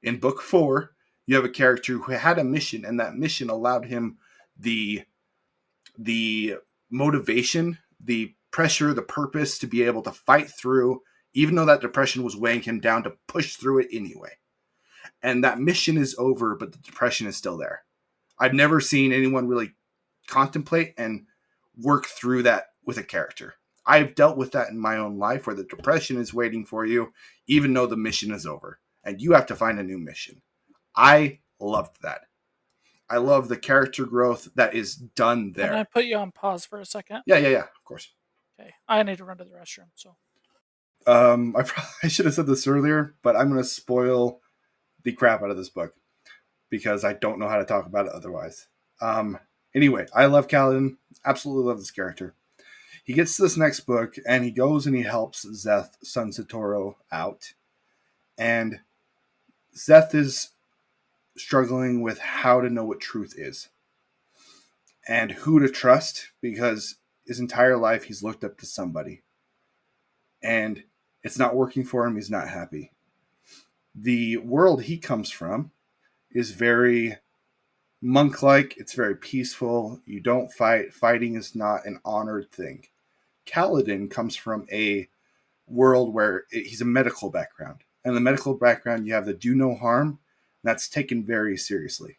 In book 4, you have a character who had a mission, and that mission allowed him the motivation, the pressure, the purpose to be able to fight through, even though that depression was weighing him down, to push through it anyway. And that mission is over, but the depression is still there. I've never seen anyone really contemplate and work through that with a character. I've dealt with that in my own life where the depression is waiting for you, even though the mission is over, and you have to find a new mission. I loved that. I love the character growth that is done there. Can I put you on pause for a second? Yeah, of course. Okay, I need to run to the restroom, so. I should have said this earlier, but I'm going to spoil the crap out of this book because I don't know how to talk about it otherwise. Anyway, I love Kaladin. Absolutely love this character. He gets to this next book, and he goes and he helps Szeth, son Sotoro, out. And Szeth is struggling with how to know what truth is and who to trust, because his entire life he's looked up to somebody. And it's not working for him. He's not happy. The world he comes from is very monk-like. It's very peaceful. You don't fight. Fighting is not an honored thing. Kaladin comes from a world where he's a medical background. And in the medical background, you have the do no harm, and that's taken very seriously.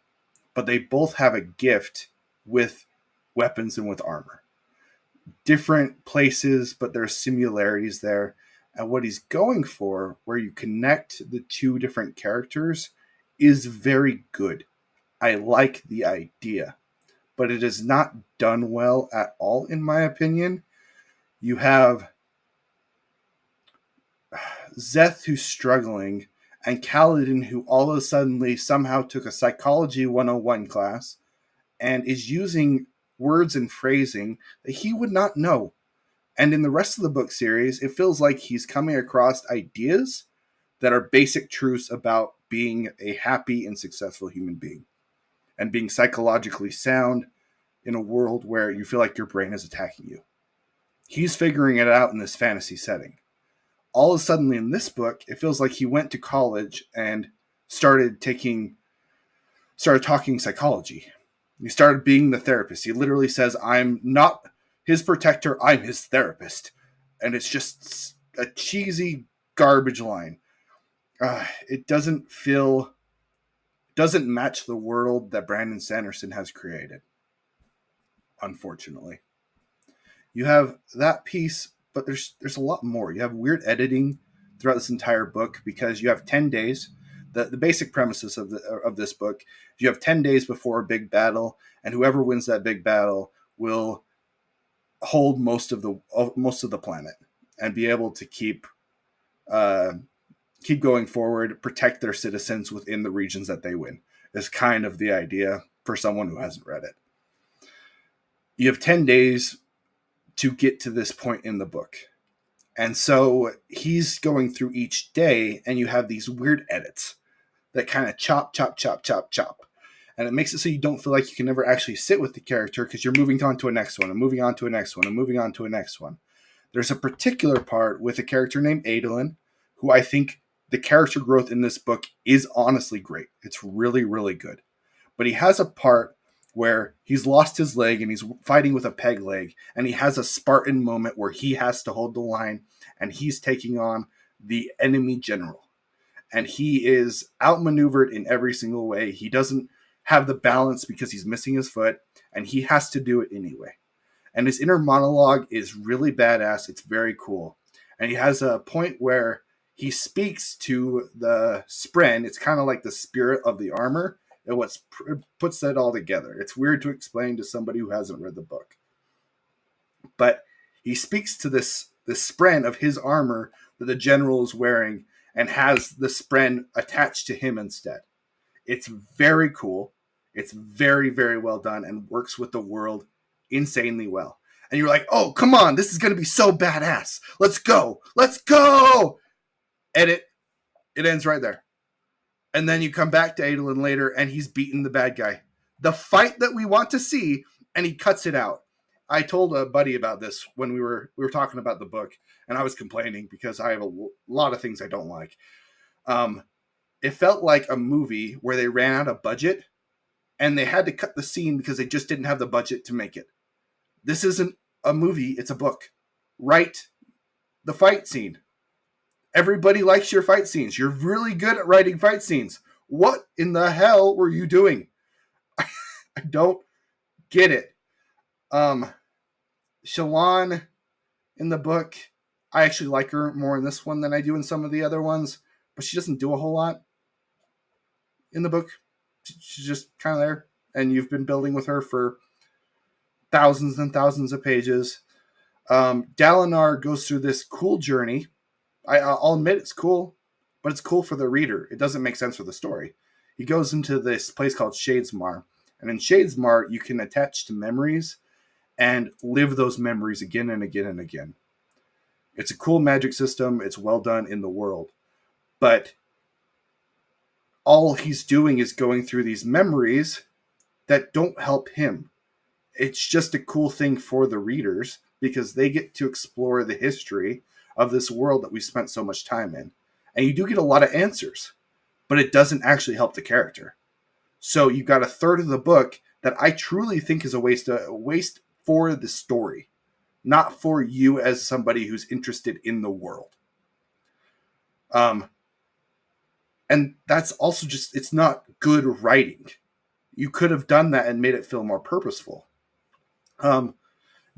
But they both have a gift with weapons and with armor. Different places, but there's similarities there. And what he's going for, where you connect the two different characters, is very good. I like the idea, but it is not done well at all, in my opinion. You have Zeth, who's struggling, and Kaladin, who all of a sudden somehow took a Psychology 101 class and is using words and phrasing that he would not know. And in the rest of the book series, it feels like he's coming across ideas that are basic truths about being a happy and successful human being and being psychologically sound in a world where you feel like your brain is attacking you. He's figuring it out in this fantasy setting. All of a sudden in this book, it feels like he went to college and started talking psychology. He started being the therapist. He literally says, I'm not his protector, I'm his therapist. And it's just a cheesy garbage line. It doesn't match the world that Brandon Sanderson has created, unfortunately. You have that piece, but there's a lot more. You have weird editing throughout this entire book because you have 10 days. The basic premises of this book, you have 10 days before a big battle, and whoever wins that big battle will hold most of the planet and be able to keep going forward, protect their citizens within the regions that they win. Is kind of the idea for someone who hasn't read it. You have 10 days to get to this point in the book. And so he's going through each day, and you have these weird edits that kind of chop. And it makes it so you don't feel like you can never actually sit with the character because you're moving on to a next one and moving on to a next one and moving on to a next one. There's a particular part with a character named Adolin, who I think the character growth in this book is honestly great. It's really, really good. But he has a part where he's lost his leg and he's fighting with a peg leg, and he has a Spartan moment where he has to hold the line and he's taking on the enemy general. And he is outmaneuvered in every single way. He doesn't have the balance because he's missing his foot, and he has to do it anyway. And his inner monologue is really badass. It's very cool. And he has a point where he speaks to the Spren. It's kind of like the spirit of the armor. And what puts that all together. It's weird to explain to somebody who hasn't read the book. But he speaks to this Spren of his armor that the general is wearing and has the Spren attached to him instead. It's very cool. It's very, very well done and works with the world insanely well. And you're like, oh, come on, this is going to be so badass. Let's go. Edit. It ends right there. And then you come back to Adolin later, and he's beaten the bad guy. The fight that we want to see, and he cuts it out. I told a buddy about this when we were talking about the book, and I was complaining because I have a lot of things I don't like. It felt like a movie where they ran out of budget, and they had to cut the scene because they just didn't have the budget to make it. This isn't a movie, it's a book. Write the fight scene. Everybody likes your fight scenes. You're really good at writing fight scenes. What in the hell were you doing? I don't get it. Shallan in the book, I actually like her more in this one than I do in some of the other ones, but she doesn't do a whole lot in the book. She's just kind of there, and you've been building with her for thousands and thousands of pages. Dalinar goes through this cool journey. I'll admit it's cool, but it's cool for the reader. It doesn't make sense for the story. He goes into this place called Shadesmar, and in Shadesmar, you can attach to memories and live those memories again and again and again. It's a cool magic system. It's well done in the world. But all he's doing is going through these memories that don't help him. It's just a cool thing for the readers because they get to explore the history of this world that we spent so much time in. And you do get a lot of answers, but it doesn't actually help the character. So you've got a third of the book that I truly think is a waste for the story, not for you as somebody who's interested in the world. Um, and that's also just, it's not good writing. You could have done that and made it feel more purposeful. Um,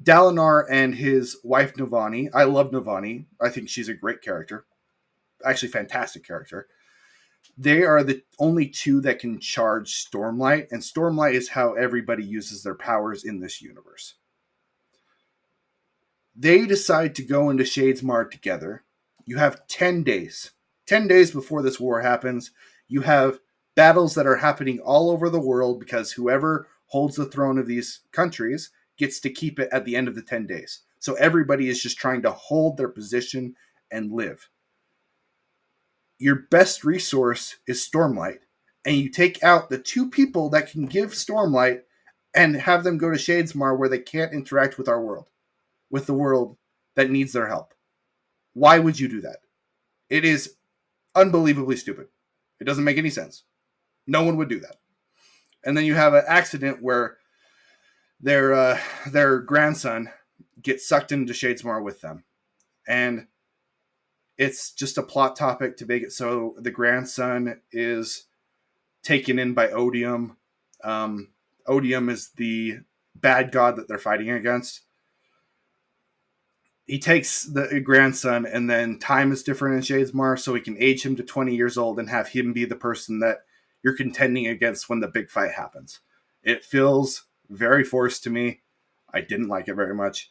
Dalinar and his wife Navani, I love Navani. I think she's a great character. Actually, fantastic character. They are the only two that can charge Stormlight, and Stormlight is how everybody uses their powers in this universe. They decide to go into Shadesmar together. You have 10 days. 10 days before this war happens, you have battles that are happening all over the world because whoever holds the throne of these countries gets to keep it at the end of the 10 days. So everybody is just trying to hold their position and live. Your best resource is Stormlight, and you take out the two people that can give Stormlight and have them go to Shadesmar where they can't interact with our world, with the world that needs their help. Why would you do that? It is unbelievably stupid. It doesn't make any sense. No one would do that. And then you have an accident where their grandson gets sucked into Shadesmar with them, and it's just a plot topic to make it so the grandson is taken in by Odium. Odium is the bad god that they're fighting against. He takes the grandson, and then time is different in Shadesmar, so we can age him to 20 years old and have him be the person that you're contending against when the big fight happens. It feels very forced to me. I didn't like it very much.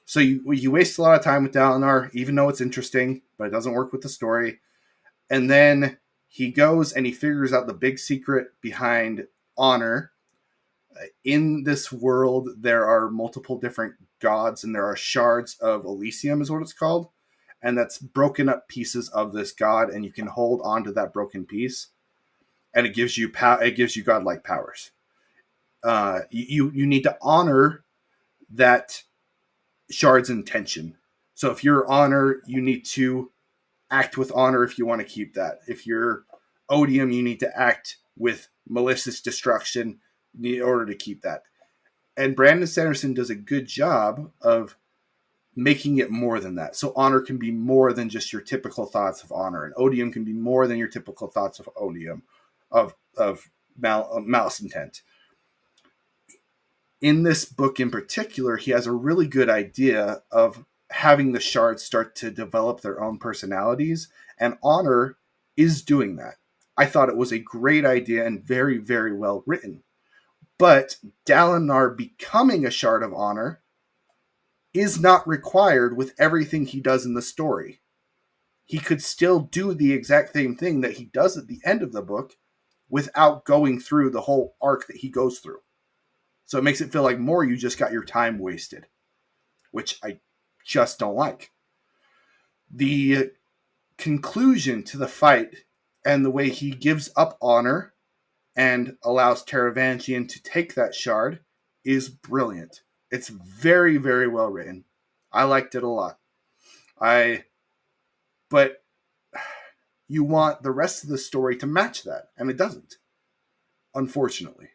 So you waste a lot of time with Dalinar, even though it's interesting, but it doesn't work with the story. And then he goes and he figures out the big secret behind honor. In this world, there are multiple different gods, and there are shards of Elysium, is what it's called. And that's broken up pieces of this god, and you can hold onto that broken piece, and it gives you godlike powers. You need to honor that shard's intention. So if you're honor, you need to act with honor if you want to keep that. If you're odium, you need to act with malicious destruction in order to keep that. And Brandon Sanderson does a good job of making it more than that. So honor can be more than just your typical thoughts of honor, and odium can be more than your typical thoughts of odium, of malice intent. In this book in particular, he has a really good idea of having the shards start to develop their own personalities, and honor is doing that. I thought it was a great idea and very, very well written. But Dalinar becoming a shard of honor is not required with everything he does in the story. He could still do the exact same thing that he does at the end of the book without going through the whole arc that he goes through. So it makes it feel like more you just got your time wasted, which I just don't like. The conclusion to the fight and the way he gives up honor and allows Taravangian to take that shard is brilliant. It's very, very well written. I liked it a lot. But you want the rest of the story to match that, and it doesn't, unfortunately.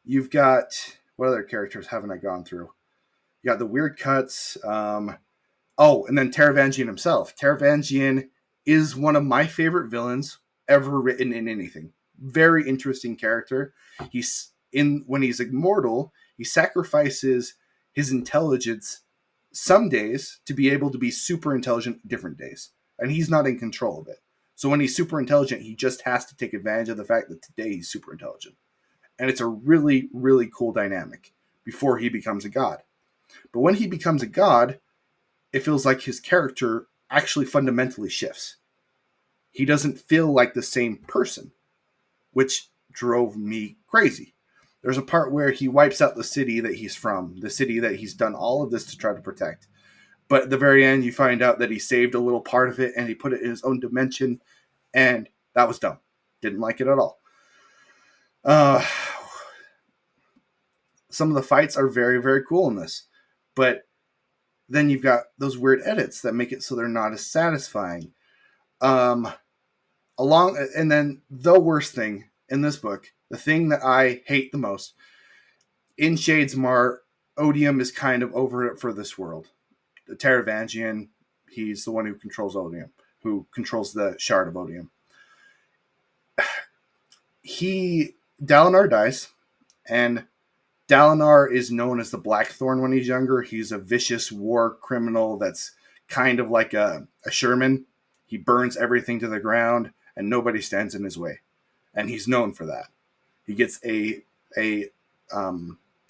You've got, what other characters haven't I gone through? You got the weird cuts. And then Taravangian himself. Taravangian is one of my favorite villains ever written in anything. Very interesting character. When he's immortal, he sacrifices his intelligence some days to be able to be super intelligent different days. And he's not in control of it. So when he's super intelligent, he just has to take advantage of the fact that today he's super intelligent. And it's a really, really cool dynamic before he becomes a god. But when he becomes a god, it feels like his character actually fundamentally shifts. He doesn't feel like the same person, which drove me crazy. There's a part where he wipes out the city that he's from, the city that he's done all of this to try to protect. But at the very end, you find out that he saved a little part of it and he put it in his own dimension, and that was dumb. Didn't like it at all. Some of the fights are very, very cool in this, but then you've got those weird edits that make it so they're not as satisfying. And then the worst thing in this book, the thing that I hate the most, in Shadesmar, Odium is kind of over it for this world. the Taravangian. He's the one who controls Odium, who controls the shard of Odium. Dalinar dies, and Dalinar is known as the Blackthorn when he's younger. He's a vicious war criminal that's kind of like a Sherman. He burns everything to the ground, and nobody stands in his way. And he's known for that. He gets a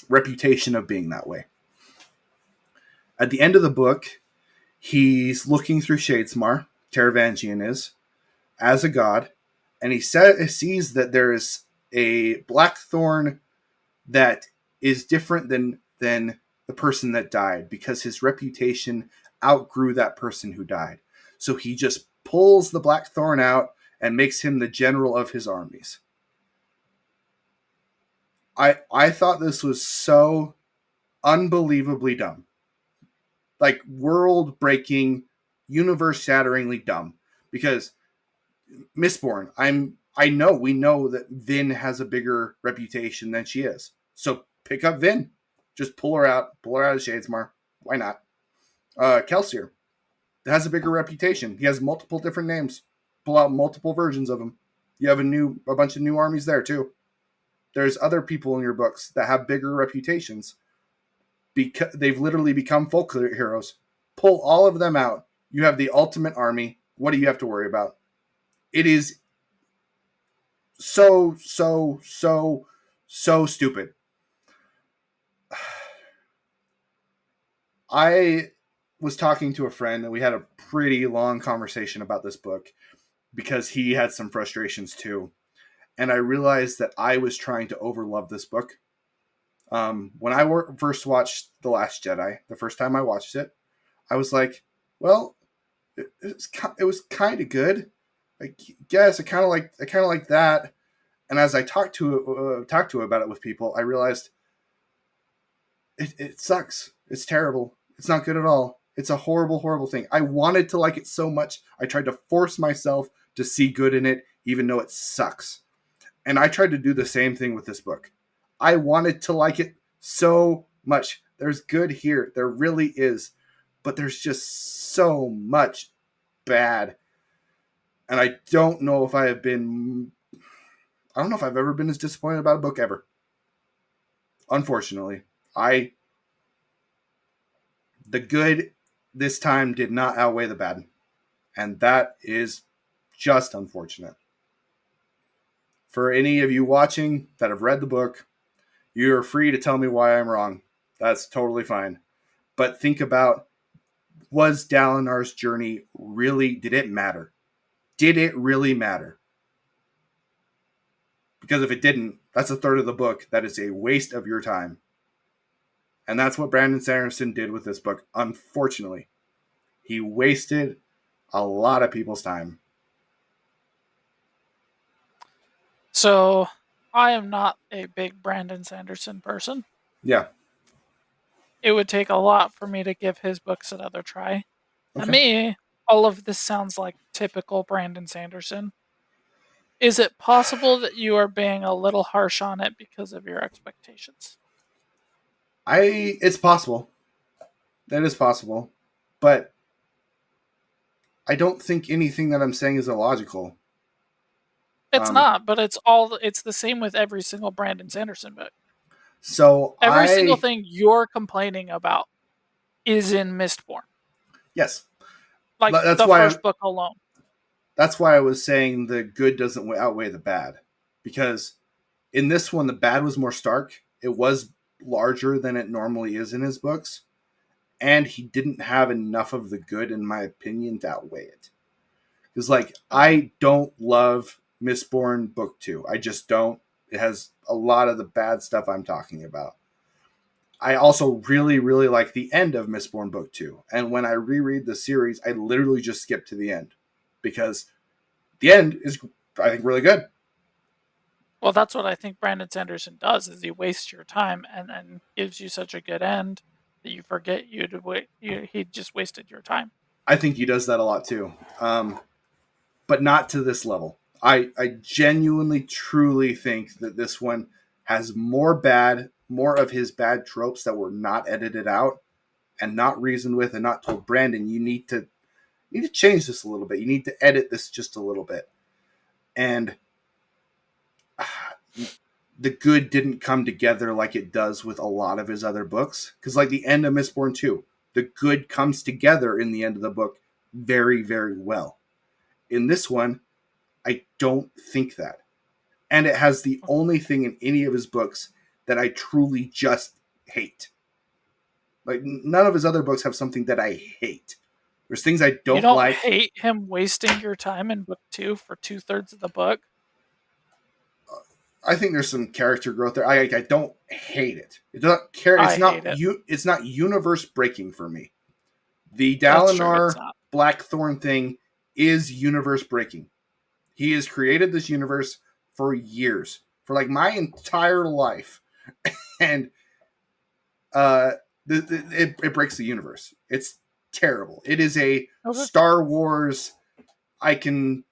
reputation of being that way. At the end of the book, he's looking through Shadesmar, Taravangian is, as a god, and he sees that there is a Blackthorn that is different than the person that died, because his reputation outgrew that person who died. So he just pulls the Blackthorn out and makes him the general of his armies. I thought this was so unbelievably dumb. Like world breaking, universe shatteringly dumb. Because Mistborn, we know that Vin has a bigger reputation than she is. So pick up Vin. Just pull her out of Shadesmar. Why not? Kelsier has a bigger reputation. He has multiple different names. Pull out multiple versions of him. You have a bunch of new armies there too. There's other people in your books that have bigger reputations because they've literally become folk heroes. Pull all of them out. You have the ultimate army. What do you have to worry about? It is so stupid. I was talking to a friend and we had a pretty long conversation about this book because he had some frustrations too. And I realized that I was trying to overlove this book. When I first watched The Last Jedi, the first time I watched it, I was like, well, it was kind of good. I guess I kind of like that. And as I talked to about it with people, I realized it sucks. It's terrible. It's not good at all. It's a horrible, horrible thing. I wanted to like it so much. I tried to force myself to see good in it, even though it sucks. And I tried to do the same thing with this book. I wanted to like it so much. There's good here. There really is. But there's just so much bad. And I don't know if I've ever been as disappointed about a book ever. Unfortunately. The good this time did not outweigh the bad. And that is just unfortunate. For any of you watching that have read the book, you're free to tell me why I'm wrong. That's totally fine. But think about, was Dalinar's journey did it matter? Did it really matter? Because if it didn't, that's a third of the book. That is a waste of your time. And that's what Brandon Sanderson did with this book, unfortunately. He wasted a lot of people's time. So, I am not a big Brandon Sanderson person. Yeah. It would take a lot for me to give his books another try. Okay. To me, all of this sounds like typical Brandon Sanderson. Is it possible that you are being a little harsh on it because of your expectations? It's possible. That is possible. But I don't think anything that I'm saying is illogical. It's not, but it's the same with every single Brandon Sanderson book. So Every single thing you're complaining about is in Mistborn. Yes. Like that's the why first book alone. That's why I was saying the good doesn't outweigh the bad. Because in this one, the bad was more stark. It was larger than it normally is in his books. And he didn't have enough of the good, in my opinion, to outweigh it. Because, I don't love Mistborn Book 2. I just don't. It has a lot of the bad stuff I'm talking about. I also really, really like the end of Mistborn Book 2. And when I reread the series, I literally just skip to the end. Because the end is, I think, really good. Well, that's what I think Brandon Sanderson does, is he wastes your time and then gives you such a good end that you forget he just wasted your time. I think he does that a lot too. But not to this level. I genuinely, truly think that this one has more of his bad tropes that were not edited out and not reasoned with and not told Brandon, you need to change this a little bit. You need to edit this just a little bit. And the good didn't come together like it does with a lot of his other books. Because, like the end of Mistborn 2, the good comes together in the end of the book very, very well. In this one, I don't think that. And it has the only thing in any of his books that I truly just hate. Like, none of his other books have something that I hate. There's things I You don't don't like. hate him wasting your time in book 2 for 2/3 of the book? I think there's some character growth there. I don't hate it. It doesn't care. I hate it. It's not universe breaking for me. The That's true, it's Dalinar not. Blackthorn thing is universe breaking. He has created this universe for years, for like my entire life, and uh, it breaks the universe. It's terrible. It is a Okay. Star Wars. I can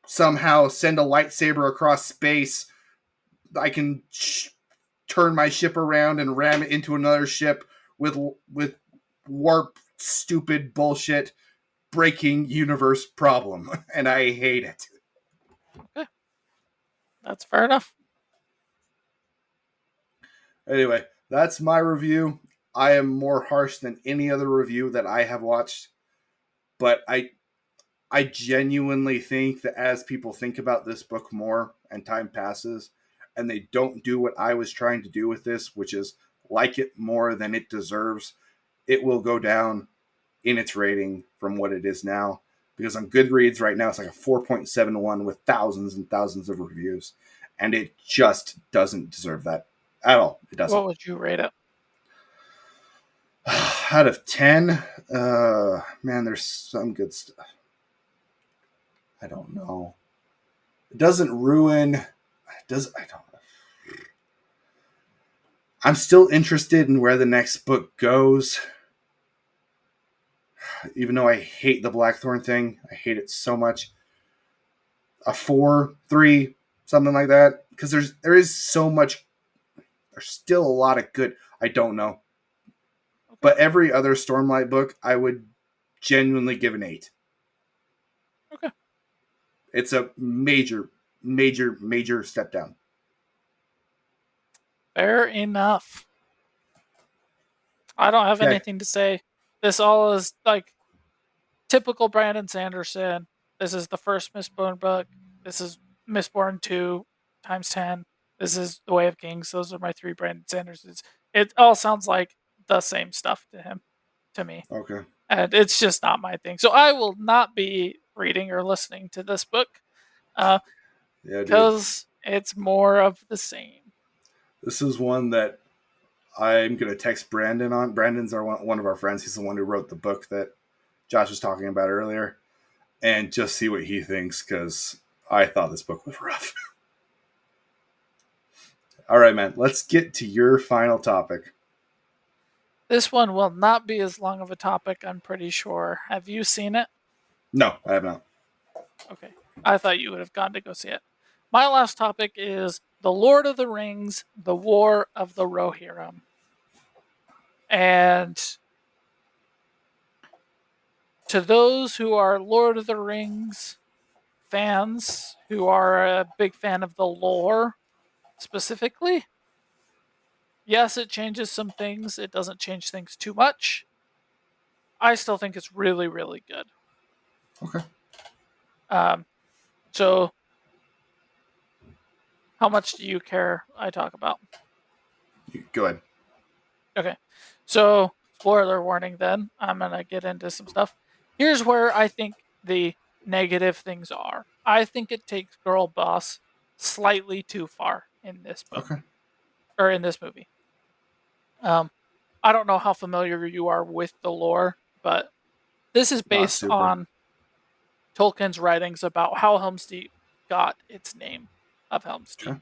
somehow send a lightsaber across space. I can turn my ship around and ram it into another ship with warp stupid bullshit breaking universe problem, and I hate it. Okay. That's fair enough. Anyway, that's my review. I am more harsh than any other review that I have watched, but I genuinely think that as people think about this book more and time passes and they don't do what I was trying to do with this, which is like it more than it deserves, it will go down in its rating from what it is now. Because on Goodreads right now, it's like a 4.71 with thousands and thousands of reviews. And it just doesn't deserve that at all. It doesn't. What would you rate it? Out of 10, man, there's some good stuff. I don't know. It doesn't ruin. It does. I don't know. I'm still interested in where the next book goes. Even though I hate the Blackthorn thing, I hate it so much. A 4, 3, something like that. Because there is so much. There's still a lot of good. I don't know. Okay. But every other Stormlight book, I would genuinely give an 8. Okay. It's a major, major, major step down. Fair enough. I don't have Okay. anything to say. This all is like typical Brandon Sanderson. This is the first Mistborn book. This is Mistborn 2 times 10. This is The Way of Kings. Those are my 3 Brandon Sandersons. It all sounds like the same stuff to him, to me. Okay. And it's just not my thing. So I will not be reading or listening to this book Yeah, dude. because it's more of the same. This is one that I'm going to text Brandon on. Brandon's one of our friends. He's the one who wrote the book that Josh was talking about earlier. And just see what he thinks, because I thought this book was rough. All right, man. Let's get to your final topic. This one will not be as long of a topic, I'm pretty sure. Have you seen it? No, I have not. Okay. I thought you would have gone to go see it. My last topic is The Lord of the Rings, The War of the Rohirrim. And to those who are Lord of the Rings fans, who are a big fan of the lore specifically, yes, it changes some things. It doesn't change things too much. I still think it's really, really good. Okay. Um, so, how much do you care I talk about? Go ahead. Okay. So, spoiler warning then. I'm going to get into some stuff. Here's where I think the negative things are. I think it takes Girl Boss slightly too far in this book Okay. or in this movie. Um, I don't know how familiar you are with the lore, but this is Not based super. on Tolkien's writings about how Helm's Deep got its name of Helm's Deep. Okay.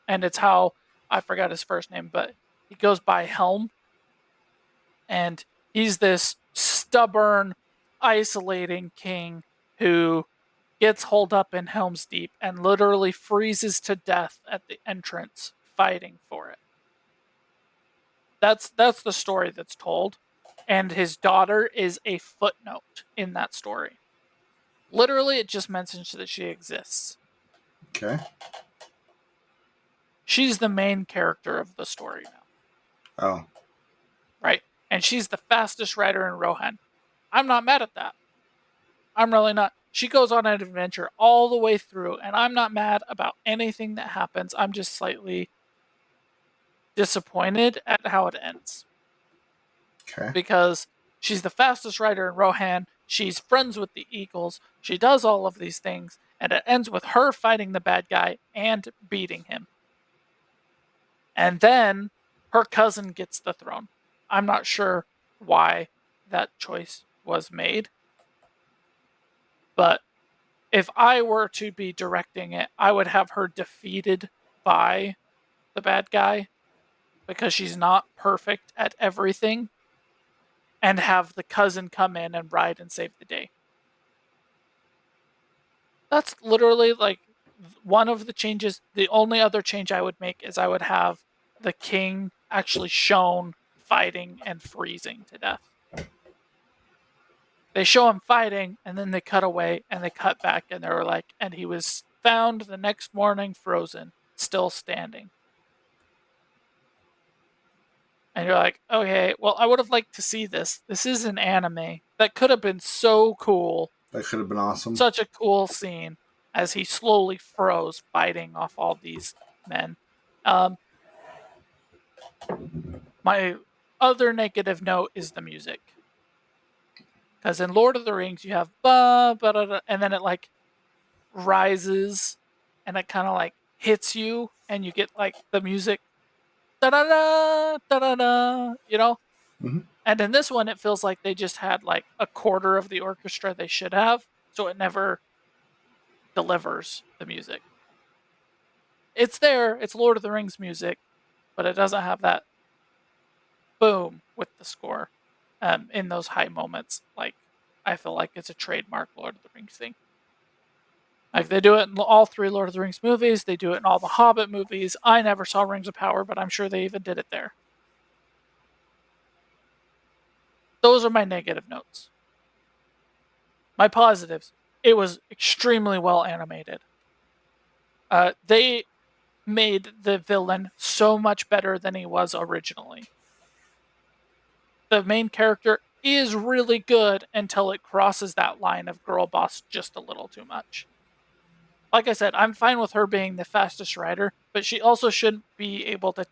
And it's how I forgot his first name, but he goes by Helm, and he's this stubborn, isolating king who gets holed up in Helm's Deep and literally freezes to death at the entrance fighting for it. That's the story that's told, and his daughter is a footnote in that story. Literally, it just mentions that she exists. Okay. She's the main character of the story now, Oh, right? And she's the fastest rider in Rohan. I'm not mad at that. I'm really not. She goes on an adventure all the way through, and I'm not mad about anything that happens. I'm just slightly disappointed at how it ends okay. because she's the fastest rider in Rohan. She's friends with the Eagles. She does all of these things, and it ends with her fighting the bad guy and beating him. And then her cousin gets the throne. I'm not sure why that choice was made, but if I were to be directing it, I would have her defeated by the bad guy because she's not perfect at everything, and have the cousin come in and ride and save the day. That's literally like one of the changes. The only other change I would make is I would have the king actually shown fighting and freezing to death. They show him fighting and then they cut away and they cut back and they were like, and he was found the next morning frozen, still standing. And you're like, okay, well, I would have liked to see this. This is an anime. That could have been so cool. That could have been awesome. Such a cool scene as he slowly froze, biting off all these men. Um, my other negative note is the music. Because in Lord of the Rings, you have ba, ba, da, da, and then it like rises and it kind of like hits you, and you get like the music da da da da da da, you know? Hmm. And in this one, it feels like they just had like a quarter of the orchestra they should have, so it never delivers the music. It's there, it's Lord of the Rings music, but it doesn't have that boom with the score in those high moments. Like, I feel like it's a trademark Lord of the Rings thing. Like, they do it in all three Lord of the Rings movies, they do it in all the Hobbit movies. I never saw Rings of Power, but I'm sure they even did it there. Those are my negative notes. My positives: it was extremely well animated. They made the villain so much better than he was originally. The main character is really good until it crosses that line of girl boss just a little too much. Like I said, I'm fine with her being the fastest rider, but she also shouldn't be able to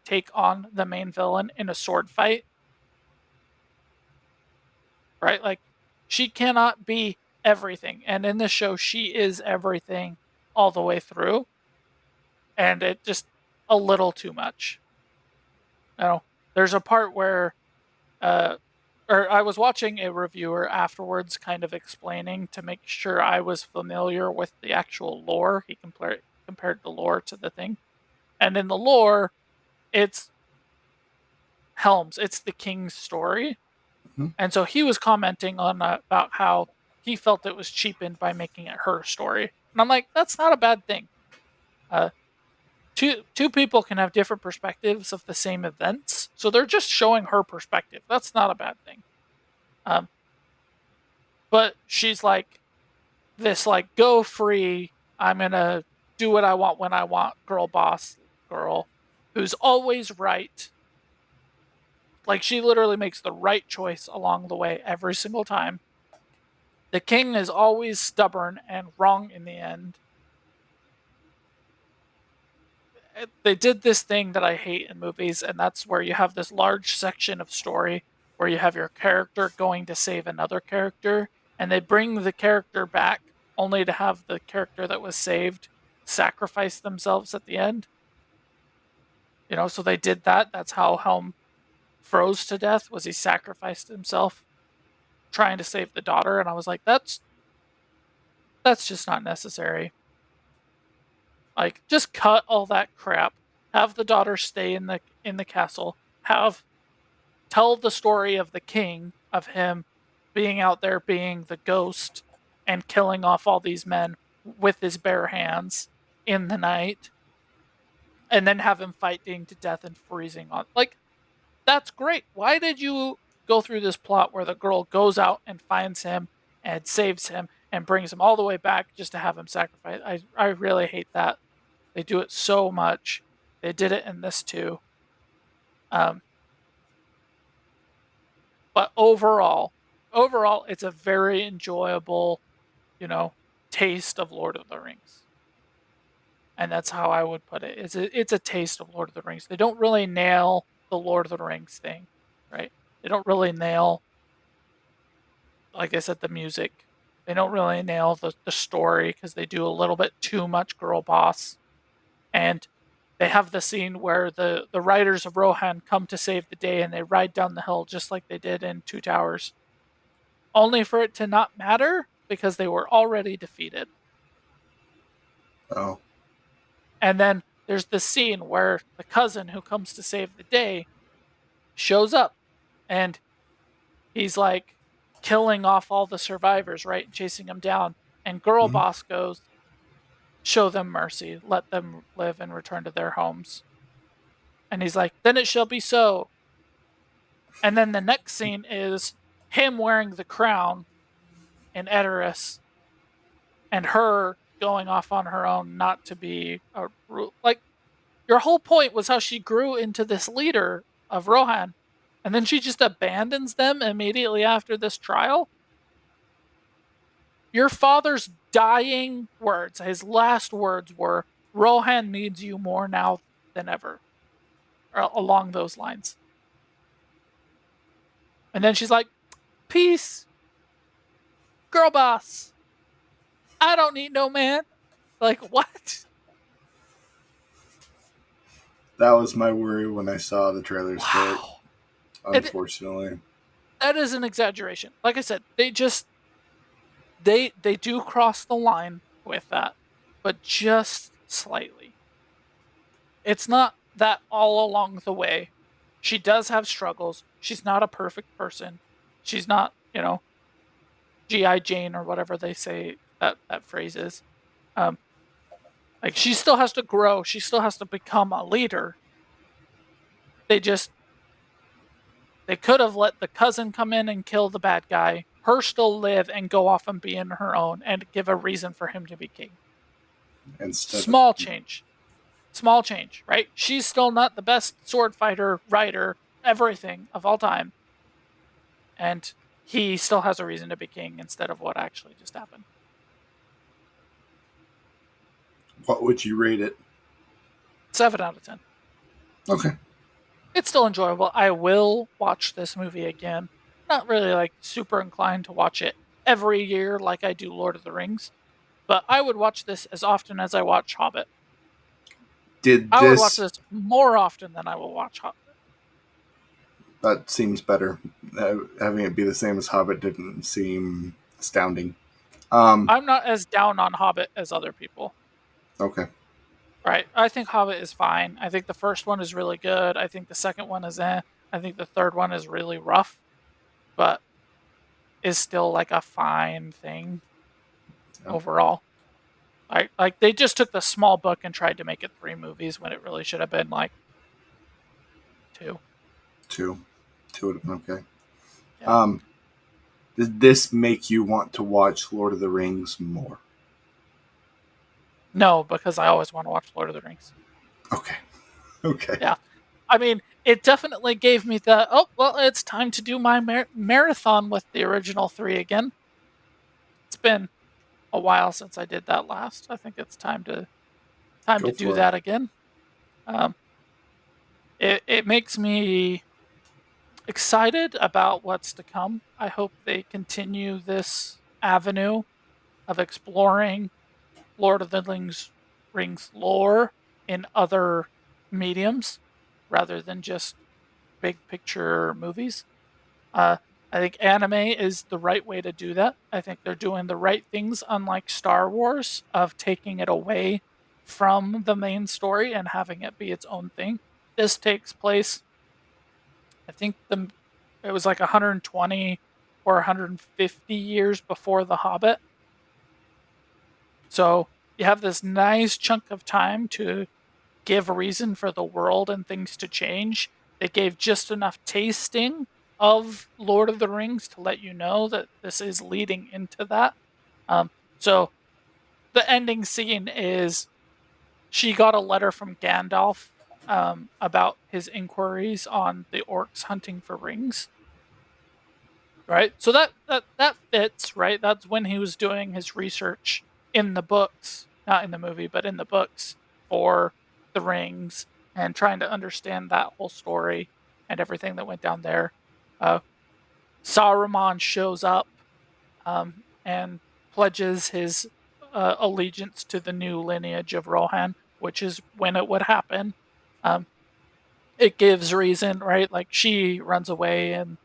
take on the main villain in a sword fight, right? Like, she cannot be everything. And in this show, she is everything all the way through. And it just a little too much. You know, there's a part where uh, or I was watching a reviewer afterwards kind of explaining to make sure I was familiar with the actual lore. He compared the lore to the thing. And in the lore, it's Helm's, it's the king's story. Hmm. And so he was commenting on about how he felt it was cheapened by making it her story. And I'm like, that's not a bad thing. Uh, two people can have different perspectives of the same events, so they're just showing her perspective. That's not a bad thing. Um, but she's like, this like go free, I'm gonna do what I want when I want girl boss girl who's always right. Like, she literally makes the right choice along the way every single time. The king is always stubborn and wrong in the end. They did this thing that I hate in movies, and that's where you have this large section of story where you have your character going to save another character, and they bring the character back only to have the character that was saved sacrifice themselves at the end. You know, so they did that. That's how Helm froze to death, was he sacrificed himself trying to save the daughter, and I was like, that's just not necessary. Like, just cut all that crap. Have the daughter stay in the castle. Have Tell the story of the king, of him being out there being the ghost and killing off all these men with his bare hands in the night, and then have him fighting to death and freezing on. Like, That's great. Why did you go through this plot where the girl goes out and finds him and saves him and brings him all the way back just to have him sacrificed? I really hate that. They do it so much. They did it in this too. Um, but overall, it's a very enjoyable, you know, taste of Lord of the Rings. And that's how I would put it. It's a taste of Lord of the Rings. They don't really nail the Lord of the Rings thing, right? They don't really nail, like I said, the music. They don't really nail the story because they do a little bit too much girl boss. And they have the scene where the riders of Rohan come to save the day and they ride down the hill just like they did in Two Towers, only for it to not matter because they were already defeated. Oh, And then there's the scene where the cousin who comes to save the day shows up and he's like killing off all the survivors, right? And chasing them down. And Girl mhm. Boss goes, show them mercy, let them live and return to their homes. And he's like, then it shall be so. And then the next scene is him wearing the crown in Edoras and her going off on her own not to be a like your whole point was how she grew into this leader of Rohan and then she just abandons them immediately after this trial. Your father's dying words, his last words were, Rohan needs you more now than ever, or along those lines. And then she's like, peace, girl boss. I don't need no man. Like, what? That was my worry when I saw the trailers for it. Wow. And Unfortunately, that is an exaggeration. Like I said, they do cross the line with that, but just slightly. It's not that all along the way. She does have struggles. She's not a perfect person. She's not, GI Jane or whatever they say that phrase is. Um, like she still has to grow. She still has to become a leader. They just they could have let the cousin come in and kill the bad guy, her still live and go off and be in her own and give a reason for him to be king. instead of Small change. Small change, right? She's still not the best sword fighter, writer, everything of all time. And he still has a reason to be king instead of what actually just happened. what would you rate it? 7 out of 10. Okay, It's still enjoyable. I will watch this movie again. Not really like super inclined to watch it every year like I do Lord of the Rings, but I would watch this as often as I watch Hobbit. did I would watch this? this more often than I will watch Hobbit. That seems better. Having it be the same as Hobbit didn't seem astounding. Um, I'm not as down on Hobbit as other people. okay, Right. I think Hobbit is fine. I think the first one is really good. I think the second one is eh. I think the third one is really rough, but is still like a fine thing yeah, overall. Like they just took the small book and tried to make it 3 movies when it really should have been like 2. two, two would have been okay. Yeah. Um, did this make you want to watch Lord of the Rings more? No, because I always want to watch Lord of the Rings. Okay, okay, Yeah. I mean, it definitely gave me the oh well, it's time to do my marathon with the original 3 again. It's been a while since I did that last. I think it's time to go do for it. that again. Um, it makes me excited about what's to come. I hope they continue this avenue of exploring Lord of the Rings lore in other mediums rather than just big picture movies. Uh, I think anime is the right way to do that. I think they're doing the right things, unlike Star Wars, of taking it away from the main story and having it be its own thing. This takes place, I think it was like 120 or 150 years before The Hobbit. So you have this nice chunk of time to give a reason for the world and things to change They gave just enough tasting of Lord of the Rings to let you know that this is leading into that. So the ending scene is she got a letter from Gandalf about his inquiries on the orcs hunting for rings. Right, so that fits. Right, that's when he was doing his research in the books, not in the movie, but in the books for the rings and trying to understand that whole story and everything that went down there. Uh, Saruman shows up and pledges his allegiance to the new lineage of Rohan, which is when it would happen. Um, it gives reason, right? Like she runs away and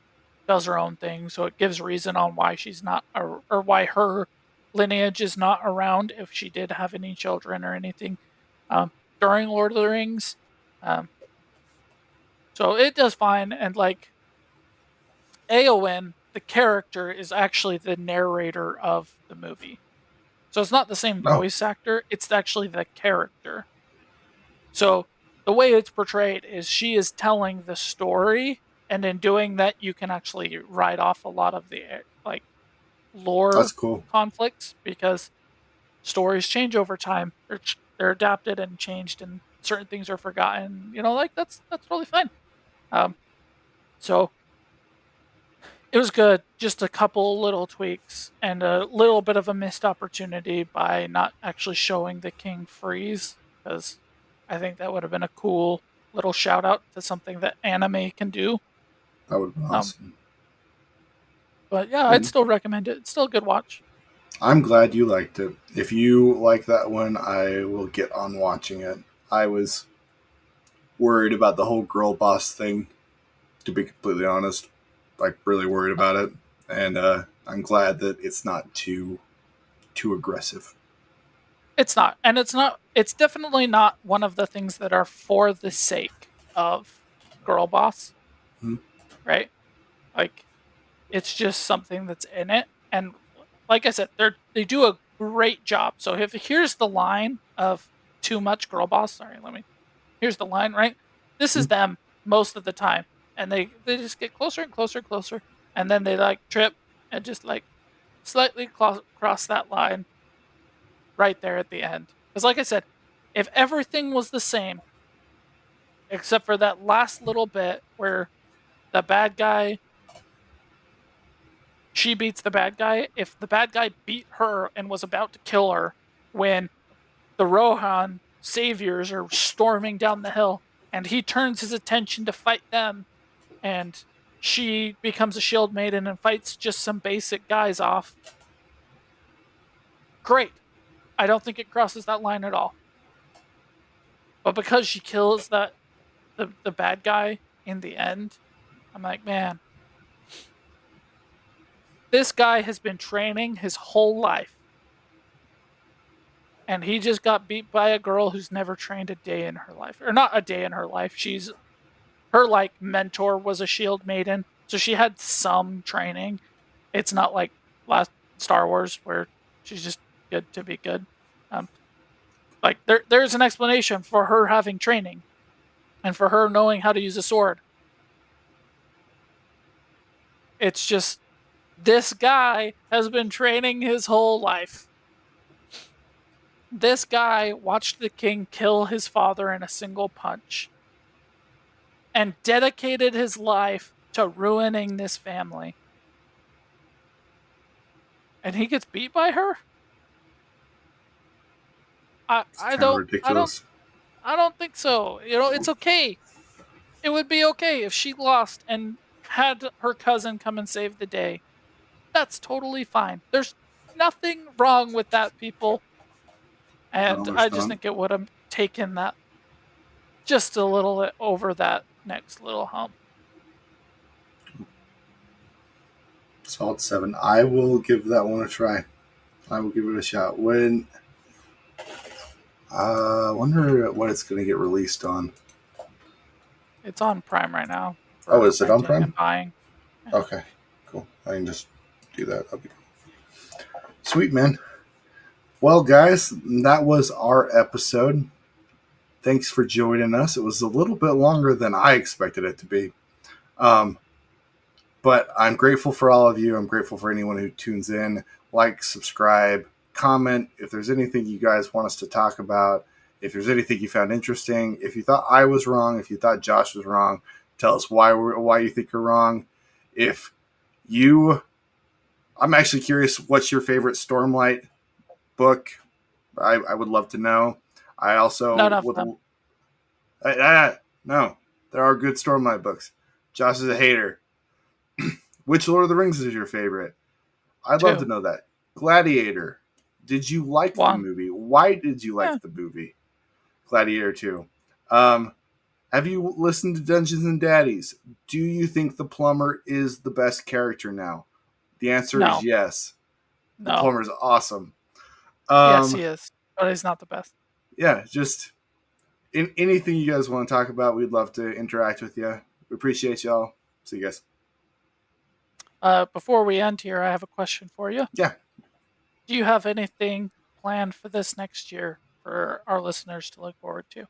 does her own thing, so it gives reason on why she's not, or why her lineage is not around if she did have any children or anything um, during Lord of the Rings. Um, so it does fine, and like Eowyn, the character, is actually the narrator of the movie. So it's not the same Oh, voice actor, it's actually the character. So the way it's portrayed is she is telling the story, and in doing that, you can actually write off a lot of the like that's lore cool. conflicts because stories change over time. They're adapted and changed, and certain things are forgotten. Like that's totally fine. Um, so it was good. Just a couple little tweaks and a little bit of a missed opportunity by not actually showing the king freeze, because I think that would have been a cool little shout out to something that anime can do. That would have been Um, awesome. but yeah, I'd And still recommend it. It's still a good watch. I'm glad you liked it. If you like that one, I will get on watching it. I was worried about the whole girl boss thing, to be completely honest. Like, really worried about it. And I'm glad that it's not too aggressive. It's not, and it's not. It's definitely not one of the things that are for the sake of girl boss, Hmm. right? Like it's just something that's in it, and like I said, they do a great job. So if here's the line of too much girl boss. Sorry, let me. Here's the line. Right, this Hmm. is them most of the time, and they just get closer and closer and closer, and then they like trip and just like slightly cross that line right there at the end. Because like I said, if everything was the same except for that last little bit where the bad guy she beats the bad guy, if the bad guy beat her and was about to kill her when the Rohan saviors are storming down the hill and he turns his attention to fight them and she becomes a shield maiden and fights just some basic guys off, great. I don't think it crosses that line at all. But because she kills the bad guy in the end, I'm like, man, this guy has been training his whole life and he just got beat by a girl who's never trained a day in her life, or not a day in her life. She's her like mentor was a shield maiden, so she had some training. It's not like last Star Wars where she's just good to be good. um like there's an explanation for her having training and for her knowing how to use a sword. It's just this guy has been training his whole life. This guy watched the king kill his father in a single punch and dedicated his life to ruining this family. And he gets beat by her? I It's I kind of don't I don't ridiculous. I don't think so. It's okay. It would be okay if she lost and had her cousin come and save the day. That's totally fine. There's nothing wrong with that, people. And No, I there's just not. think it would have taken that just a little bit over that next little hump. Solid 7. I will give that one a try. I will give it a shot. I wonder what it's going to get released on. It's on Prime right now Oh, for is it on renting Prime? and buying. Yeah. Okay, cool. I can just do that. That'll be cool. Sweet, man. Well, guys, that was our episode. Thanks for joining us. It was a little bit longer than I expected it to be. Um, but I'm grateful for all of you. I'm grateful for anyone who tunes in, like, subscribe, comment. If there's anything you guys want us to talk about, if there's anything you found interesting, if you thought I was wrong, if you thought Josh was wrong, tell us why you think you're wrong. If you, I'm actually curious, what's your favorite Stormlight book? I would love to know. I None also of would. them. No, there are good Stormlight books. Josh is a hater. Which Lord of the Rings is your favorite? I'd love to 2. know that. Gladiator. Did you like the 1. movie? Why did you Yeah. like the movie? Gladiator 2. Um, have you listened to Dungeons and Daddies? Do you think the plumber is the best character now? The answer is No. yes. The No. plumber is awesome. Yes, Um, he is. But he's not the best. yeah, just anything you guys want to talk about, we'd love to interact with you. We appreciate y'all. See you guys. Before we end here, I have a question for you. Yeah. Do you have anything planned for this next year for our listeners to look forward to?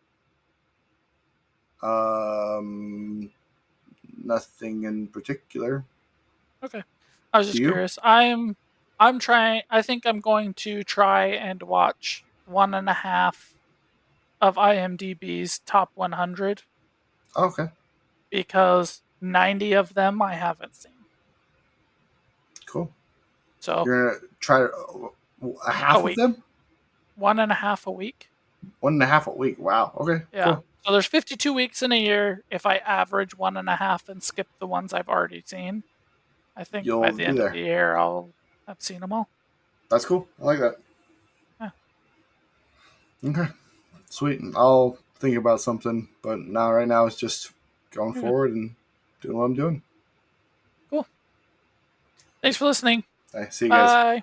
Um, nothing in particular. Okay. I was Do just you? curious. I'm trying I think I'm going to try and watch 1.5 of IMDb's top 100 Oh, okay. because 90 of them I haven't seen. Cool. So You're gonna try a a half of week. them? 1.5 a week. 1.5 a week. Wow. Okay. Yeah. Cool. So there's 52 weeks in a year. If I average 1.5 and skip the ones I've already seen, I think by You'll the be end of the there. year I'll have seen them all. That's cool. I like that. Yeah. Okay. Sweet. I'll think about something, but now right now it's just going Okay. forward and doing what I'm doing. Cool. Thanks for listening. Hey, see you guys. Bye.